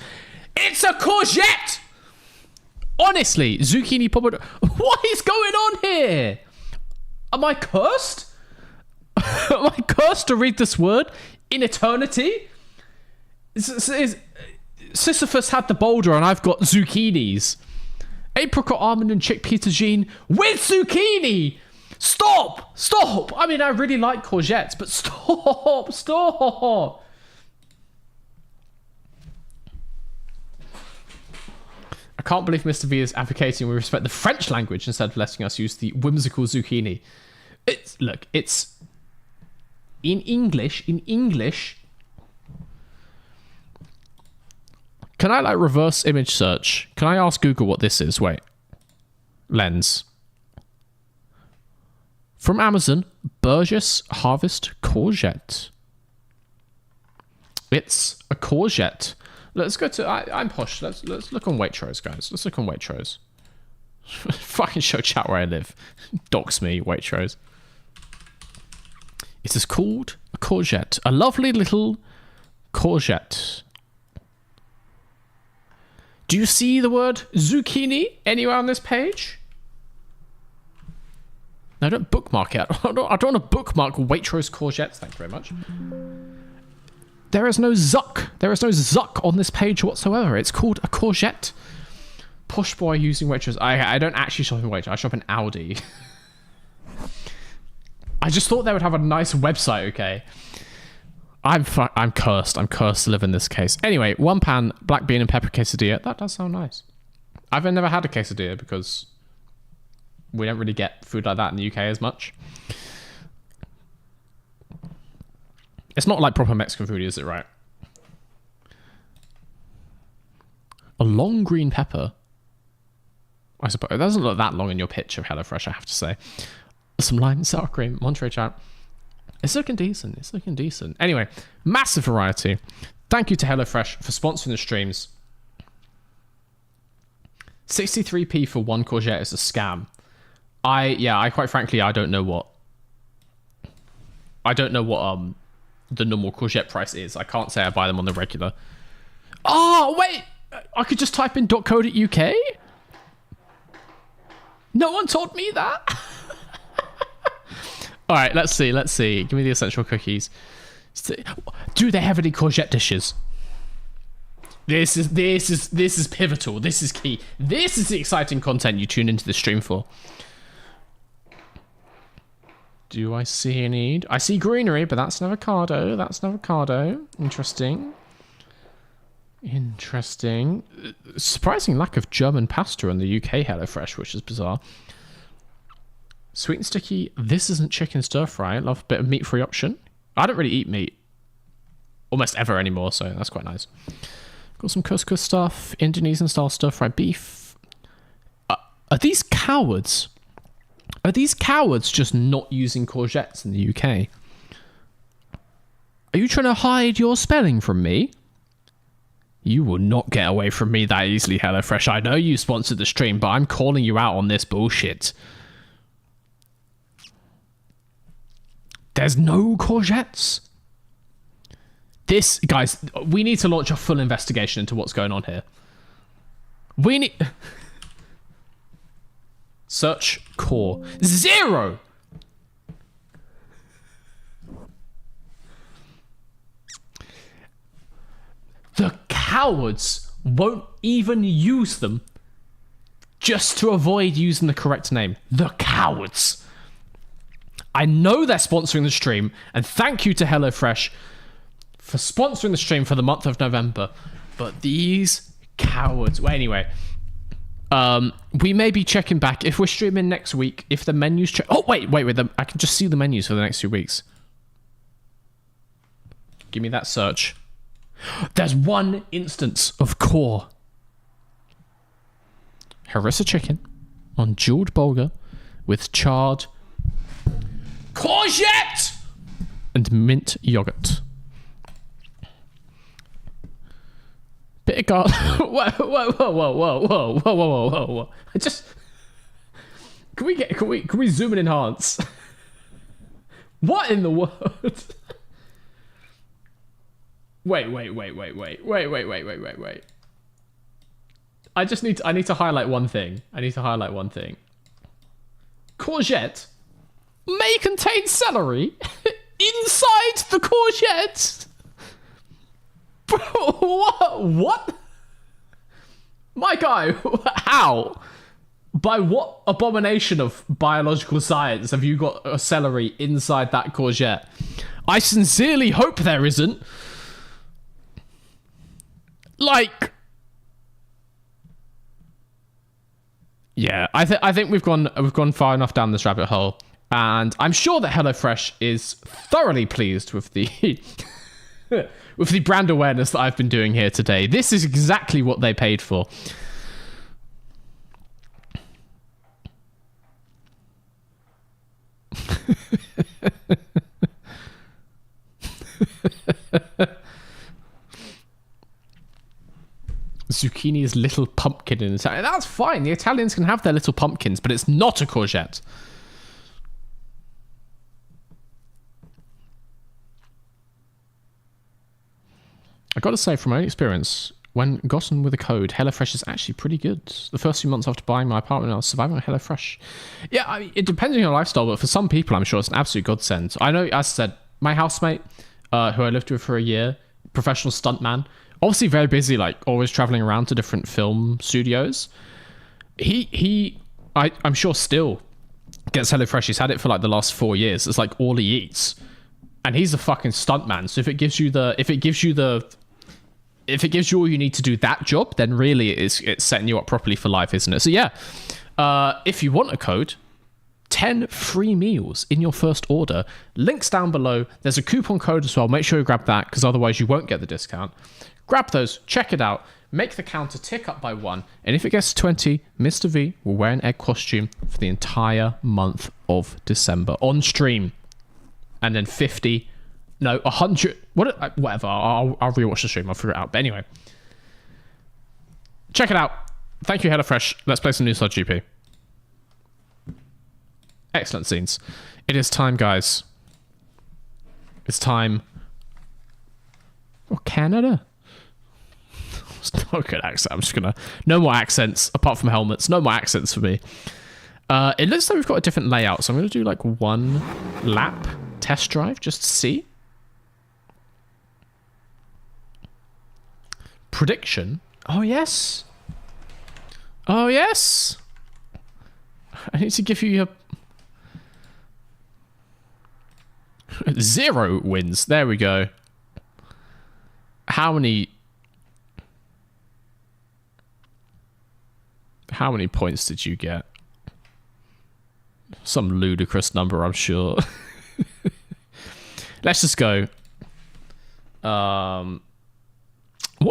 It's a courgette! Honestly, zucchini pomodoro. What is going on here? Am I cursed? Am I cursed to read this word in eternity? Sisyphus had the boulder and I've got zucchinis. Apricot, almond and chickpea tagine with zucchini. Stop. I mean, I really like courgettes, but stop. I can't believe Mr. V is advocating we respect the French language instead of letting us use the whimsical zucchini. It's in English. Can I reverse image search? Can I ask Google what this is? Wait. Lens. From Amazon, Burgess Harvest Courgette. It's a courgette. Let's go to. I'm posh. Let's look on Waitrose, guys. Let's look on Waitrose. Fucking show chat where I live. Dox me, Waitrose. It is called a courgette. A lovely little courgette. Do you see the word zucchini anywhere on this page? No, don't bookmark it. I don't want to bookmark Waitrose courgettes. Thank you very much. There is no zuck. There is no zuck on this page whatsoever. It's called a courgette. Posh boy using Waitrose. I don't actually shop in Waitrose. I shop in Aldi. I just thought they would have a nice website, okay? I'm cursed. I'm cursed to live in this case. Anyway, one pan, black bean and pepper quesadilla. That does sound nice. I've never had a quesadilla because we don't really get food like that in the UK as much. It's not like proper Mexican food, is it, right? A long green pepper. I suppose. It doesn't look that long in your picture of HelloFresh, I have to say. Some lime and sour cream. Monterey chat. It's looking decent. It's looking decent. Anyway, massive variety. Thank you to HelloFresh for sponsoring the streams. 63p for one courgette is a scam. I quite frankly, I don't know what the normal courgette price is. I can't say I buy them on the regular. Oh, wait. I could just type in .co.uk? No one told me that. All right, let's see. Give me the essential cookies. Do they have any courgette dishes? This is pivotal. This is key. This is the exciting content you tune into the stream for. Do I see any? I see greenery, but that's an avocado. Interesting. Surprising lack of German pasta in the UK HelloFresh, which is bizarre. Sweet and sticky. This isn't chicken stir fry. Love a bit of meat-free option. I don't really eat meat almost ever anymore, so that's quite nice. Got some couscous stuff. Indonesian-style stir-fried beef. Are these cowards? Are these cowards just not using courgettes in the UK? Are you trying to hide your spelling from me? You will not get away from me that easily, HelloFresh. I know you sponsored the stream, but I'm calling you out on this bullshit. There's no courgettes. This, guys, we need to launch a full investigation into what's going on here. We need... Search core. 0! The cowards won't even use them just to avoid using the correct name. The cowards. I know they're sponsoring the stream, and thank you to HelloFresh for sponsoring the stream for the month of November. But these cowards... Well, anyway, we may be checking back if we're streaming next week, if the menus... Oh, wait. I can just see the menus for the next 2 weeks. Give me that search. There's one instance of core. Harissa chicken on jeweled bulgur with charred courgette and mint yogurt. Bit of garlic. Whoa. I just... Can we zoom and enhance? What in the world? Wait. I need to highlight one thing. Courgette may contain celery inside the courgette. Bro, what? My guy, how? By what abomination of biological science have you got a celery inside that courgette? I sincerely hope there isn't. Like, yeah, I think we've gone far enough down this rabbit hole, and I'm sure that HelloFresh is thoroughly pleased with the with the brand awareness that I've been doing here today. This is exactly what they paid for. Zucchini is little pumpkin in Italian. That's fine. The Italians can have their little pumpkins, but it's not a courgette. I gotta say, from my own experience, when gotten with a code, HelloFresh is actually pretty good. The first few months after buying my apartment, I was surviving on HelloFresh. Yeah, I mean, it depends on your lifestyle, but for some people, I'm sure it's an absolute godsend. I know, as I said, my housemate, who I lived with for a year, professional stuntman, obviously very busy, like always traveling around to different film studios. I'm sure still gets HelloFresh. He's had it for like the last 4 years. It's like all he eats, and he's a fucking stuntman. So if it gives you all you need to do that job, then really it's setting you up properly for life, isn't it? So yeah, if you want a code, 10 free meals in your first order. Links down below. There's a coupon code as well. Make sure you grab that, because otherwise you won't get the discount. Grab those, check it out, make the counter tick up by 1, and if it gets to 20, Mr. V will wear an egg costume for the entire month of December on stream. And then 50, no, 100, whatever, I'll rewatch the stream, I'll figure it out. But anyway, check it out. Thank you, HelloFresh. Let's play some new Sludge GP. Excellent scenes. It is time, guys. It's time for Canada. It's not a good accent. I'm just gonna... No more accents, apart from helmets. No more accents for me. It looks like we've got a different layout, so I'm gonna do like 1 lap test drive just to see. Prediction. Oh, yes. Oh, yes. I need to give you a... 0 wins. There we go. How many points did you get? Some ludicrous number, I'm sure. Let's just go. What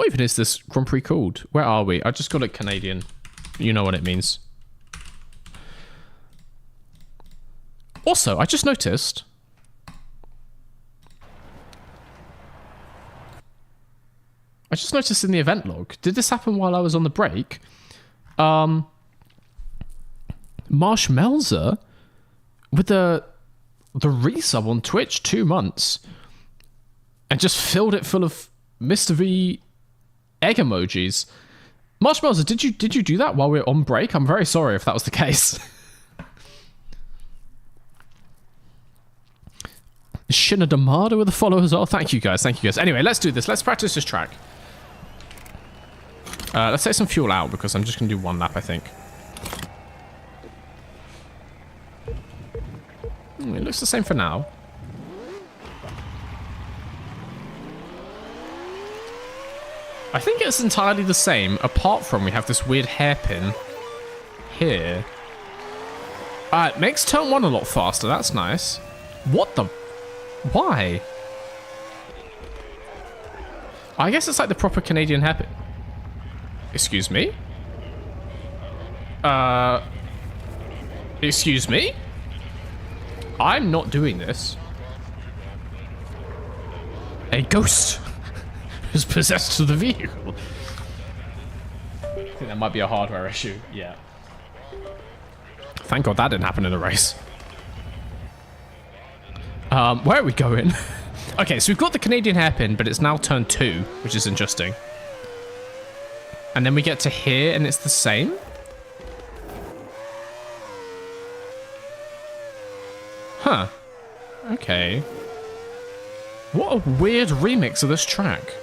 even is this Grand Prix called? Where are we? I just got it Canadian. You know what it means. Also, I just noticed... in the event log, did this happen while I was on the break? Marshmelzer with the resub on Twitch 2 months and just filled it full of Mr. V egg emojis. Marshmelzer, did you do that while we were on break? I'm very sorry if that was the case. Shinadamada with a follow as well. Thank you guys. Anyway, let's do this. Let's practice this track. Let's take some fuel out because I'm just going to do 1 lap, I think. It looks the same for now. I think it's entirely the same, apart from we have this weird hairpin here. It makes turn 1 a lot faster. That's nice. What the... Why? I guess it's like the proper Canadian hairpin. Excuse me? Excuse me? I'm not doing this. A ghost is possessed to the vehicle. I think that might be a hardware issue. Yeah. Thank God that didn't happen in a race. Where are we going? Okay, so we've got the Canadian hairpin, but it's now turn 2, which is interesting. And then we get to here, and it's the same. Huh. Okay. What a weird remix of this track.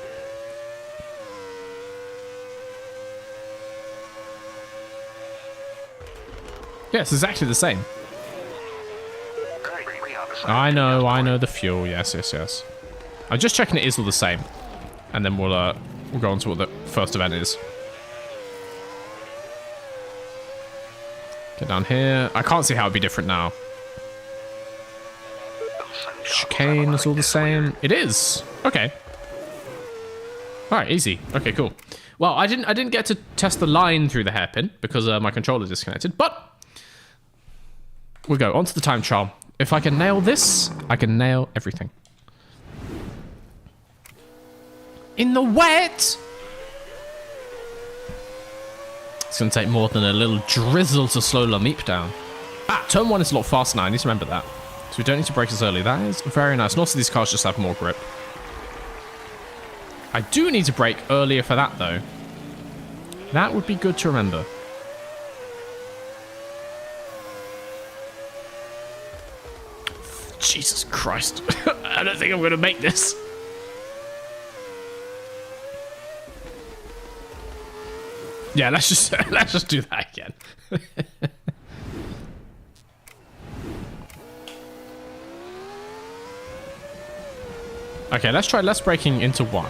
Yeah, it's exactly the same. I know the fuel. Yes. I'm just checking it is all the same. And then we'll go on to what the first event is. Get down here. I can't see how it'd be different now. Chicane is all the same. It is. Okay. All right, easy. Okay, cool. Well, I didn't get to test the line through the hairpin because my controller disconnected, but we'll go on to the time trial. If I can nail this, I can nail everything. In the wet. It's going to take more than a little drizzle to slow Lameep down. Turn 1 is a lot faster now. I need to remember that. So we don't need to brake as early. That is very nice. And also these cars just have more grip. I do need to brake earlier for that, though. That would be good to remember. Jesus Christ. I don't think I'm going to make this. Yeah, let's just do that again. Okay, let's try less braking into 1.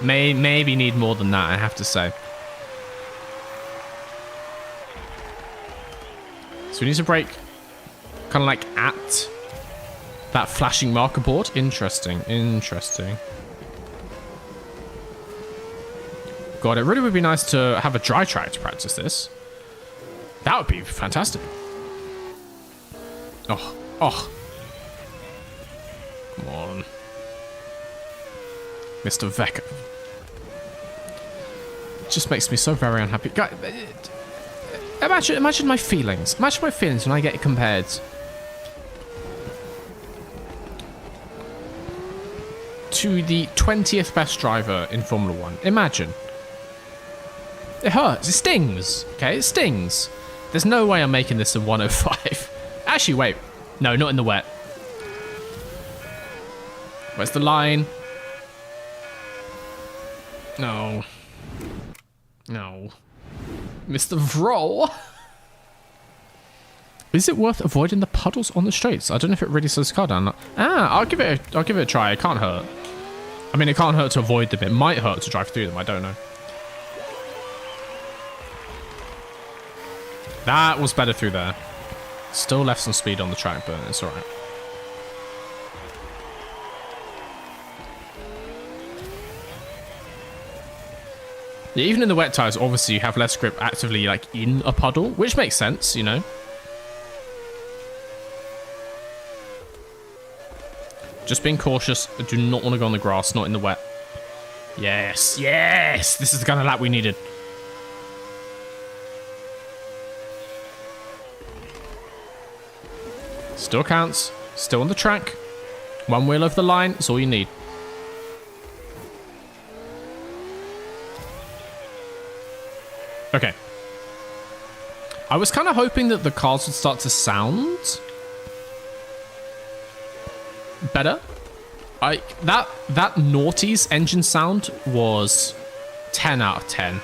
Maybe need more than that, I have to say. So we need to brake kind of like at that flashing marker board. Interesting. God, it really would be nice to have a dry track to practice this. That would be fantastic. Oh. Come on. Mr. Vecca. It just makes me so very unhappy. Imagine my feelings. Imagine my feelings when I get compared to the 20th best driver in Formula 1. Imagine. It hurts. It stings. Okay, it stings. There's no way I'm making this a 105. Actually, wait. No, not in the wet. Where's the line? No. Mr. Vroll. Is it worth avoiding the puddles on the straights? I don't know if it really slows the car down. I'll give it a try. It can't hurt. I mean, it can't hurt to avoid them. It might hurt to drive through them. I don't know. That was better through there. Still left some speed on the track, but it's alright. Yeah, even in the wet tires, obviously you have less grip actively like in a puddle, which makes sense, you know. Just being cautious. I do not want to go on the grass, not in the wet. Yes. This is the kind of lap we needed. Still counts. Still on the track. One wheel over the line. That's all you need. Okay. I was kind of hoping that the cars would start to sound better. That Naughty's engine sound was 10 out of 10.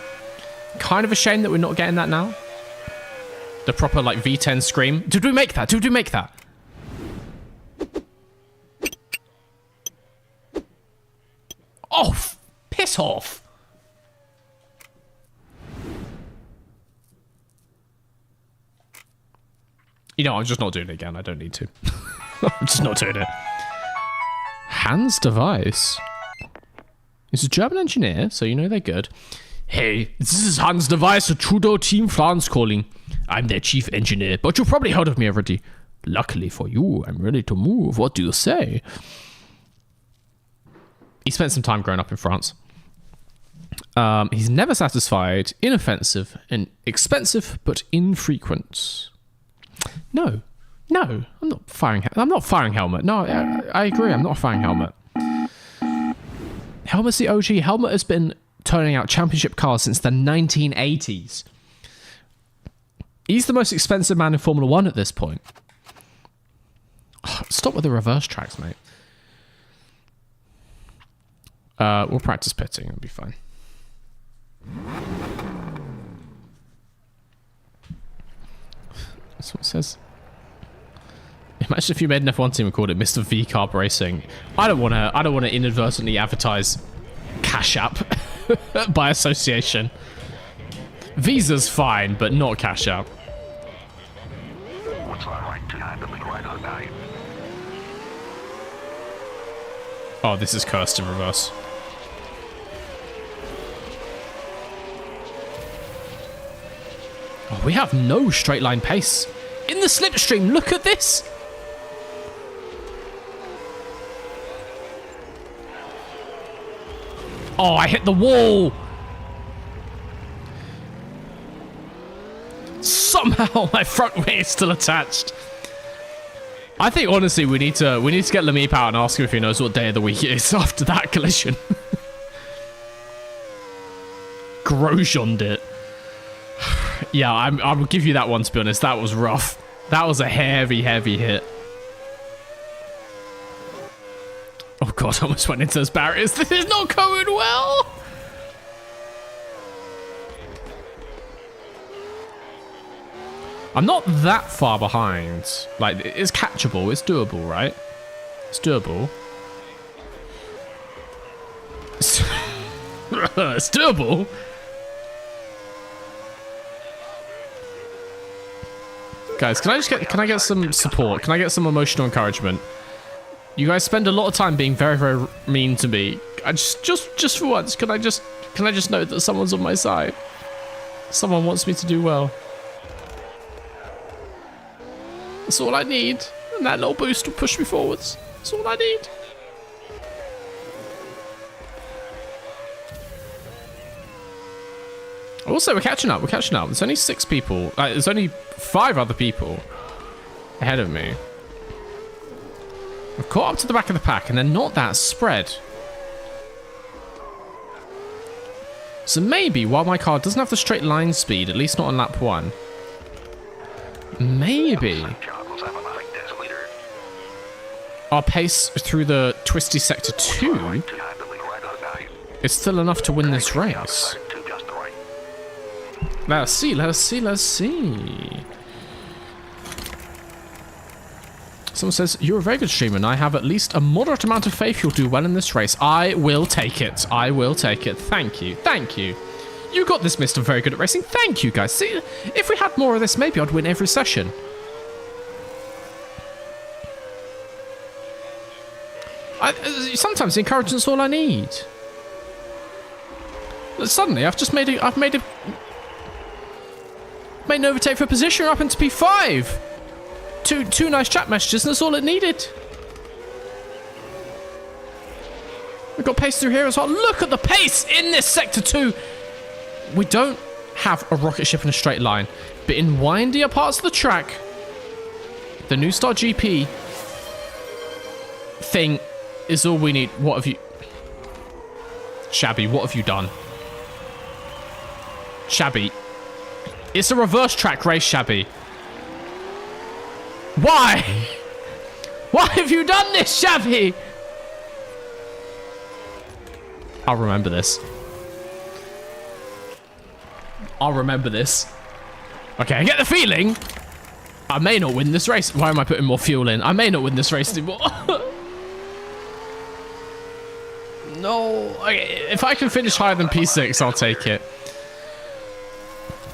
Kind of a shame that we're not getting that now. The proper like V10 scream. Did we make that? Oh, piss off. You know, I'm just not doing it again. I don't need to. I'm just not doing it. Hans Device. He's a German engineer, so you know they're good. Hey, this is Hans Device of Trudeau Team France calling. I'm their chief engineer, but you've probably heard of me already. Luckily for you, I'm ready to move. What do you say? He spent some time growing up in France. He's never satisfied, inoffensive, and expensive, but infrequent. No, I'm not firing. I'm not firing Helmut. No, I agree. I'm not firing Helmut. Helmut's the OG. Helmut has been turning out championship cars since the 1980s. He's the most expensive man in Formula 1 at this point. Stop with the reverse tracks, mate. We'll practice pitting. It'll be fine. That's what it says. Imagine if you made an F1 team and called it Mr. V Carb Racing. I don't want to inadvertently advertise Cash App by association. Visa's fine, but not Cash App. What's our right to handling right on now? Oh, this is cursed in reverse. Oh, we have no straight line pace. In the slipstream, look at this. Oh, I hit the wall! Somehow my front wing is still attached. I think honestly we need to get Lameep out and ask him if he knows what day of the week it is after that collision. Grosjeaned it. Yeah, I will give you that one, to be honest. That was rough. That was a heavy hit. Oh god, I almost went into those barriers. This is not going well. I'm not that far behind. Like, it's catchable. It's doable, right? It's doable. It's doable. Guys, can I get some support? Can I get some emotional encouragement? You guys spend a lot of time being very mean to me. I just for once, can I just note that someone's on my side? Someone wants me to do well. That's all I need. And that little boost will push me forwards. That's all I need. Also, we're catching up. There's only 6 people. There's only 5 other people ahead of me. I've caught up to the back of the pack, and they're not that spread. So maybe, while my car doesn't have the straight line speed, at least not on lap 1, maybe our pace through the twisty sector 2 is still enough to win this race. Let's see. Someone says, you're a very good streamer, and I have at least a moderate amount of faith you'll do well in this race. I will take it. Thank you. You got this, Mr. Very Good at Racing. Thank you, guys. See, if we had more of this, maybe I'd win every session. Sometimes encouragement's all I need. Suddenly, I've made an overtake for position up into P5. Two nice chat messages, and that's all it needed. We've got pace through here as well. Look at the pace in this sector 2. We don't have a rocket ship in a straight line, but in windier parts of the track, the New Star GP thing is all we need. What have you... Shabby, what have you done? Shabby. It's a reverse track race, Shabby. Why? Why have you done this, Shabby? I'll remember this. Okay, I get the feeling I may not win this race. Why am I putting more fuel in? I may not win this race anymore. No. Okay, if I can finish higher than P6, I'll take it.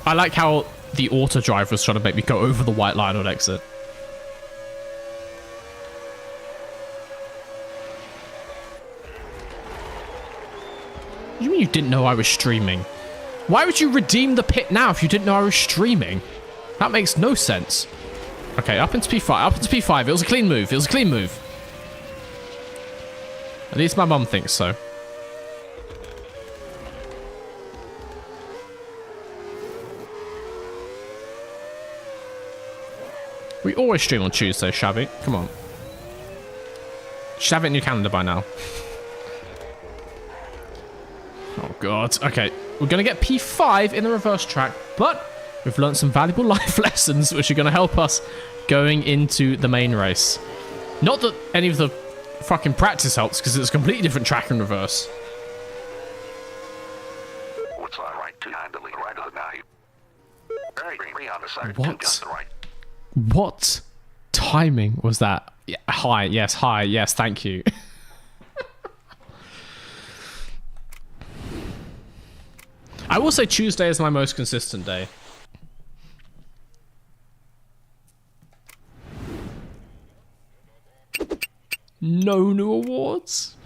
I like how the auto drive was trying to make me go over the white line on exit. You mean you didn't know I was streaming? Why would you redeem the pit now if you didn't know I was streaming? That makes no sense. Okay, up into P5. It was a clean move. At least my mum thinks so. We always stream on Tuesday, Shabby. Come on. Should have it in your calendar by now. Oh, God. Okay, we're going to get P5 in the reverse track, but we've learned some valuable life lessons which are going to help us going into the main race. Not that any of the fucking practice helps, because it's a completely different track in reverse. What's on right to handling right of the now? Very on the side. What? Just the right. What timing was that? Yeah, high, yes, thank you. I will say Tuesday is my most consistent day. No new awards.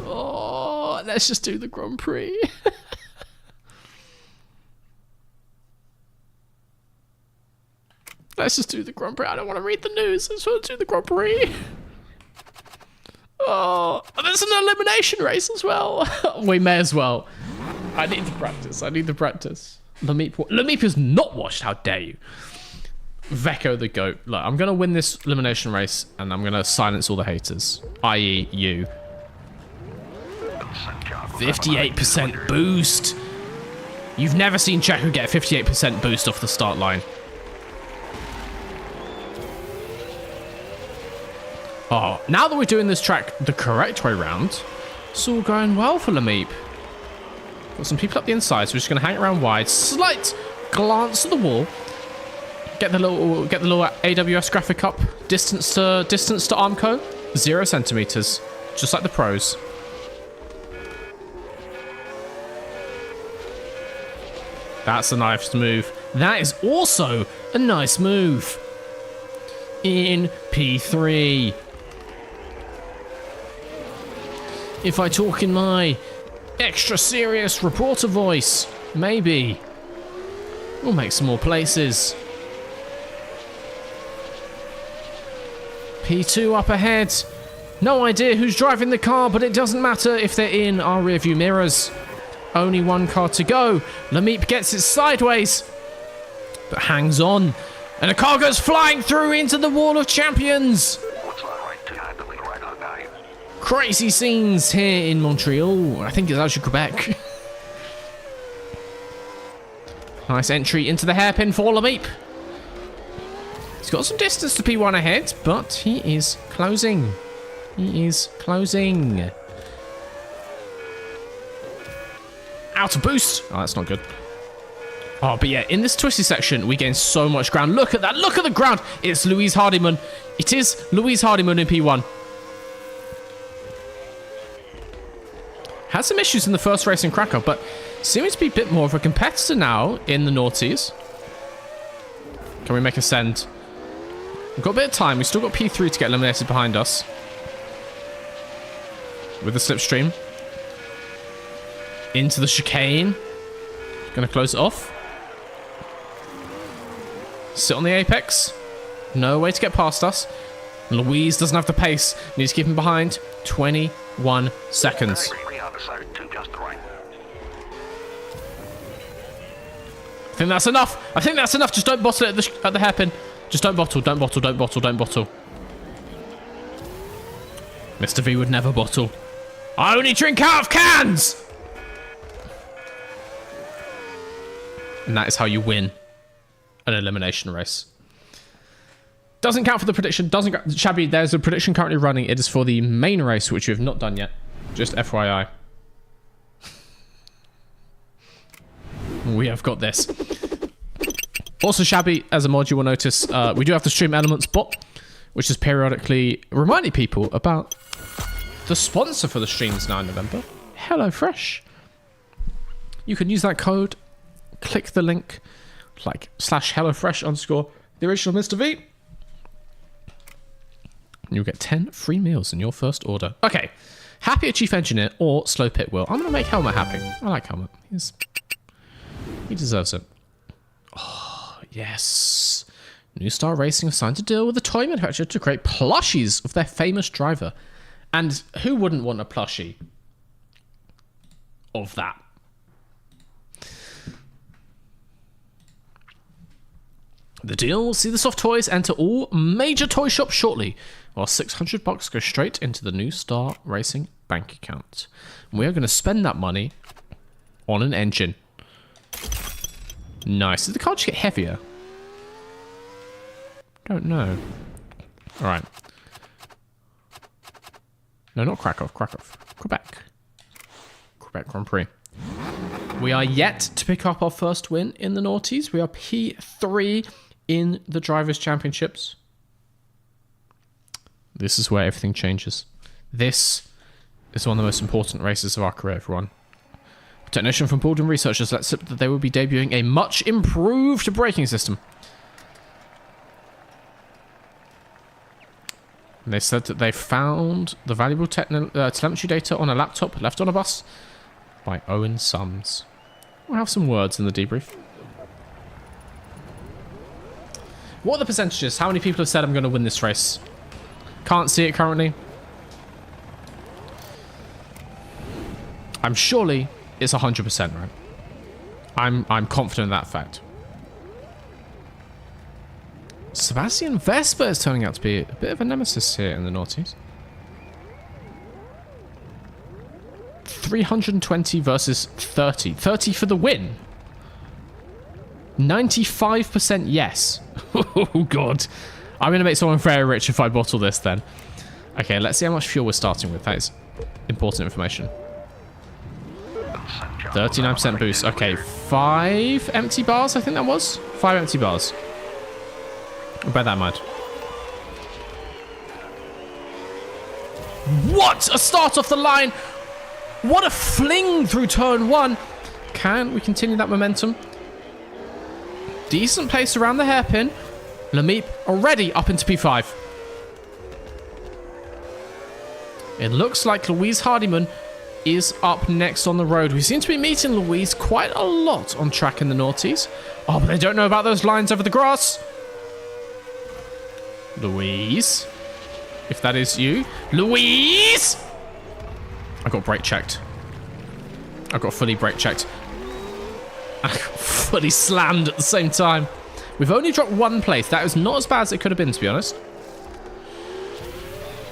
Oh, let's just do the Grand Prix. Let's just do the Grand Prix. I don't want to read the news. I just want to do the Grand Prix. Oh, there's an elimination race as well. We may as well. I need to practice. Lameep is not washed. How dare you? Veko the GOAT. Look, I'm going to win this elimination race, and I'm going to silence all the haters, i.e. you. 58% boost. You've never seen Checo get a 58% boost off the start line. Oh, now that we're doing this track the correct way round, it's all going well for Lameep. Got some people up the inside, so we're just going to hang around wide. Slight glance at the wall. Get the little AWS graphic up. Distance to Armco, 0 centimeters, just like the pros. That's a nice move. That is also a nice move. In P3. If I talk in my extra serious reporter voice, maybe we'll make some more places. P2 up ahead. No idea who's driving the car, but it doesn't matter if they're in our rearview mirrors. Only one car to go. Lameep gets it sideways, but hangs on. And the car goes flying through into the wall of champions. Looks like right to handling right on now. Crazy scenes here in Montreal. I think it's actually Quebec. Nice entry into the hairpin for Lameep. He's got some distance to P1 ahead, but he is closing. Out of boost. Oh, that's not good. Oh, but yeah, in this twisty section, we gain so much ground. Look at that. Look at the ground. It's Louise Hardiman. It is Louise Hardiman in P1. Had some issues in the first race in Krakow, but seems to be a bit more of a competitor now in the noughties. Can we make a send? We've got a bit of time. We've still got P3 to get eliminated behind us. With the slipstream. Into the chicane. Gonna close it off. Sit on the apex. No way to get past us. Louise doesn't have the pace. Needs to keep him behind. 21 seconds. Three on the side, 2 just right. I think that's enough. Just don't bottle it at the hairpin. Just don't bottle. Mr. V would never bottle. I only drink out of cans! And that is how you win an elimination race. Doesn't count for the prediction. Shabby, there's a prediction currently running. It is for the main race, which we have not done yet. Just FYI. We have got this. Also, Shabby, as a mod, you will notice we do have the Stream Elements bot, which is periodically reminding people about the sponsor for the streams now in November, HelloFresh. You can use that code, click the link, like /HelloFresh_ the original Mr. V. And you'll get 10 free meals in your first order. Okay, happy at Chief Engineer or Slow Pit Will. I'm going to make Helmet happy. I like Helmet. He deserves it. Oh, yes. New Star Racing have signed a deal with the toy manufacturer to create plushies of their famous driver. And who wouldn't want a plushie of that? The deal will see the soft toys enter all major toy shops shortly, while $600 goes straight into the New Star Racing bank account. And we are going to spend that money on an engine. Nice. Did the car just get heavier? Don't know. All right. No, not Krakow. Quebec Grand Prix. We are yet to pick up our first win in the noughties. We are P3 in the Drivers' Championships. This is where everything changes. This is one of the most important races of our career, everyone. A technician from Baldwin Research has let slip that they will be debuting a much improved braking system. And they said that they found the valuable telemetry data on a laptop left on a bus by Owen Sums. We'll have some words in the debrief. What are the percentages? How many people have said I'm going to win this race? Can't see it currently. I'm surely it's 100%, right? I'm confident in that fact. Sebastian Vespa is turning out to be a bit of a nemesis here in the noughties. 320 versus 30. 30 for the win. 95% yes. Oh, God. I'm going to make someone very rich if I bottle this then. Okay, let's see how much fuel we're starting with. That is important information. 39% boost. Okay, 5 empty bars, I think that was. 5 empty bars. I'll bear that in mind. What a start off the line! What a fling through turn 1. Can we continue that momentum? Decent pace around the hairpin. Lameep already up into P5. It looks like Louise Hardiman is up next on the road. We seem to be meeting Louise quite a lot on track in the noughties. Oh, but they don't know about those lines over the grass. Louise, if that is you. Louise! I got brake checked. I got fully brake checked. I got fully slammed at the same time. We've only dropped 1 place. That is not as bad as it could have been, to be honest.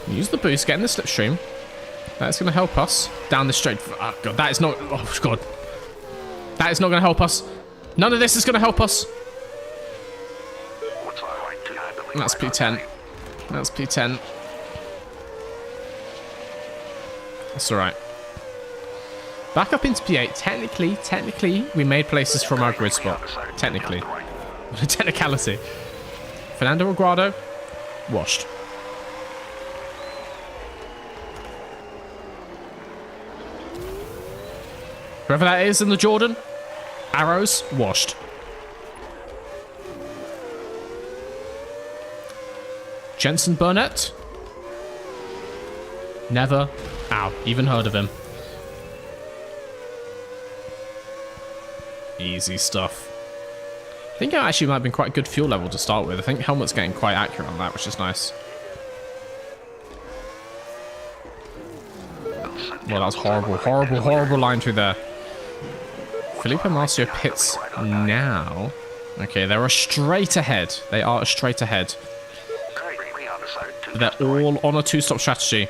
Use the boost, get in the slipstream. That's going to help us down the straight. Oh, God, that is not... Oh, God. That is not going to help us. None of this is going to help us. That's P10. That's P10. That's all right. Back up into P8. Technically, we made places from our grid spot. Technically. What a technicality. Fernando Aguado, washed. Whoever that is in the Jordan, arrows, washed. Jensen Burnett. Never, even heard of him. Easy stuff. I think it actually might have been quite a good fuel level to start with. I think Helmut's getting quite accurate on that, which is nice. Well, that was horrible line through there. Felipe Marcio pits now. Okay, they're straight ahead. They are straight ahead. But they're all on a 2-stop strategy.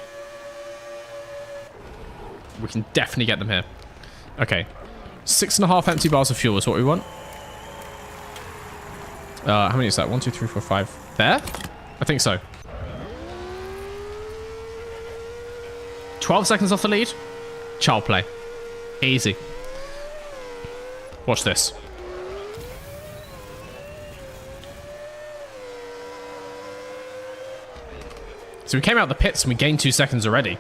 We can definitely get them here. Okay. 6.5 empty bars of fuel is what we want. How many is that? 1, 2, 3, 4, 5. There? I think so. 12 seconds off the lead. Child play. Easy. Watch this. So we came out the pits and we gained 2 seconds already.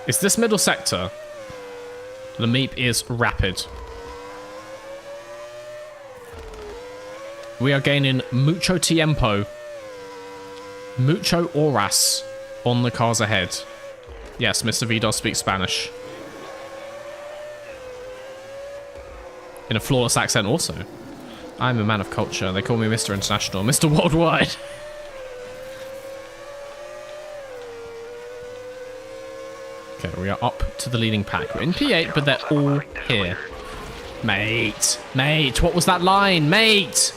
It's this middle sector. Lameep is rapid. We are gaining mucho tiempo. Mucho horas on the cars ahead. Yes, Mr. V does speak Spanish. In a flawless accent also. I'm a man of culture. They call me Mr. International. Mr. Worldwide. Okay, we are up to the leading pack. We're in P8, but they're all here. Mate, what was that line? Mate!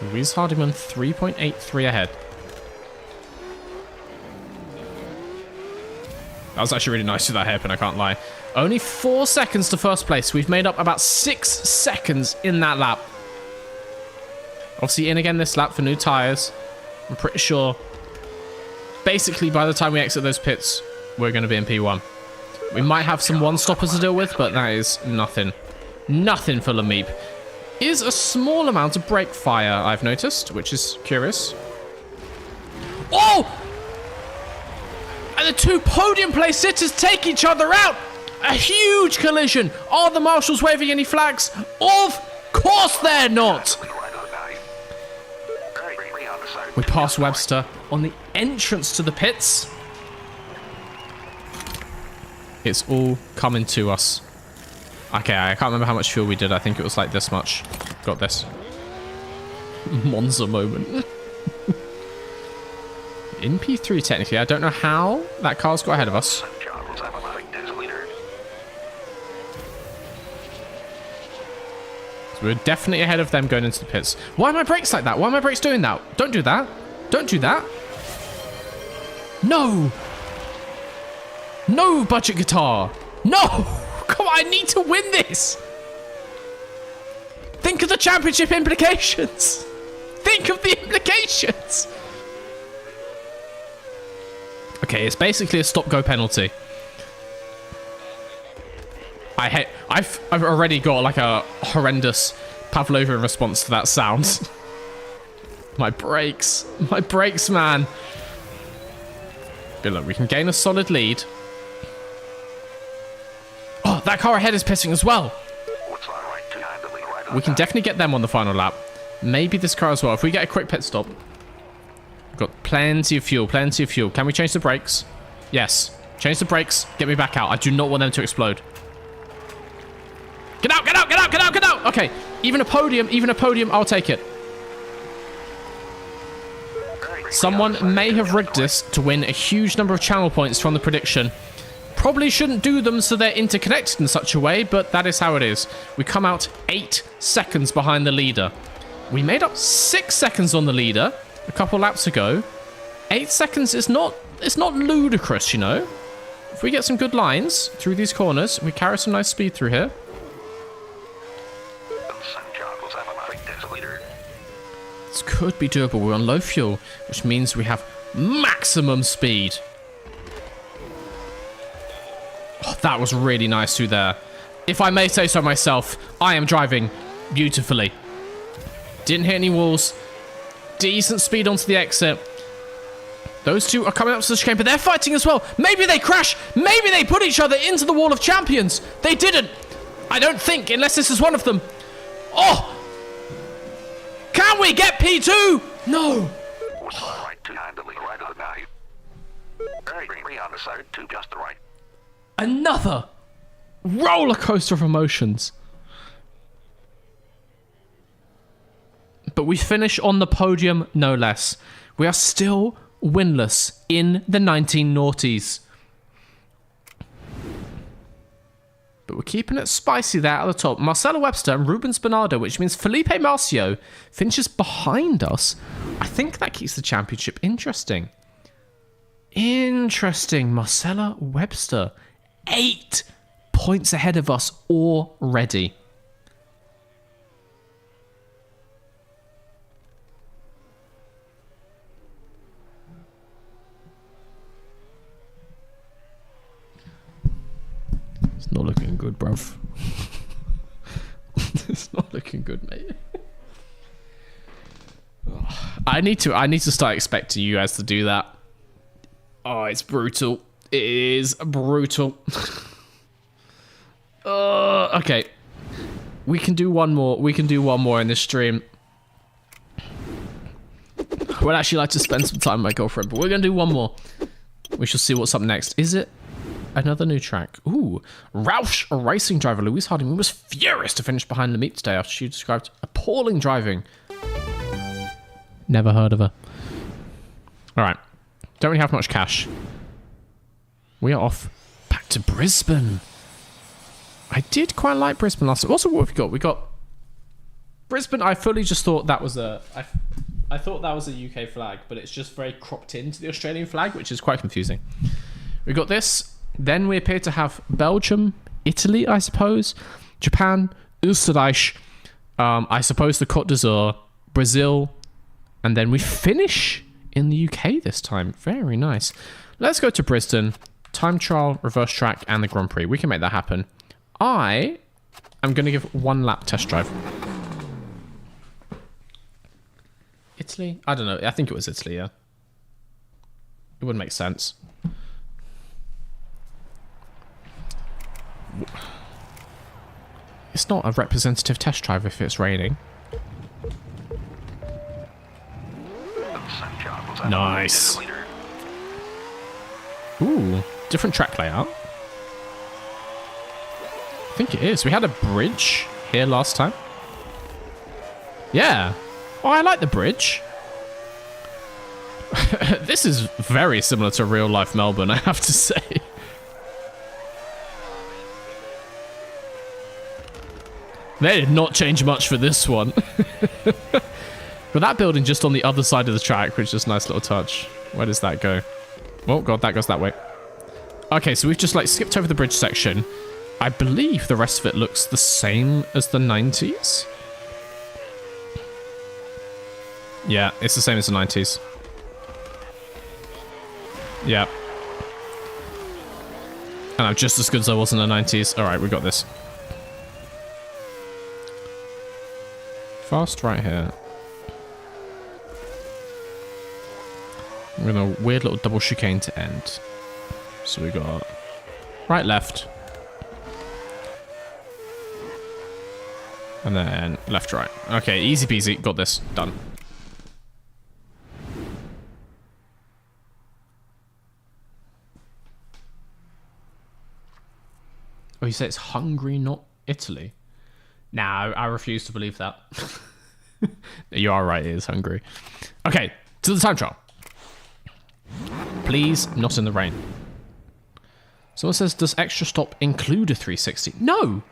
Louise Hardiman 3.83 ahead. That was actually really nice with that hairpin, I can't lie. Only 4 seconds to first place. We've made up about 6 seconds in that lap. Obviously in again this lap for new tyres. I'm pretty sure. Basically, by the time we exit those pits, we're going to be in P1. We might have some one-stoppers to deal with, but that is nothing. Nothing for Lameep. Is a small amount of brake fire, I've noticed, which is curious. Oh! And the 2 podium place sitters take each other out! A huge collision! Are the marshals waving any flags? Of course they're not! We pass Webster on the entrance to the pits. It's all coming to us. Okay, I can't remember how much fuel we did. I think it was like this much. Got this. Monza moment. In P3, technically. I don't know how that car's got ahead of us. St. John's Avalonic is leader. So we're definitely ahead of them going into the pits. Why are my brakes like that? Why are my brakes doing that? Don't do that. Don't do that. No. No, budget guitar. No. Come on, I need to win this. Think of the championship implications. Think of the implications. Okay, it's basically a stop-go penalty. I've already got like a horrendous Pavlovian response to that sound. My brakes, man. Good luck. We can gain a solid lead. Oh, that car ahead is pissing as well. What's on right to handily right on We can nine. definitely get them on the final lap. Maybe this car as well. If we get a quick pit stop. We've got plenty of fuel, plenty of fuel. Can we change the brakes? Yes. Change the brakes. Get me back out. I do not want them to explode. Get out, get out, get out, get out, get out. Okay. Even a podium, I'll take it. Someone may have rigged this to win a huge number of channel points from the prediction. Probably shouldn't do them so they're interconnected in such a way, but that is how it is. We come out 8 seconds behind the leader. We made up 6 seconds on the leader a couple laps ago. 8 seconds is not, it's not ludicrous, you know. If we get some good lines through these corners, we carry some nice speed through here. St. John's Avalonic is leader. This could be doable. We're on low fuel, which means we have maximum speed. Oh, that was really nice through there. If I may say so myself, I am driving beautifully. Didn't hit any walls. Decent speed onto the exit. Those two are coming up to the chicane, but they're fighting as well. Maybe they crash. Maybe they put each other into the wall of champions. They didn't. I don't think, unless this is one of them. Oh! Can we get P2? No. What's on right to handily right on nine. Very green on the side to just the right. Another roller coaster of emotions. But we finish on the podium, no less. We are still winless in the 19 noughties. But we're keeping it spicy there at the top. Marcelo Webster and Rubens Bernardo, which means Felipe Marcio finishes behind us. I think that keeps the championship interesting. Interesting. Marcelo Webster, 8 points ahead of us already. It's not looking good, bruv. It's not looking good, mate. I need to start expecting you guys to do that. Oh, it's brutal. It is brutal. Okay. We can do one more. We can do one more in this stream. I would actually like to spend some time with my girlfriend, but we're going to do one more. We shall see what's up next. Is it another new track? Ooh. Roush racing driver Louise Harding was furious to finish behind the meet today after she described appalling driving. Never heard of her. Alright. Don't really have much cash. We are off back to Brisbane. I did quite like Brisbane last time. Also, what have we got? We got Brisbane. I fully just thought that was a... I thought that was a UK flag, but it's just very cropped into the Australian flag, which is quite confusing. We got this. Then we appear to have Belgium, Italy, I suppose, Japan, Österreich, I suppose the Côte d'Azur, Brazil, and then we finish in the UK this time. Very nice. Let's go to Brisbane. Time trial, reverse track, and the Grand Prix. We can make that happen. I am going to give 1 lap test drive. Italy? I don't know. I think it was Italy, yeah. It would make sense. It's not a representative test drive if it's raining. St. John's Avalonic Nice. is leader. Ooh, different track layout. think it is. We had a bridge here last time. Yeah. Oh, I like the bridge. This is very similar to real life Melbourne, I have to say. They did not change much for this one. But that building just on the other side of the track, which is a nice little touch. Where does that go? Oh god, that goes that way. Okay, so we've just like skipped over the bridge section. I believe the rest of it looks the same as the 90s. Yeah, it's the same as the 90s. Yeah. And I'm just as good as I was in the 90s. Alright, we got this. Fast right here. With a weird little double chicane to end. So we got right, left. And then left, right. Okay, easy peasy. Got this. Done. Oh, you say it's Hungary, not Italy? Nah, I refuse to believe that. You are right, it is Hungary. Okay, to the time trial. Please, not in the rain. Someone says, does extra stop include a 360? No!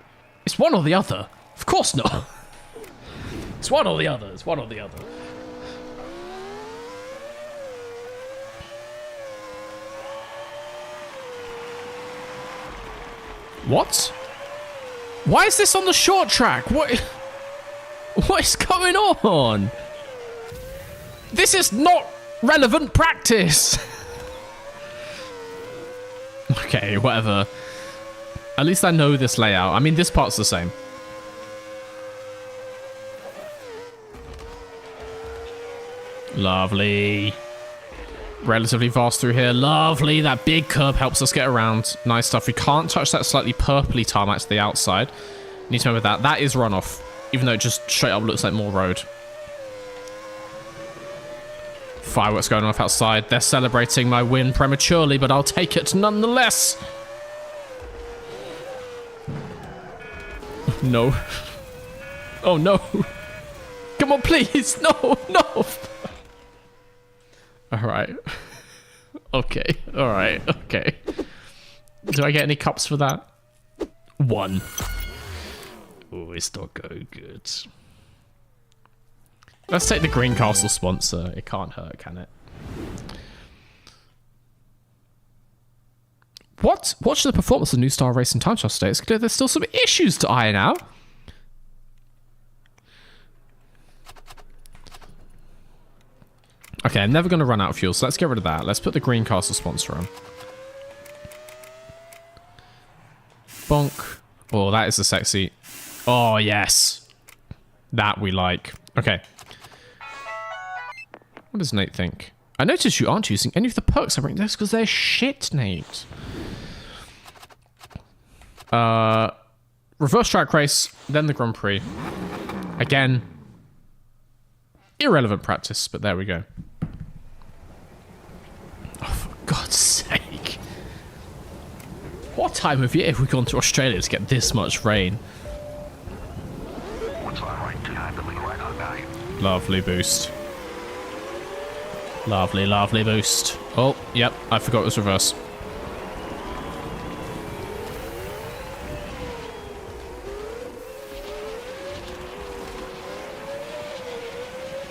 It's one or the other. Of course not. It's one or the other. It's one or the other. What? Why is this on the short track? What is going on? This is not relevant practice. Okay, whatever. At least I know this layout. I mean, this part's the same. Lovely. Relatively fast through here. Lovely. That big curb helps us get around. Nice stuff. We can't touch that slightly purpley tarmac to the outside. Need to remember that. That is runoff. Even though it just straight up looks like more road. Fireworks going off outside. They're celebrating my win prematurely, but I'll take it nonetheless. No. Oh, no. Come on, please. No, no. All right. Okay. All right. Okay. Do I get any cups for that? 1. Oh, it's not going good. Let's take the Green Castle sponsor. It can't hurt, can it? What? Watch the performance of New Star Racing Time Trial today. It's clear there's still some issues to iron out. Okay, I'm never going to run out of fuel, so let's get rid of that. Let's put the Green Castle sponsor on. Bonk. Oh, that is a sexy... Oh, yes. That we like. Okay. What does Nate think? I noticed you aren't using any of the perks I bring. That's because they're shit, Nate. Reverse track race, then the Grand Prix. Again. Irrelevant practice, but there we go. Oh, for God's sake. What time of year have we gone to Australia to get this much rain? What's that right to handling right on now? Lovely boost. Lovely, lovely boost. Oh, yep, I forgot it was reverse.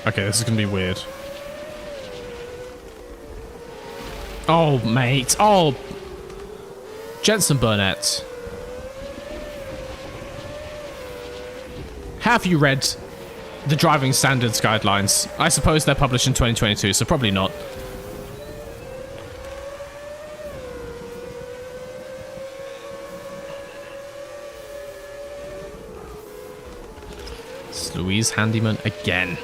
Okay, this is gonna be weird. Oh, mate. Oh. Jensen Burnett. Have you read the driving standards guidelines? I suppose they're published in 2022, so probably not. It's Louise Handyman again.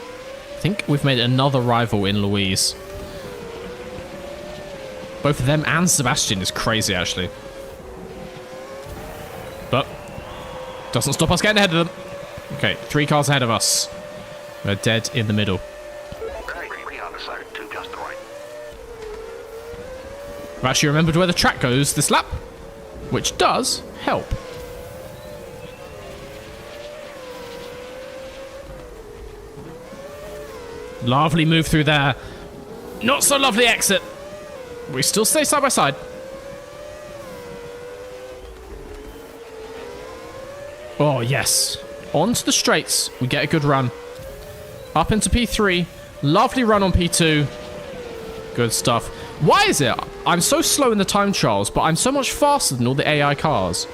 I think we've made another rival in Louise. Both of them and Sebastian is crazy, actually. But doesn't stop us getting ahead of them. Okay, 3 cars ahead of us. We're dead in the middle. Three on the side, 2 just right. I've actually remembered where the track goes this lap, which does help. Lovely move through there. Not so lovely exit. We still stay side by side. Oh, yes. Onto the straights. We get a good run. Up into P3. Lovely run on P2. Good stuff. Why is it I'm so slow in the time trials, but I'm so much faster than all the AI cars?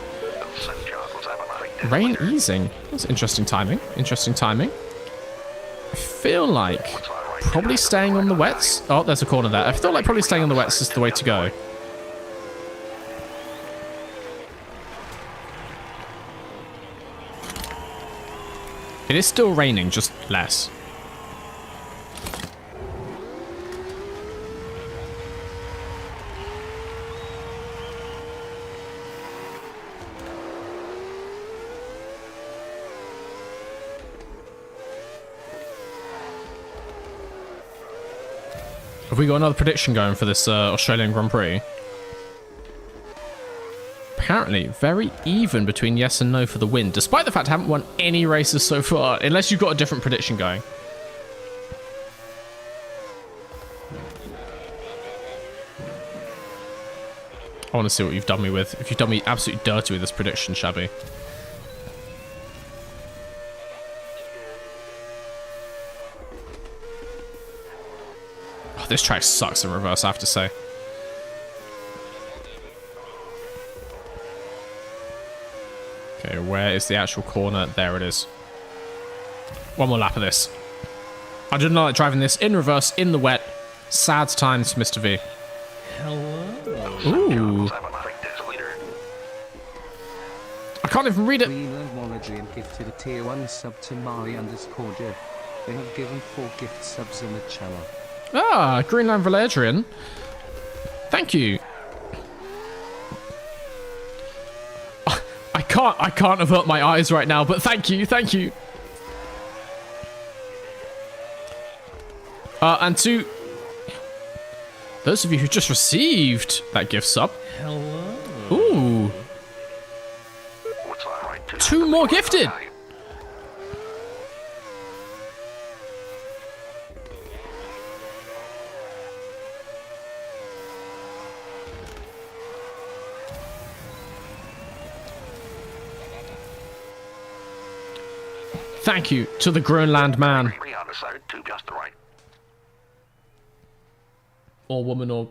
Rain easing. That's interesting timing. Interesting timing. I feel like probably staying on the wets. Oh, there's a corner there. I feel like probably staying on the wets is the way to go. It is still raining, just less. Have we got another prediction going for this Australian Grand Prix? Apparently, very even between yes and no for the win, despite the fact I haven't won any races so far, unless you've got a different prediction going. I want to see what you've done me with. If you've done me absolutely dirty with this prediction, Shabby. Oh, this track sucks in reverse, I have to say. Okay, where is the actual corner? There it is. One more lap of this. I do not like driving this in reverse, in the wet. Sad times, Mr. V. Ooh. I can't even read it. Greenland Monogene gifted a tier 1 sub to Mari_Jeff. They have given 4 gift subs in the channel. Ah, Greenland Valedrian. Thank you. I can't avert my eyes right now, but thank you, thank you. And to those of you who just received that gift sub. Hello. Ooh. 2 more gifted. Thank you to the Greenland man. Or woman or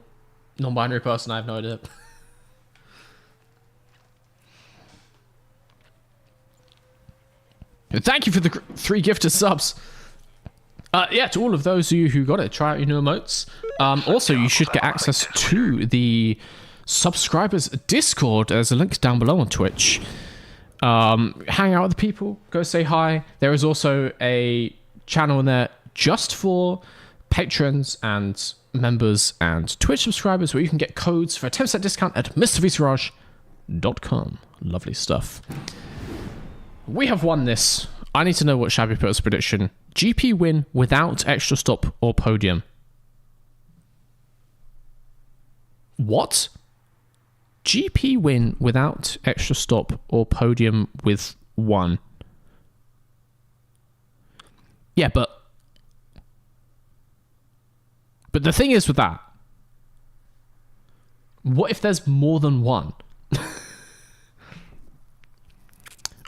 non-binary person, I have no idea. Thank you for the 3 gifted subs. Yeah, to all of those of you who got it, try out your new emotes. Also, you should get access to the subscribers Discord. There's a link down below on Twitch. Hang out with the people, go say hi. There is also a channel in there just for patrons and members and Twitch subscribers where you can get codes for a 10% discount at MrVTorage.com. Lovely stuff. We have won this. I need to know what Shabby put as prediction. GP win without extra stop or podium. What? GP win without extra stop or podium with 1. Yeah, but the thing is with that, what if there's more than 1?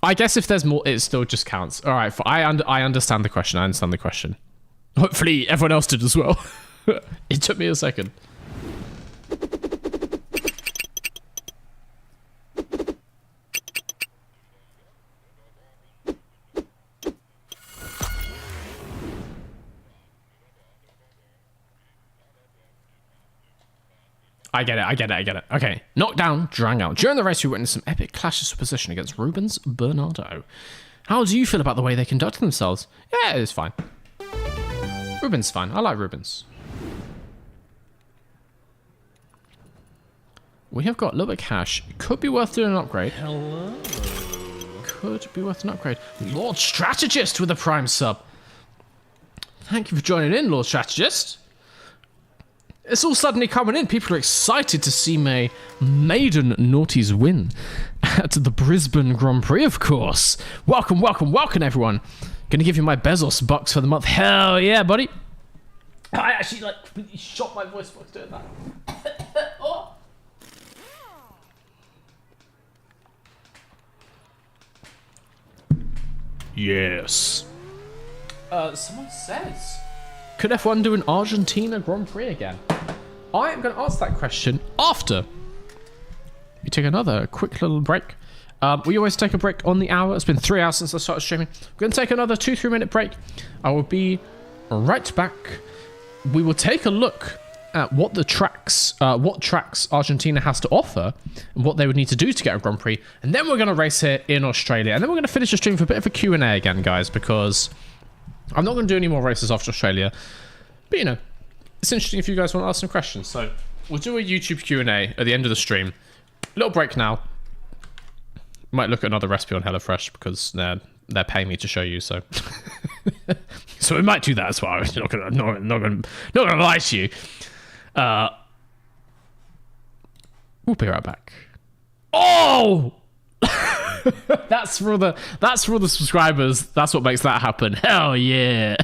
I guess if there's more, it still just counts. All right, I understand the question. I understand the question. Hopefully everyone else did as well. It took me a second. I get it. Okay. Knockdown, drang out. During the race, we witnessed some epic clashes of position against Rubens Bernardo. How do you feel about the way they conducted themselves? Yeah, it's fine. Rubens fine. I like Rubens. We have got a little bit of cash. Could be worth doing an upgrade. Hello. Could be worth an upgrade. Lord Strategist with a Prime sub. Thank you for joining in, Lord Strategist. It's all suddenly coming in. People are excited to see my maiden Naughties win at the Brisbane Grand Prix, of course. Welcome, everyone. Gonna give you my Bezos bucks for the month. Hell yeah, buddy. I actually like completely shot my voice box doing that. Oh. Yes. Someone says, could F1 do an Argentina Grand Prix again? I am going to answer that question after we take another quick little break. We always take a break on the hour. It's been 3 hours since I started streaming. We're going to take another 2-3 minute break. I will be right back. We will take a look at what tracks Argentina has to offer and what they would need to do to get a Grand Prix. And then we're going to race here in Australia. And then we're going to finish the stream with a bit of a Q&A again, guys, because I'm not going to do any more races after Australia. But, you know, it's interesting if you guys want to ask some questions. So we'll do a YouTube Q&A at the end of the stream. Little break now. Might look at another recipe on HelloFresh because they're paying me to show you, so so we might do that as well. I'm not gonna lie to you. We'll be right back. Oh, that's for the subscribers. That's what makes that happen. Hell yeah.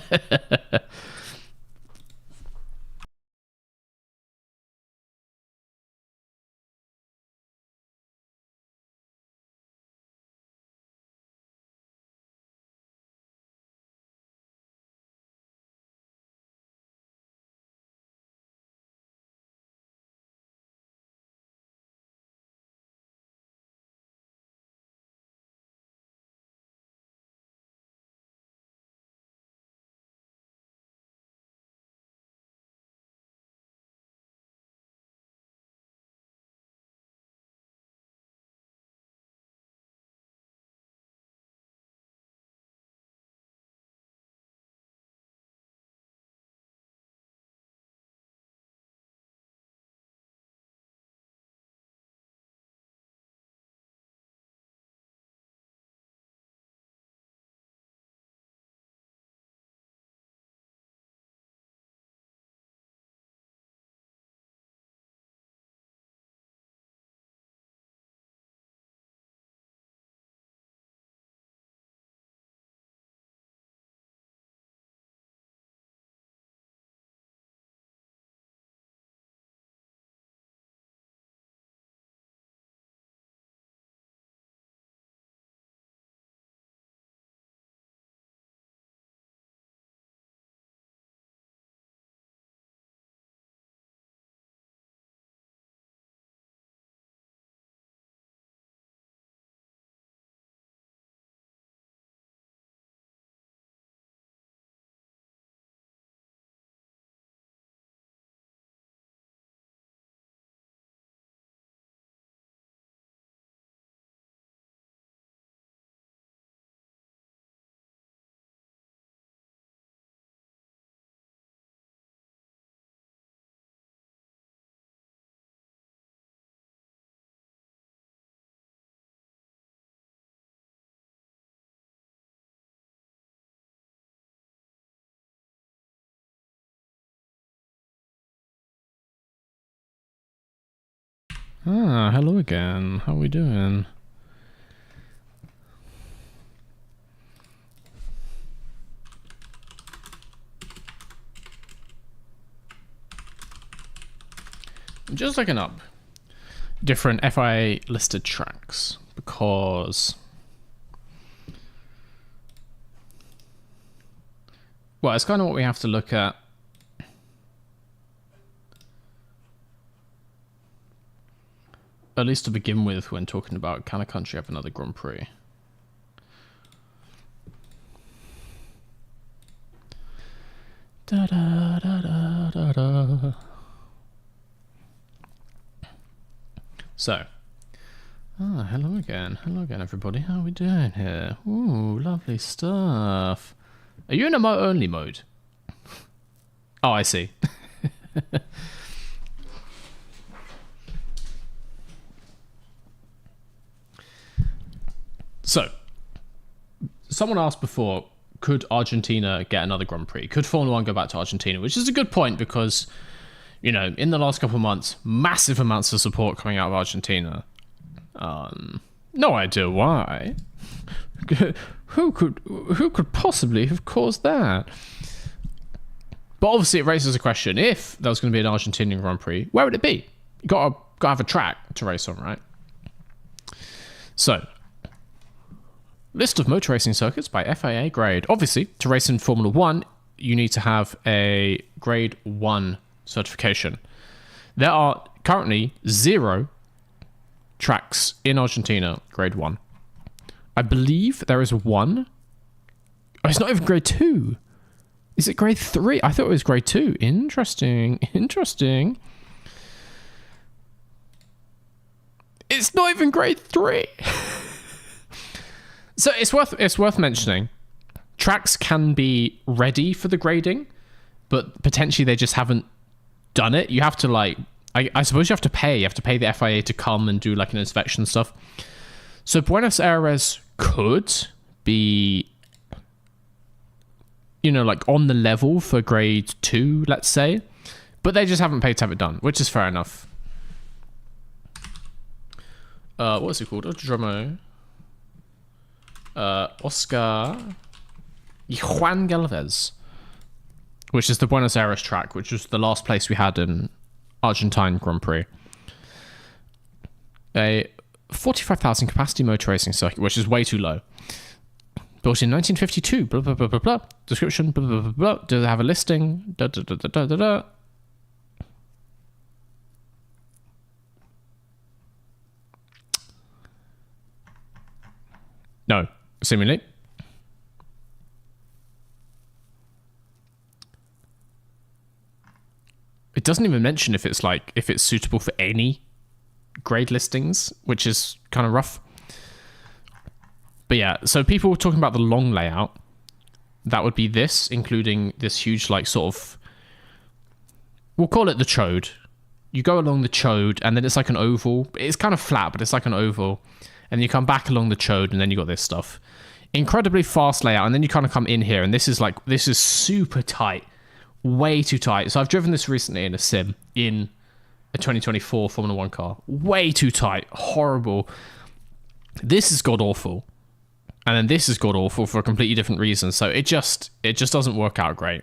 Hello again. How are we doing? I'm just looking up different FIA listed tracks because, well, it's kind of what we have to look at. At least to begin with, when talking about can a country have another Grand Prix. Da da da da da da. So, hello again, everybody. How are we doing here? Ooh, lovely stuff. Are you in a only mode? Oh, I see. So, someone asked before, could Argentina get another Grand Prix? Could Formula 1 go back to Argentina? Which is a good point because, you know, in the last couple of months, massive amounts of support coming out of Argentina. No idea why. Who could possibly have caused that? But obviously, it raises a question: if there was going to be an Argentinian Grand Prix, where would it be? You gotta have a track to race on, right? So, list of motor racing circuits by FIA grade. Obviously, to race in Formula One, you need to have a Grade 1 certification. There are currently 0 tracks in Argentina Grade 1. I believe there is one. Oh, it's not even Grade 2. Is it Grade 3? I thought it was Grade 2. Interesting. It's not even Grade 3. So it's worth mentioning. Tracks can be ready for the grading, but potentially they just haven't done it. You have to I suppose you have to pay. You have to pay the FIA to come and do like an inspection and stuff. So Buenos Aires could be, like on the level for Grade 2, let's say, but they just haven't paid to have it done, which is fair enough. What's it called? Autodromo. Oscar Juan Galvez, which is the Buenos Aires track, which was the last place we had in Argentine Grand Prix. A 45,000 capacity motor racing circuit, which is way too low. Built in 1952, blah, blah, blah, blah, blah. Description, blah, blah, blah, blah. Do they have a listing? Da, da, da, da, da, da, da. No, seemingly. It doesn't even mention if it's suitable for any grade listings, which is kind of rough. But yeah, so people were talking about the long layout. That would be this, including this huge, sort of... We'll call it the chode. You go along the chode, and then it's like an oval. It's kind of flat, but it's like an oval. And you come back along the chode, and then you got this stuff. Incredibly fast layout, and then you kind of come in here, and this is super tight. Way too tight. So I've driven this recently in a sim, in a 2024 Formula 1 car. Way too tight. Horrible. This is god-awful. And then this is god-awful for a completely different reason. So it just doesn't work out great.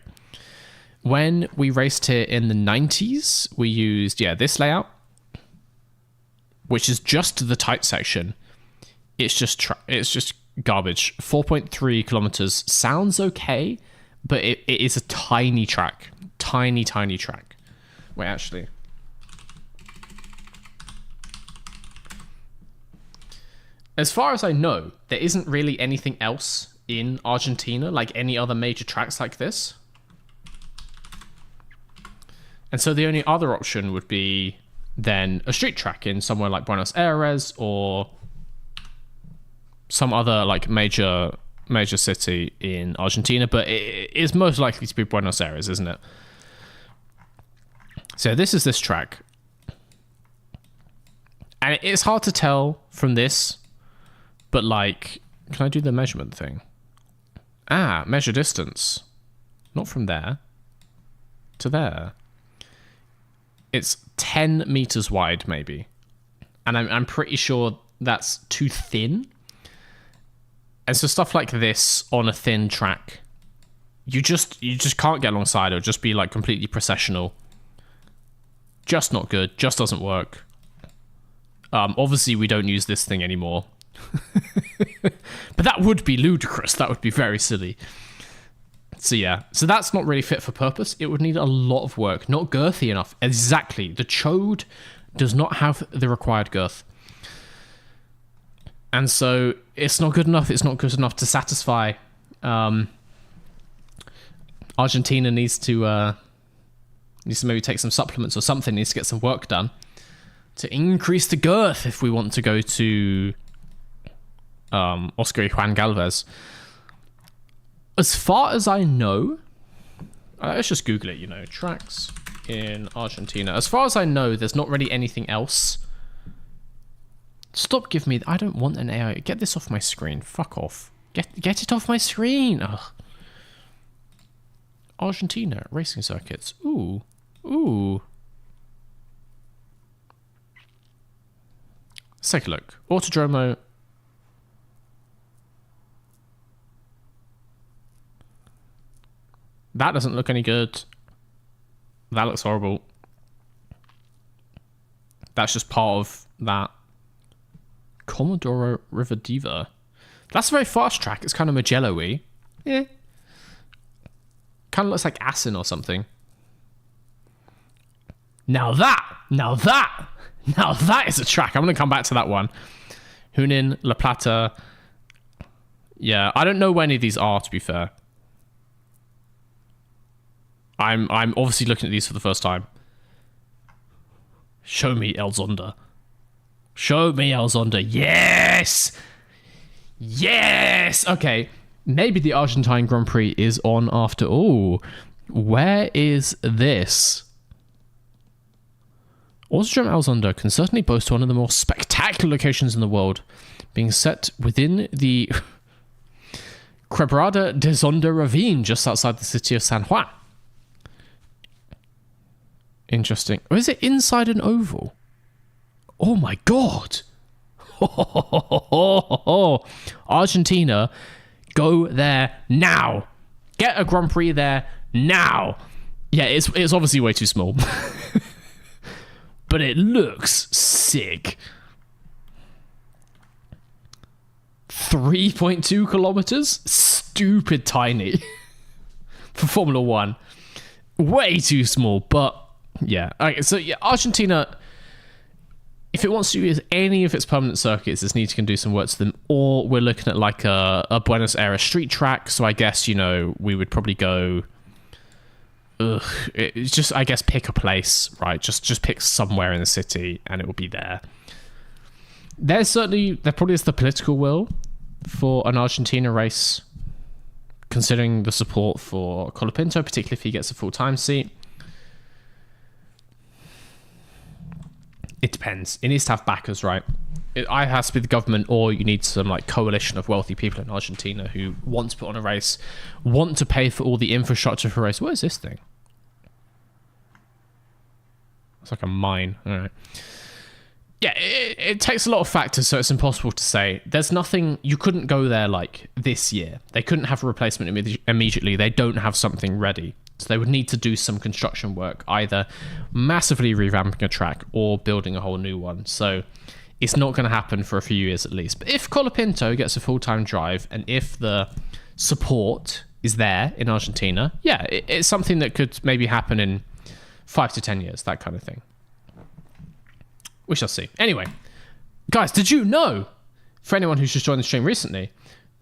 When we raced here in the 90s, we used, this layout, which is just the tight section. It's just garbage. 4.3 kilometers sounds okay, but it is a tiny track. Tiny track. Wait, actually. As far as I know, there isn't really anything else in Argentina, like any other major tracks like this. And so the only other option would be then a street track in somewhere like Buenos Aires or some other major city in Argentina, but it is most likely to be Buenos Aires, isn't it? So this is this track. And it's hard to tell from this, but can I do the measurement thing? Measure distance. Not from there to there. It's 10 meters wide, maybe. And I'm pretty sure that's too thin. And so stuff like this on a thin track, you just can't get alongside. It'll just be completely processional. Just not good. Just doesn't work. Obviously, we don't use this thing anymore. But that would be ludicrous. That would be very silly. So yeah, so that's not really fit for purpose. It would need a lot of work. Not girthy enough. Exactly. The chode does not have the required girth. And so it's not good enough. It's not good enough to satisfy. Argentina needs to maybe take some supplements or something. Needs to get some work done to increase the girth if we want to go to Oscar Juan Galvez. As far as I know, let's just Google it. Tracks in Argentina. As far as I know, there's not really anything else. Stop giving me... I don't want an AI. Get this off my screen. Fuck off. Get it off my screen. Ugh. Argentina racing circuits. Ooh. Let's take a look. Autodromo. That doesn't look any good. That looks horrible. That's just part of that. Commodoro River Diva. That's a very fast track. It's kind of Magello-y. Yeah. Kind of looks like Asin or something. Now that is a track. I'm going to come back to that one. Junin, La Plata. Yeah, I don't know where any of these are, to be fair. I'm obviously looking at these for the first time. Show me El Zonda. Show me El Zonda. Yes! Yes! Okay, maybe the Argentine Grand Prix is on after all. Where is this? Autodrome El Zonda can certainly boast one of the more spectacular locations in the world, being set within the Quebrada de Zonda ravine just outside the city of San Juan. Interesting. Or is it inside an oval? Oh my god! Argentina, go there now. Get a Grand Prix there now. Yeah, it's obviously way too small. But it looks sick. 3.2 kilometers? Stupid tiny. For Formula 1. Way too small, but yeah. Okay, so yeah, Argentina, if it wants to use any of its permanent circuits, it needs to do some work to them, or we're looking at like a Buenos Aires street track, so I guess, you know, we would probably go... it's just, I guess, pick a place, right? Just pick somewhere in the city, and it will be there. There probably is the political will for an Argentina race, considering the support for Colapinto, particularly if he gets a full-time seat. It depends. It needs to have backers, right? It either has to be the government, or you need some like coalition of wealthy people in Argentina who want to put on a race, want to pay for all the infrastructure for a race. What is this thing? It's like a mine. All right. Yeah, it takes a lot of factors, so it's impossible to say. There's nothing... You couldn't go there, like, this year. They couldn't have a replacement immediately. They don't have something ready. So they would need to do some construction work, either massively revamping a track or building a whole new one. So it's not going to happen for a few years at least. But if Colapinto gets a full-time drive, and if the support is there in Argentina, yeah, it's something that could maybe happen in 5 to 10 years, that kind of thing. We shall see. Anyway, guys, did you know, for anyone who's just joined the stream recently,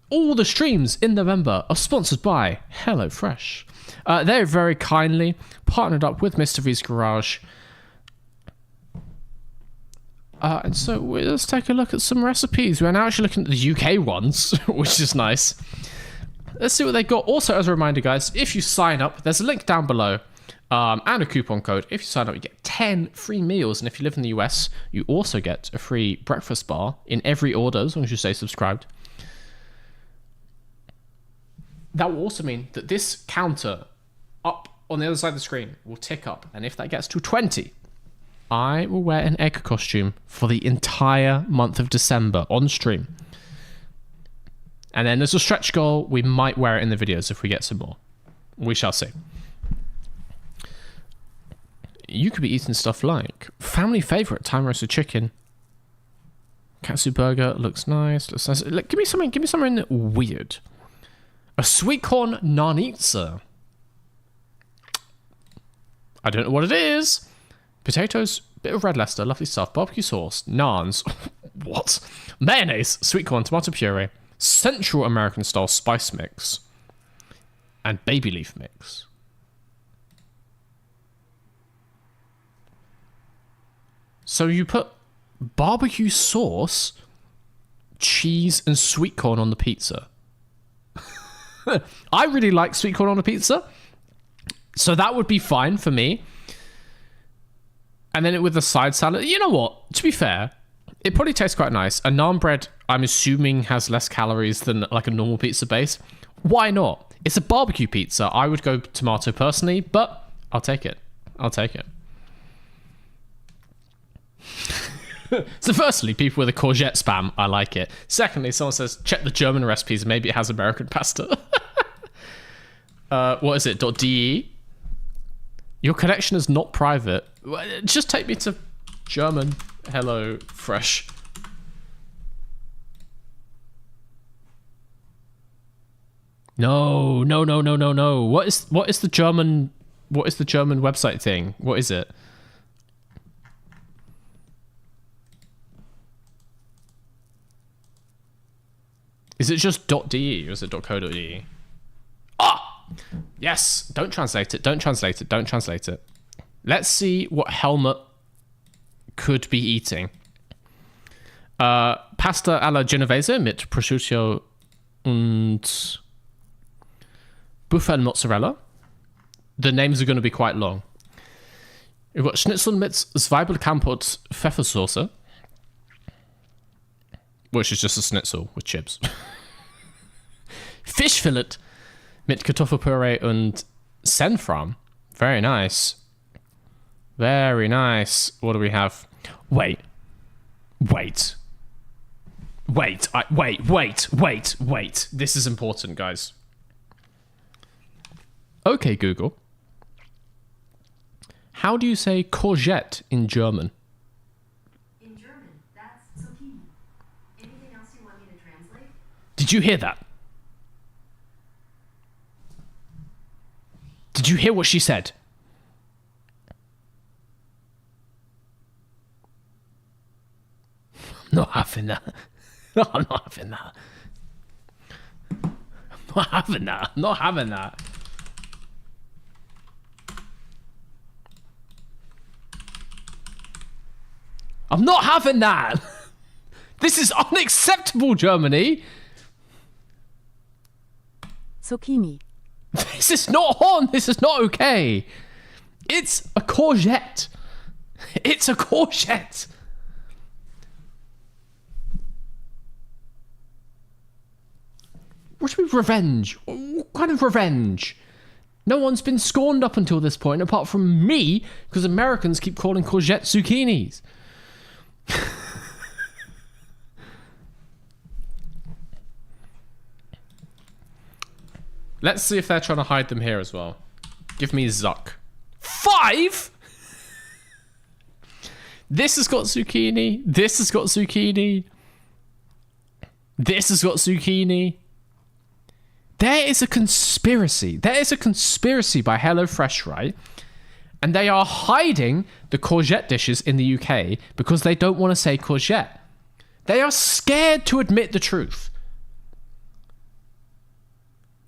all the streams in November are sponsored by HelloFresh. They're very kindly partnered up with Mr. V's Garage. And so let's take a look at some recipes. We're now actually looking at the UK ones, which is nice. Let's see what they got. Also, as a reminder, guys, if you sign up, there's a link down below. And a coupon code. If you sign up, you get 10 free meals. And if you live in the US, you also get a free breakfast bar in every order, as long as you stay subscribed. That will also mean that this counter up on the other side of the screen will tick up. And if that gets to 20, I will wear an egg costume for the entire month of December on stream. And then there's a stretch goal. We might wear it in the videos if we get some more. We shall see. You could be eating stuff like family favorite time roasted chicken. Katsu burger looks nice. Give me something weird. A sweet corn nanitsa. I don't know what it is. Potatoes, bit of red Leicester, lovely stuff. Barbecue sauce, naans. What? Mayonnaise, sweet corn, tomato puree, Central American style spice mix, and baby leaf mix. So you put barbecue sauce, cheese, and sweet corn on the pizza. I really like sweet corn on a pizza, so that would be fine for me. And then with the side salad, you know what? To be fair, it probably tastes quite nice. A naan bread, I'm assuming, has less calories than like a normal pizza base. Why not? It's a barbecue pizza. I would go tomato personally, but I'll take it. I'll take it. So firstly, people with a courgette spam, I like it. Secondly, someone says, check the German recipes, maybe it has American pasta. What is it, .de? Your connection is not private. Just take me to German Hello Fresh. No. What is the German website thing? What is it? Is it just .de or is it .co.de? Ah! Yes! Don't translate it. Don't translate it. Don't translate it. Let's see what Helmut could be eating. Pasta alla Genovese mit prosciutto und Buffel mozzarella. The names are going to be quite long. We've got Schnitzel mit Zwiebelkamp und Pfeffersoße, which is just a schnitzel with chips. Fish fillet mit Kartoffelpüree und Senfram. Very nice. Very nice. What do we have? Wait. This is important, guys. Okay, Google. How do you say courgette in German? In German, that's zucchini. Anything else you want me to translate? Did you hear that? Did you hear what she said? I'm not having that. No, I'm not having that. I'm not having that. I'm not having that. I'm not having that. This is unacceptable, Germany. Zucchini. This is not on. This is not okay. It's a courgette. It's a courgette. What do you mean revenge? What kind of revenge? No one's been scorned up until this point, apart from me, because Americans keep calling courgette zucchinis. Let's see if they're trying to hide them here as well. Give me Zuck. 5? This has got zucchini. This has got zucchini. This has got zucchini. There is a conspiracy. There is a conspiracy by HelloFresh, right? And they are hiding the courgette dishes in the UK because they don't want to say courgette. They are scared to admit the truth.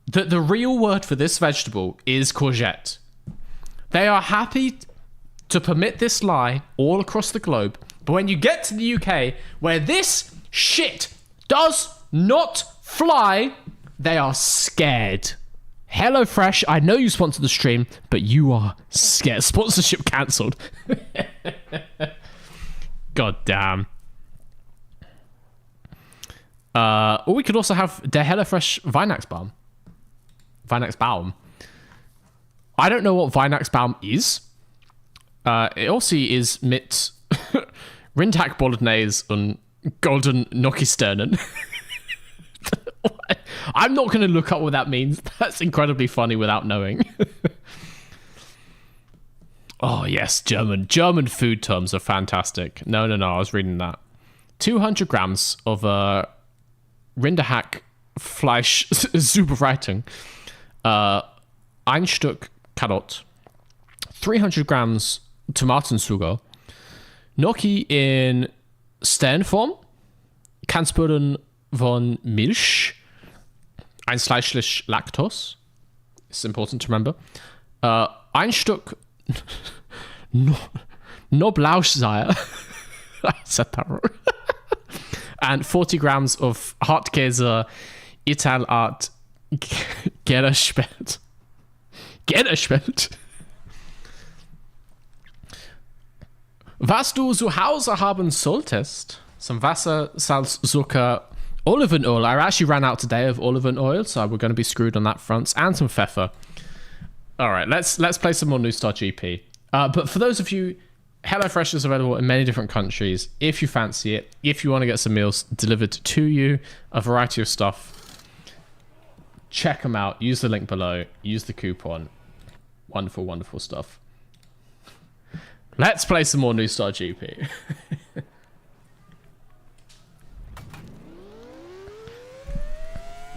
That the real word for this vegetable is courgette. They are happy to permit this lie all across the globe, but when you get to the UK, where this shit does not fly, they are scared. HelloFresh, I know you sponsored the stream, but you are scared. Sponsorship cancelled. God damn. Or we could also have der HelloFresh Weihnachtsbaum. Weihnachtsbaum. I don't know what Weihnachtsbaum is. It also is mit Rindhack Bolognese und Golden Gnocchi-Sternen. I'm not going to look up what that means. That's incredibly funny without knowing. Oh, yes, German. German food terms are fantastic. No, I was reading that. 200 grams of Rinderhack Fleisch Zubereitung. Ein Stück Karot. 300 grams Tomatensugo. Gnocchi in Sternform. Kannsböden von Milch. Einschleichlich Lactose. It's important to remember. Ein Stück Knoblauchzehe. I said that wrong. And 40 grams of Hartkäse Italart Gerespelt. Was du zu Hause haben solltest, some Wasser, Salz, Zucker, olive oil. I actually ran out today of olive oil, so we're going to be screwed on that front. And some pfeffer. All right, let's play some more New Star GP. But for those of you, HelloFresh is available in many different countries. If you fancy it, if you want to get some meals delivered to you, a variety of stuff, check them out. Use the link below. Use the coupon. Wonderful, wonderful stuff. Let's play some more New Star GP.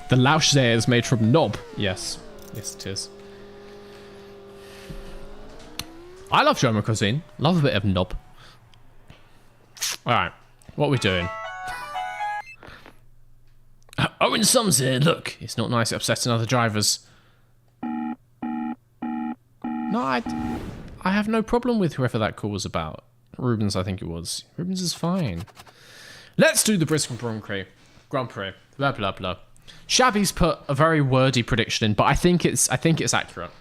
The Lausch there is made from knob. Yes. Yes, it is. I love German cuisine. Love a bit of knob. Alright. What are we doing? Owen Sums here. Look. It's not nice upsetting other drivers. No, I have no problem with whoever that call was about. Rubens, I think it was. Rubens is fine. Let's do the Brisbane Grand Prix. Blah, blah, blah. Shabby's put a very wordy prediction in, but I think it's accurate.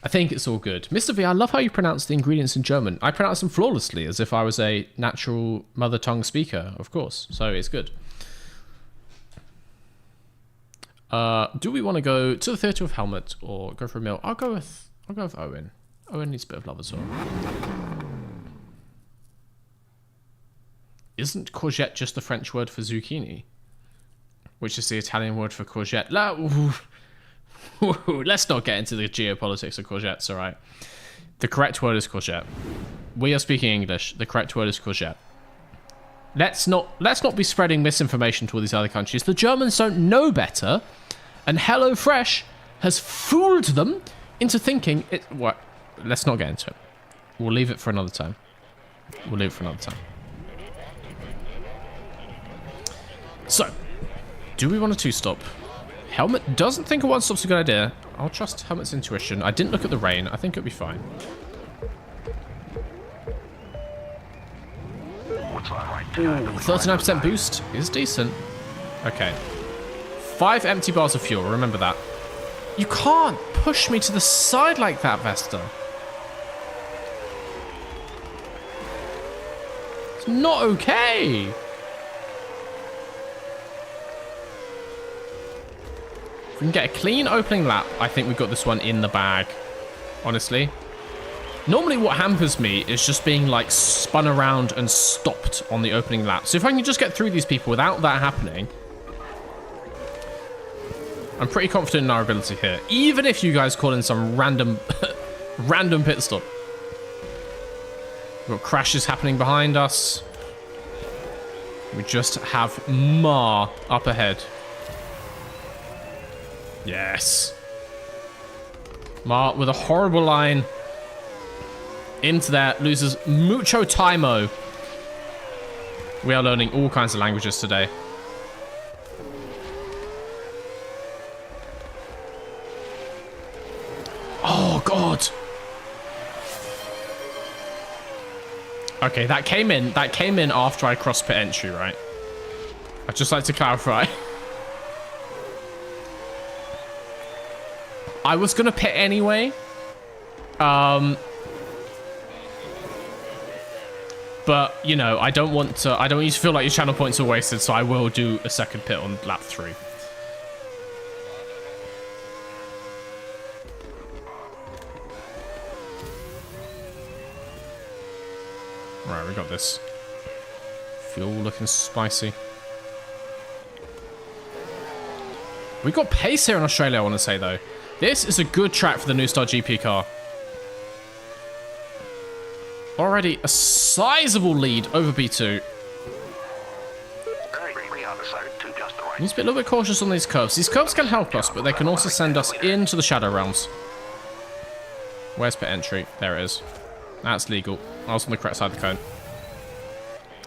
I think it's all good. Mr. V, I love how you pronounce the ingredients in German. I pronounce them flawlessly, as if I was a natural mother tongue speaker, of course. So it's good. Do we want to go to the Theatre of Helmet or go for a meal? I'll go with Owen. Owen needs a bit of love as well. Isn't courgette just the French word for zucchini? Which is the Italian word for courgette. Let's not get into the geopolitics of courgettes, alright? The correct word is courgette. We are speaking English. The correct word is courgette. Let's not be spreading misinformation to all these other countries. The Germans don't know better, and HelloFresh has fooled them into thinking it. What? Let's not get into it. We'll leave it for another time. So, do we want a two-stop? Helmet doesn't think a one-stop's a good idea. I'll trust Helmet's intuition. I didn't look at the rain. I think it'll be fine. Ooh, 39% boost is decent. Okay. 5 empty bars of fuel. Remember that. You can't push me to the side like that, Vesta. It's not okay. If we can get a clean opening lap, I think we've got this one in the bag. Honestly. Normally what hampers me is just being like spun around and stopped on the opening lap. So if I can just get through these people without that happening, I'm pretty confident in our ability here. Even if you guys call in some random pit stop. We've got crashes happening behind us. We just have Ma up ahead. Yes. Ma with a horrible line. Into there, loses mucho timeo. We are learning all kinds of languages today. Oh, God. Okay, that came in after I crossed pit entry, right? I'd just like to clarify. I was going to pit anyway. But, you know, I don't want you to feel like your channel points are wasted, so I will do a second pit on lap 3. Right, we got this. Fuel looking spicy. We got pace here in Australia, I want to say, though. This is a good track for the New Star GP car. Already a sizable lead over B2. Needs to be a little bit cautious on these curves. These curves can help us, but they can also send us into the Shadow Realms. Where's pit entry? There it is. That's legal. I was on the correct side of the cone.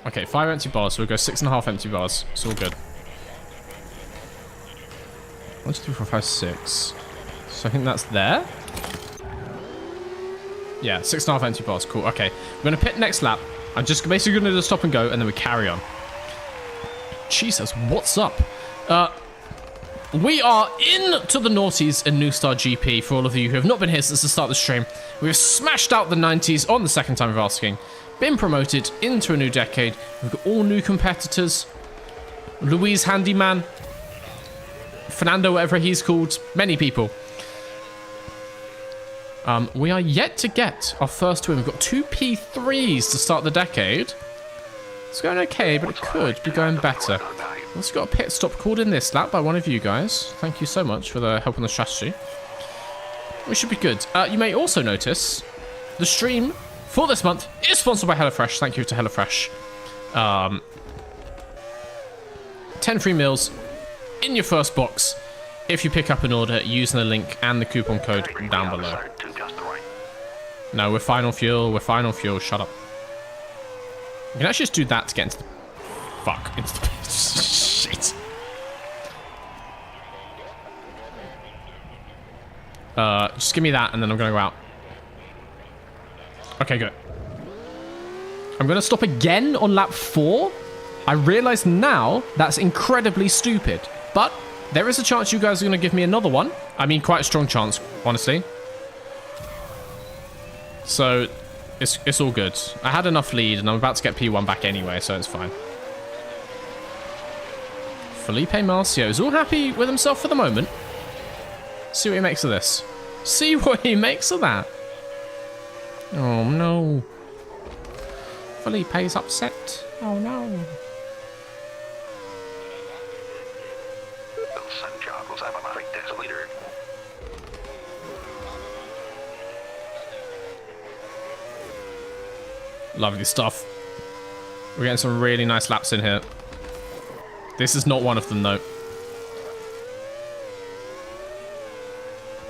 Okay, 5 empty bars, so we'll go 6.5 empty bars. It's all good. 1, 2, 3, 4, 5, 6. So I think that's there. Yeah, 6.5 empty bars. Cool. Okay. We're going to pit next lap. I'm just basically going to do the stop and go, and then we carry on. Jesus, what's up? We are into the noughties in New Star GP. For all of you who have not been here since the start of the stream, we've smashed out the 90s on the second time of asking. Been promoted into a new decade. We've got all new competitors. Louise Handyman. Fernando, whatever he's called. Many people. We are yet to get our first win. We've got 2 P3s to start the decade. It's going okay, but it could be going better. Also got a pit stop called in this lap by one of you guys. Thank you so much for the help on the strategy. We should be good. You may also notice the stream for this month is sponsored by HelloFresh. Thank you to HelloFresh. 10 free meals in your first box if you pick up an order using the link and the coupon code down below. Side to just the right. No, we're final fuel. We're final fuel. Shut up. We can actually just do that to get into the... Fuck. Into the... Shit. Just give me that and then I'm gonna go out. Okay, good. I'm gonna stop again on lap 4. I realize now that's incredibly stupid, but there is a chance you guys are gonna give me another one. I mean, quite a strong chance, honestly. So, it's all good. I had enough lead, and I'm about to get P1 back anyway, so it's fine. Felipe Marcio is all happy with himself for the moment. See what he makes of this. See what he makes of that. Oh, no. Felipe's upset. Oh, no. Santiago's automatic desolator. Lovely stuff. We're getting some really nice laps in here. This is not one of them, though.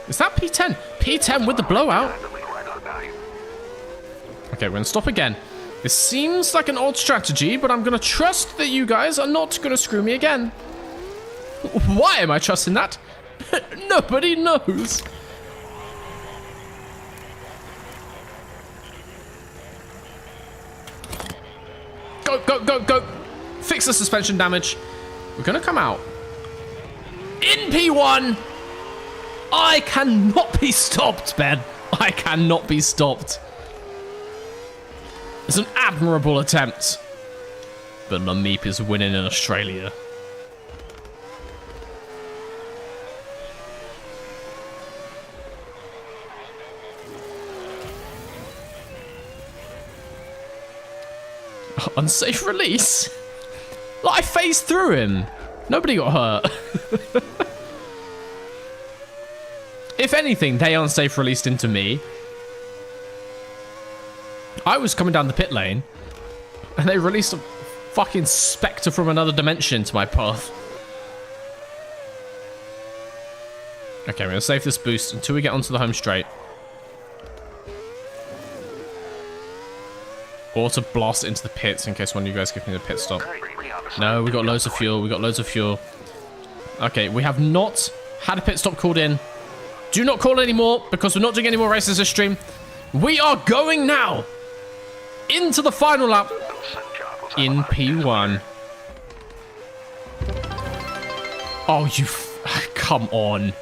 Is that P10? P10 with the blowout. Okay, we're gonna stop again. This seems like an odd strategy, but I'm gonna trust that you guys are not gonna screw me again. Why am I trusting that? Nobody knows. Go, go, go, go. Fix the suspension damage. We're gonna come out. In P1. I cannot be stopped, Ben. I cannot be stopped. It's an admirable attempt. But Lameep is winning in Australia. Unsafe release? Like, I phased through him. Nobody got hurt. If anything, they unsafe released into me. I was coming down the pit lane, and they released a fucking spectre from another dimension to my path. Okay, we're gonna save this boost until we get onto the home straight. Or to blast into the pits in case one of you guys give me the pit stop. No, we got loads of fuel. We got loads of fuel. Okay, we have not had a pit stop called in. Do not call anymore because we're not doing any more races this stream. We are going now into the final lap in P1. Oh, you... Come on.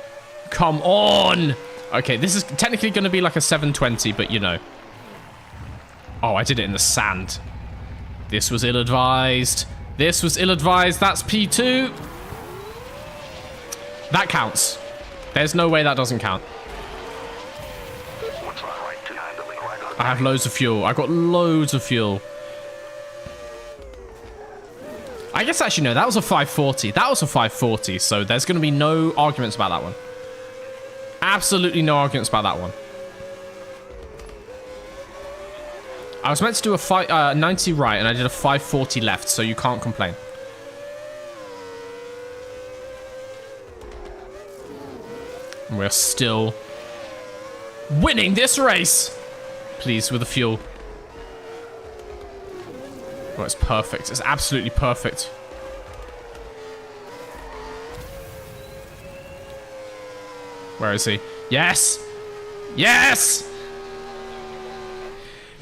Come on. Okay, this is technically going to be like a 720, but you know. Oh, I did it in the sand. This was ill-advised. This was ill-advised. That's P2. That counts. There's no way that doesn't count. I have loads of fuel. I got loads of fuel. I guess actually no, that was a 540. That was a 540, so there's going to be no arguments about that one. Absolutely no arguments about that one. I was meant to do a 90 right, and I did a 540 left, so you can't complain. And we're still winning this race. Please, with the fuel. Oh, it's perfect. It's absolutely perfect. Where is he? Yes! Yes!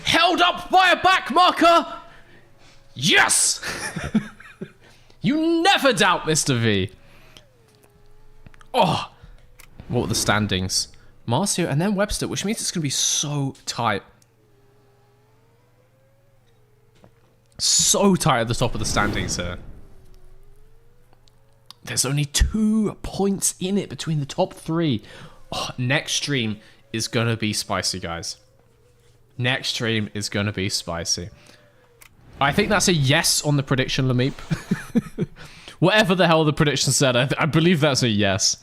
Held up by a back marker! Yes! You never doubt, Mr. V. Oh! What were the standings? Marcio and then Webster, which means it's going to be so tight. So tight at the top of the standings here. There's only 2 points in it between the top 3. Oh, next stream is going to be spicy, guys. Next stream is going to be spicy. I think that's a yes on the prediction, Lameep. Whatever the hell the prediction said, I believe that's a yes.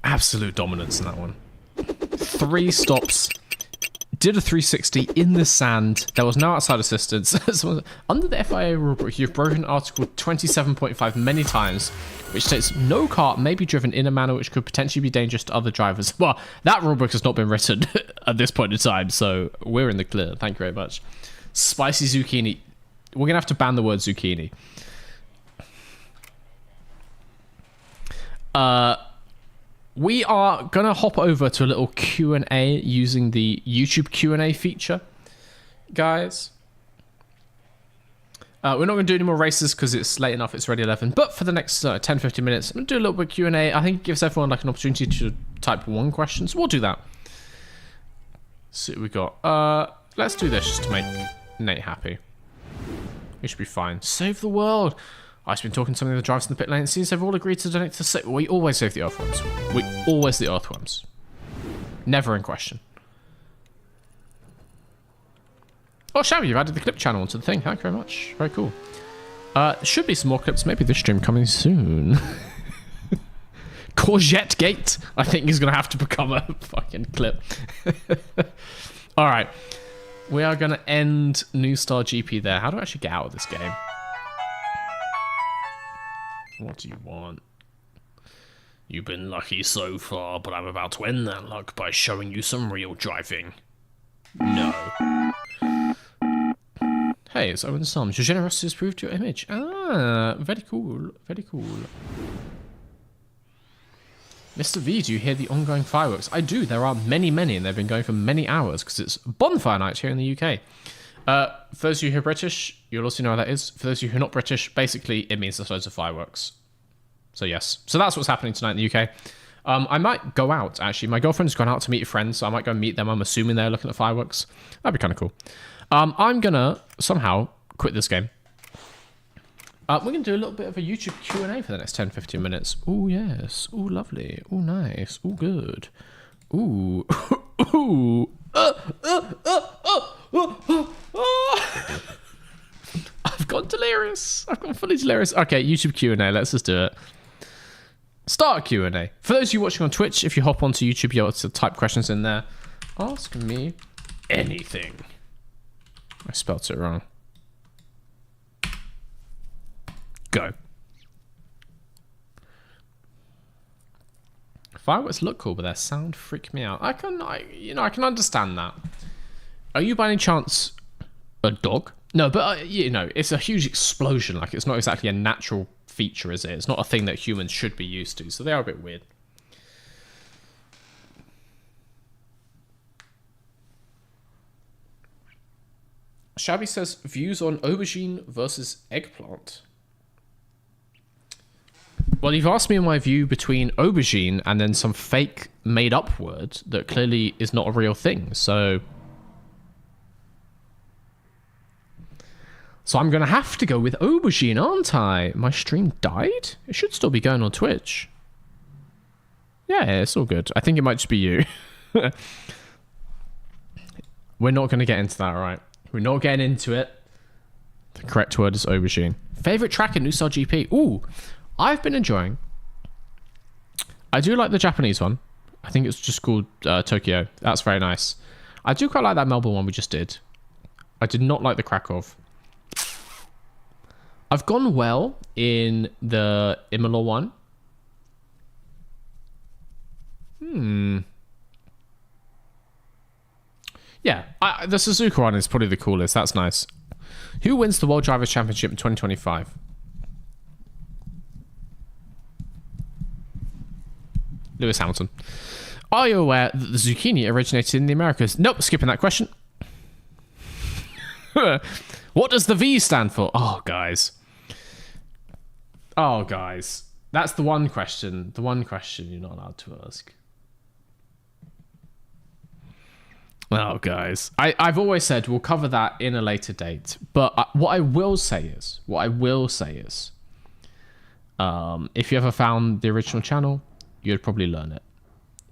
Absolute dominance in that one. 3 stops, did a 360 in the sand. There was no outside assistance. Under the FIA rulebook, you've broken Article 27.5 many times, which states no car may be driven in a manner which could potentially be dangerous to other drivers. Well, that rulebook has not been written at this point in time, so we're in the clear. Thank you very much. Spicy zucchini. We're going to have to ban the word zucchini. We are going to hop over to a little Q&A using the YouTube Q&A feature, guys. We're not going to do any more races because it's late enough. It's already 11. But for the next 10-15 minutes, I'm going to do a little bit of Q&A. I think it gives everyone like an opportunity to type one question. So we'll do that. See what we got. Let's do this just to make Nate happy. We should be fine. Save the world. I've been talking to some of the drivers in the pit lane. It seems they've all agreed to donate to save. We always save the earthworms. We always the earthworms. Never in question. Oh, Shabby, you've added the clip channel onto the thing. Thank you very much. Very cool. Should be some more clips. Maybe this stream coming soon. Courgette Gate, I think, is going to have to become a fucking clip. All right. We are going to end New Star GP there. How do I actually get out of this game? What do you want? You've been lucky so far, but I'm about to end that luck by showing you some real driving. No. Hey, it's Owen Sums. Your generosity has proved your image. Ah, very cool. Very cool. Mr. V, do you hear the ongoing fireworks? I do. There are many, many, and they've been going for many hours because it's bonfire night here in the UK. For those of you who are British, you'll also know what that is. For those of you who are not British, basically it means there's loads of fireworks. So yes. So that's what's happening tonight in the UK. I might go out, actually. My girlfriend's gone out to meet friends, so I might go meet them. I'm assuming they're looking at fireworks. That'd be kind of cool. I'm going to somehow quit this game. We're going to do a little bit of a YouTube Q&A for the next 10-15 minutes. Oh, yes. Oh, lovely. Oh, nice. Oh, good. Ooh. Ooh. I've gone delirious. I've gone fully delirious. Okay, YouTube Q&A. Let's just do it. Start a Q&A. For those of you watching on Twitch, if you hop onto YouTube, you'll be able to type questions in there. Ask me anything. I spelt it wrong. Go. Fireworks look cool, but their sound freak me out. I can understand that. Are you by any chance a dog? No, but it's a huge explosion. Like, it's not exactly a natural feature, is it? It's not a thing that humans should be used to, so they are a bit weird. Shabby says, views on aubergine versus eggplant. Well, you've asked me my view between aubergine and then some fake made-up word that clearly is not a real thing, so I'm going to have to go with aubergine, aren't I? My stream died? It should still be going on Twitch. Yeah, it's all good. I think it might just be you. We're not going to get into that, right? We're not getting into it. The correct word is aubergine. Favorite track in New Star GP? Ooh, I've been enjoying. I do like the Japanese one. I think it's just called Tokyo. That's very nice. I do quite like that Melbourne one we just did. I did not like the Krakow. I've gone well in the Imola one. Yeah, the Suzuka one is probably the coolest. That's nice. Who wins the World Drivers' Championship in 2025? Lewis Hamilton. Are you aware that the zucchini originated in the Americas? Nope, skipping that question. What does the V stand for? Oh, guys. That's the one question. The one question you're not allowed to ask. Oh, guys. I've always said we'll cover that in a later date. But what I will say is, if you ever found the original channel, you'd probably learn it.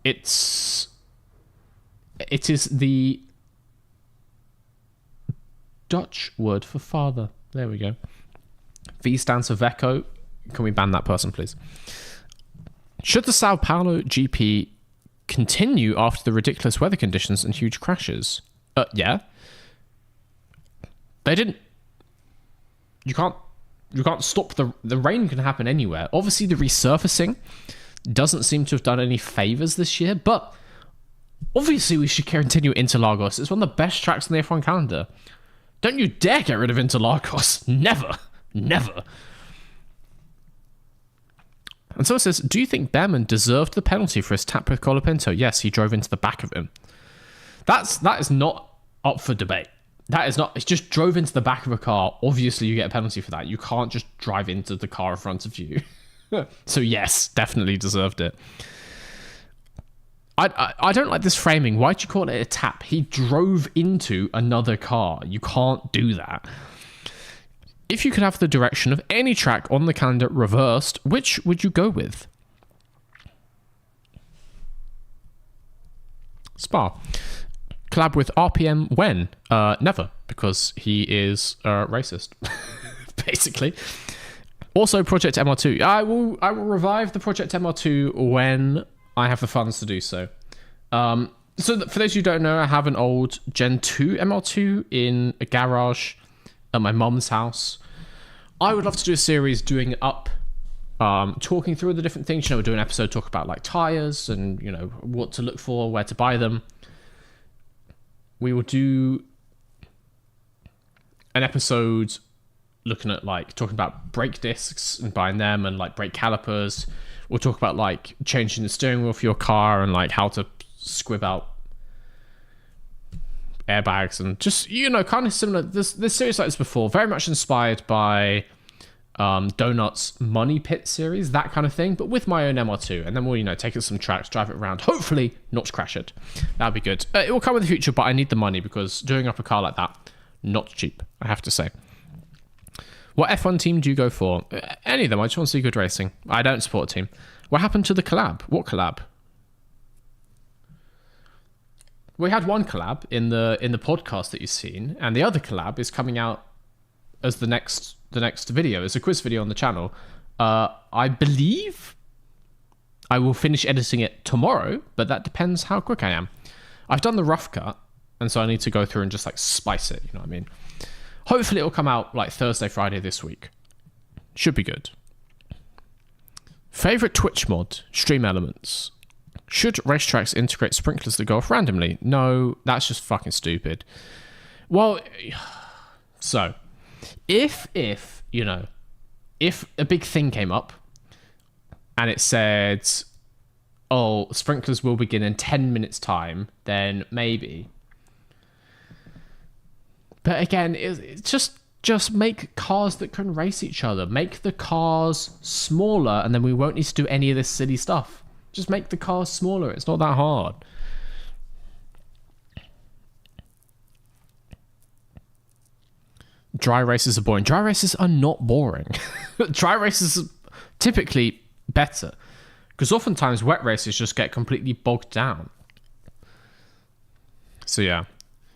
It is the Dutch word for father. There we go. V stands for Vecco. Can we ban that person, please? Should the Sao Paulo GP continue after the ridiculous weather conditions and huge crashes. Yeah. They didn't. You can't stop the rain can happen anywhere. Obviously, the resurfacing doesn't seem to have done any favors this year, but obviously we should continue Interlagos. It's one of the best tracks on the F1 calendar. Don't you dare get rid of Interlagos. Never. Never. And so it says, do you think Behrman deserved the penalty for his tap with Colapinto? Yes, he drove into the back of him. That is not up for debate. That is not... He just drove into the back of a car. Obviously, you get a penalty for that. You can't just drive into the car in front of you. So yes, definitely deserved it. I don't like this framing. Why'd you call it a tap? He drove into another car. You can't do that. If you could have the direction of any track on the calendar reversed, which would you go with? Spa. Collab with RPM when? Never, because he is racist, basically. Also, Project MR2. I will revive the Project MR2 when I have the funds to do so. So for those who don't know, I have an old Gen 2 MR2 in a garage at my mum's house. I would love to do a series doing it up, talking through the different things. You know, we'll do an episode talk about like tires and, you know, what to look for, where to buy them. We will do an episode looking at like talking about brake discs and buying them and like brake calipers. We'll talk about like changing the steering wheel for your car and like how to squib out airbags and just, you know, kind of similar. This series like this before, very much inspired by Donut's Money Pit series, that kind of thing, but with my own MR2. And then we'll, you know, take it to some tracks, drive it around, hopefully not crash it. That'd be good. It will come in the future, but I need the money because doing up a car like that, not cheap, I have to say. What F1 team do you go for? Any of them. I just want to see good racing. I don't support a team. What happened to the collab? What collab? We had one collab in the podcast that you've seen, and the other collab is coming out as the next video. It's a quiz video on the channel. I believe I will finish editing it tomorrow, but that depends how quick I am. I've done the rough cut, and so I need to go through and just like spice it, you know what I mean? Hopefully it'll come out like Thursday, Friday this week. Should be good. Favorite Twitch mod? Stream Elements. Should racetracks integrate sprinklers that go off randomly? No, that's just fucking stupid. Well, so if you know, if a big thing came up and it said, oh, sprinklers will begin in 10 minutes time, then maybe. But again, it's just make cars that can race each other. Make the cars smaller, and then we won't need to do any of this silly stuff. Just make the cars smaller. It's not that hard. Dry races are boring. Dry races are not boring. Dry races are typically better, because oftentimes wet races just get completely bogged down. So yeah.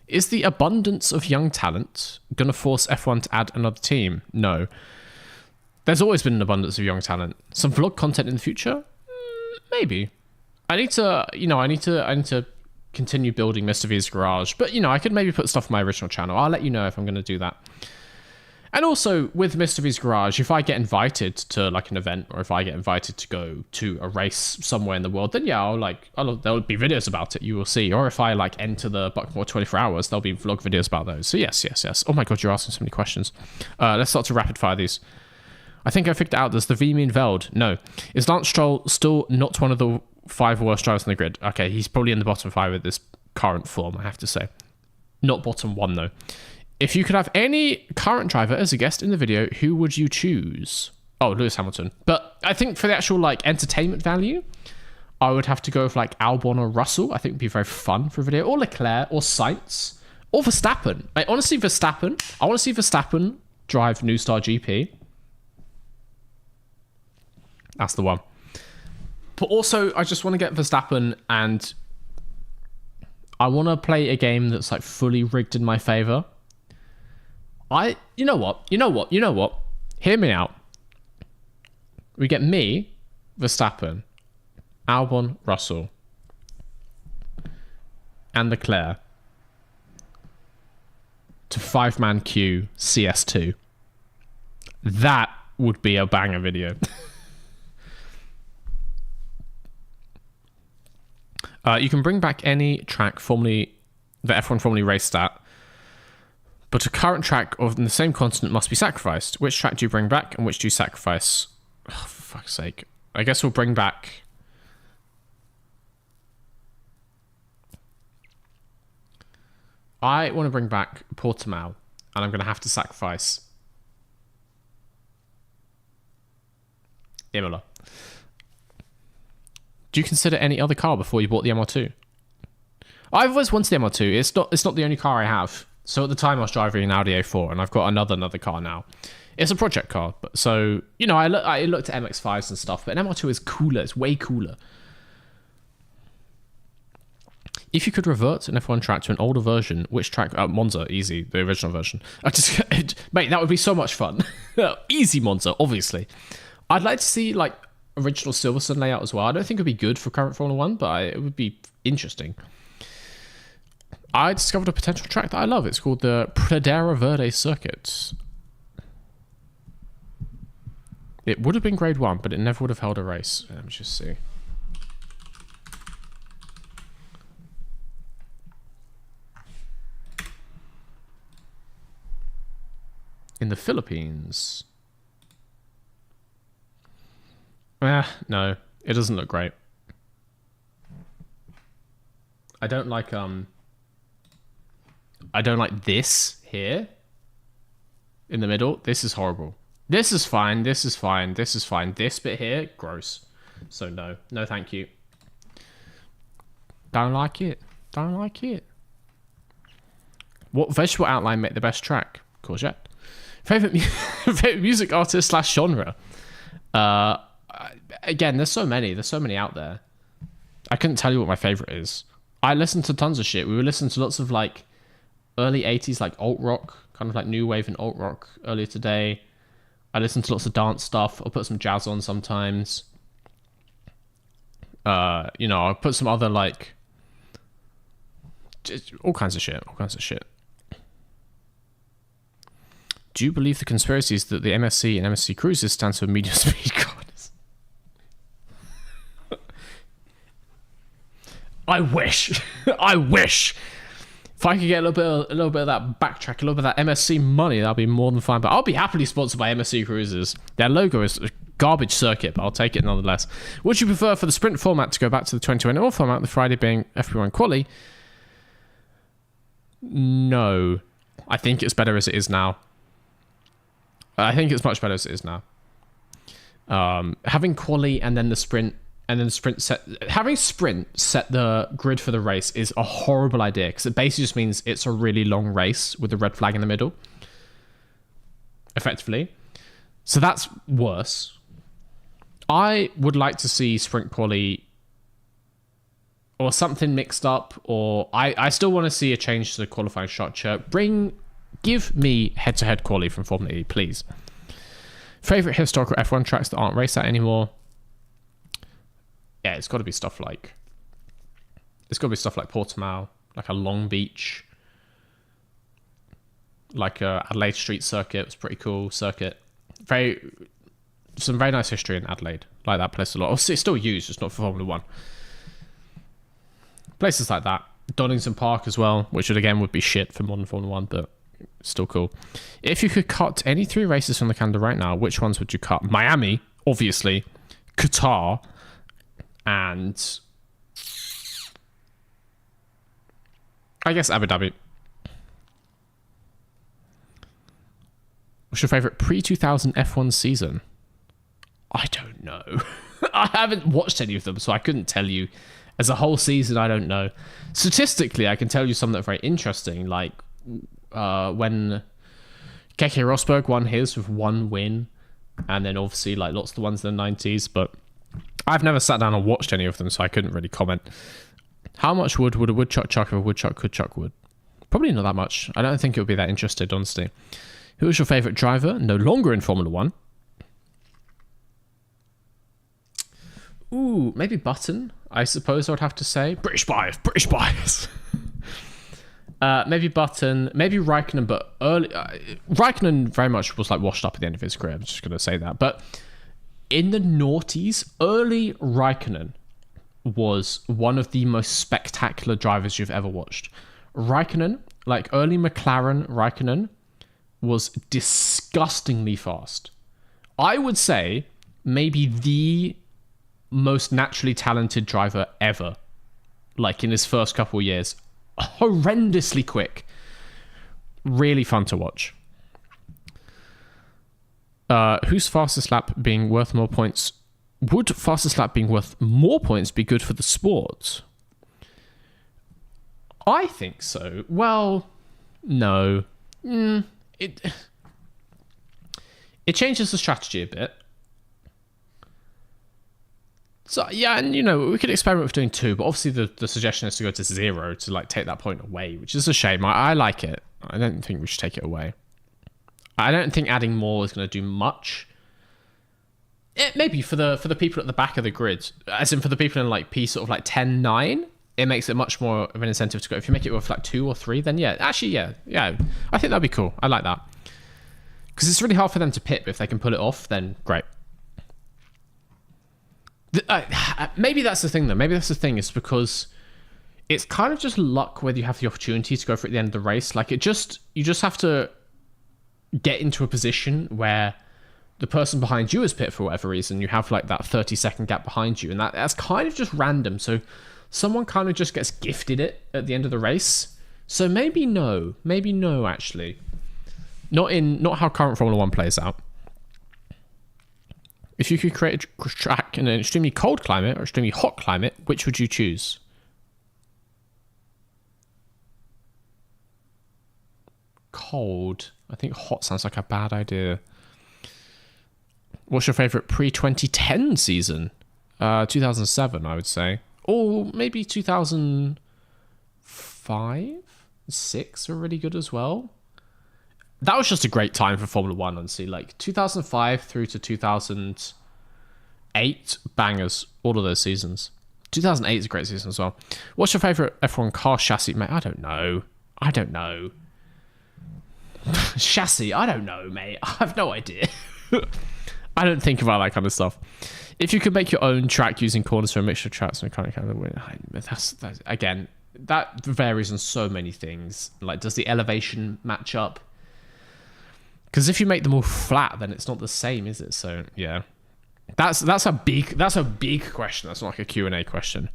Is the abundance of young talent going to force F1 to add another team? No. There's always been an abundance of young talent. Some vlog content in the future? Maybe. I need to continue building Mr. V's Garage, but you know, I could maybe put stuff on my original channel. I'll let you know if I'm going to do that. And also with Mr. V's Garage, if I get invited to like an event, or if I get invited to go to a race somewhere in the world, then yeah, there'll be videos about it, you will see. Or if I like enter the Buckmore 24 hours, there'll be vlog videos about those. So yes. Oh my god, you're asking so many questions. Let's start to rapid fire these. I think I figured out, does the V mean Veld? No. Is Lance Stroll still not one of the 5 worst drivers on the grid? Okay, he's probably in the bottom 5 at this current form, I have to say. Not bottom 1 though. If you could have any current driver as a guest in the video, who would you choose? Oh, Lewis Hamilton. But I think for the actual like entertainment value, I would have to go with like Albon or Russell. I think would be very fun for a video. Or Leclerc or Sainz or Verstappen. I want to see Verstappen drive New Star GP. That's the one. But also, I just want to get Verstappen, and I want to play a game that's like fully rigged in my favor. You know what? Hear me out. We get me, Verstappen, Albon, Russell. and Leclerc to 5-man queue CS2. That would be a banger video. You can bring back any track that F1 formerly raced at, but a current track of the same continent must be sacrificed. Which track do you bring back and which do you sacrifice? Oh, for fuck's sake. I guess we'll bring back... I want to bring back Portimao, and I'm going to have to sacrifice Imola. Do you consider any other car before you bought the MR2? I've always wanted the MR2. It's not the only car I have. So at the time I was driving an Audi A4, and I've got another car now. It's a project car, but so you know I looked at MX-5s and stuff, but an MR2 is cooler. It's way cooler. If you could revert an F1 track to an older version, which track? Monza, easy, the original version. Mate, that would be so much fun. Easy Monza, obviously. I'd like to see like original Silverstone layout as well. I don't think it would be good for current Formula 1, but it would be interesting. I discovered a potential track that I love. It's called the Pradera Verde Circuit. It would have been grade 1, but it never would have held a race. Let me just see. In the Philippines. No, it doesn't look great. I don't like this here in the middle. This is horrible. This is fine. This is fine. This is fine. This bit here, gross. So no, thank you. Don't like it. Don't like it. What vegetable outline made the best track? Courgette. Favorite music artist / genre. Again, there's so many. There's so many out there. I couldn't tell you what my favorite is. I listen to tons of shit. We were listening to lots of like early 80s like alt rock, kind of like new wave and alt rock earlier today. I listen to lots of dance stuff. I'll put some jazz on sometimes. I'll put some other like just all kinds of shit. Do you believe the conspiracies that the MSC and MSC Cruises stands for medium speed cars? I wish. I wish. If I could get a little bit of that backtrack, a little bit of that MSC money, that'd be more than fine. But I'll be happily sponsored by MSC Cruises. Their logo is a garbage circuit, but I'll take it nonetheless. Would you prefer for the sprint format to go back to the 2021 format, the Friday being FP1 quali? No. I think it's better as it is now. I think it's much better as it is now. Having quali and then the sprint, having sprint set the grid for the race is a horrible idea because it basically just means it's a really long race with the red flag in the middle, effectively. So that's worse. I would like to see sprint quali or something mixed up, or I still want to see a change to the qualifying structure. Give me head-to-head quali from Formula E, please. Favorite historical F1 tracks that aren't raced at anymore? Yeah, it's got to be stuff like Portimao, like a Long Beach, like a Adelaide Street circuit. It's pretty cool circuit. Some very nice history in Adelaide. Like that place a lot. It's still used, just not for Formula 1. Places like that. Donington Park as well, which would be shit for modern Formula 1, but still cool. If you could cut any 3 races from the calendar right now, which ones would you cut? Miami, obviously. Qatar. And I guess Abu Dhabi. What's your favourite pre-2000 F1 season? I don't know. I haven't watched any of them, so I couldn't tell you. As a whole season, I don't know. Statistically, I can tell you some that are very interesting, like when Keke Rosberg won his with 1 win, and then obviously like lots of the ones in the 90s, but I've never sat down and watched any of them, so I couldn't really comment. How much wood would a woodchuck chuck if a woodchuck could chuck wood? Probably not that much. I don't think it would be that interested, honestly. Who is your favourite driver? No longer in Formula 1. Ooh, maybe Button, I suppose I would have to say. British bias. Maybe Button, maybe Raikkonen, but early Raikkonen very much was like washed up at the end of his career. I'm just gonna say that. But in the noughties, early Raikkonen was one of the most spectacular drivers you've ever watched. Raikkonen, like early McLaren Raikkonen, was disgustingly fast. I would say maybe the most naturally talented driver ever, like in his first couple of years. Horrendously quick. Really fun to watch. Whose fastest lap being worth more points? Would fastest lap being worth more points be good for the sport? I think so. Well, no. It changes the strategy a bit. So, yeah, and, you know, we could experiment with doing 2, but obviously the suggestion is to go to 0 to, like, take that point away, which is a shame. I like it. I don't think we should take it away. I don't think adding more is going to do much. Maybe for the people at the back of the grid, as in for the people in, like, P sort of, like, 10, 9, it makes it much more of an incentive to go. If you make it with, like, 2 or 3, then, yeah. Actually, yeah. I think that'd be cool. I like that. Because it's really hard for them to pit, but if they can pull it off, then great. Maybe that's the thing, though. Maybe that's the thing, is because it's kind of just luck whether you have the opportunity to go for it at the end of the race. Like, you just have to get into a position where the person behind you is pit for whatever reason. You have, like, that 30-second gap behind you, and that's kind of just random. So someone kind of just gets gifted it at the end of the race. So maybe no, actually. Not how current Formula 1 plays out. If you could create a track in an extremely cold climate or extremely hot climate, which would you choose? Cold. I think hot sounds like a bad idea. What's your favourite pre-2010 season? 2007, I would say. Or maybe 2005? 6 are really good as well. That was just a great time for Formula 1, honestly. Like, 2005 through to 2008, bangers, all of those seasons. 2008 is a great season as well. What's your favourite F1 car chassis, mate? I don't know. Chassis? I don't know, mate. I have no idea. I don't think about that kind of stuff. If you could make your own track using corners for a mixture of tracks and kind of that's again, that varies on so many things. Like, does the elevation match up? Because if you make them all flat, then it's not the same, is it? So yeah, that's a big question. That's not like a Q&A question.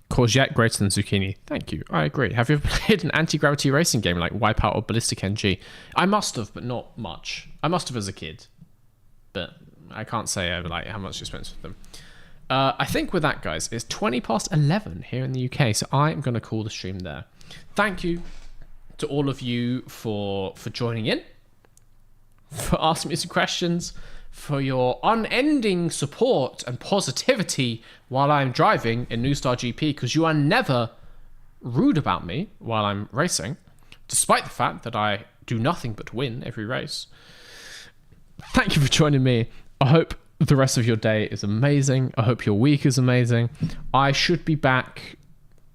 Courgette greater than zucchini. Thank you. I agree. Have you ever played an anti-gravity racing game like Wipeout or Ballistic NG? I must have, but not much. I must have as a kid, but I can't say like how much you spent with them. I think with that, guys, it's 11:20 here in the UK, so I'm going to call the stream there. Thank you to all of you for joining in, for asking me some questions, for your unending support and positivity while I'm driving in New Star GP, because you are never rude about me while I'm racing, despite the fact that I do nothing but win every race. Thank you for joining me. I hope the rest of your day is amazing. I hope your week is amazing. I should be back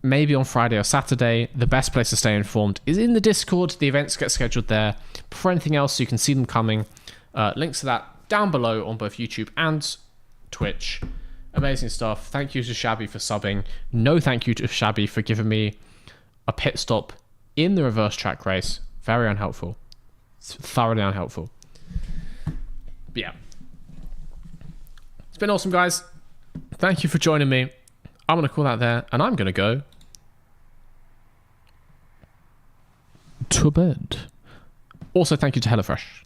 maybe on Friday or Saturday. The best place to stay informed is in the Discord. The events get scheduled there. For anything else, you can see them coming. Links to that down below on both YouTube and Twitch. Amazing stuff. Thank you to Shabby for subbing. No thank you to Shabby for giving me a pit stop in the reverse track race. Very unhelpful. It's thoroughly unhelpful. But yeah. It's been awesome, guys. Thank you for joining me. I'm going to call that there, and I'm going to go to bed. Also, thank you to HelloFresh.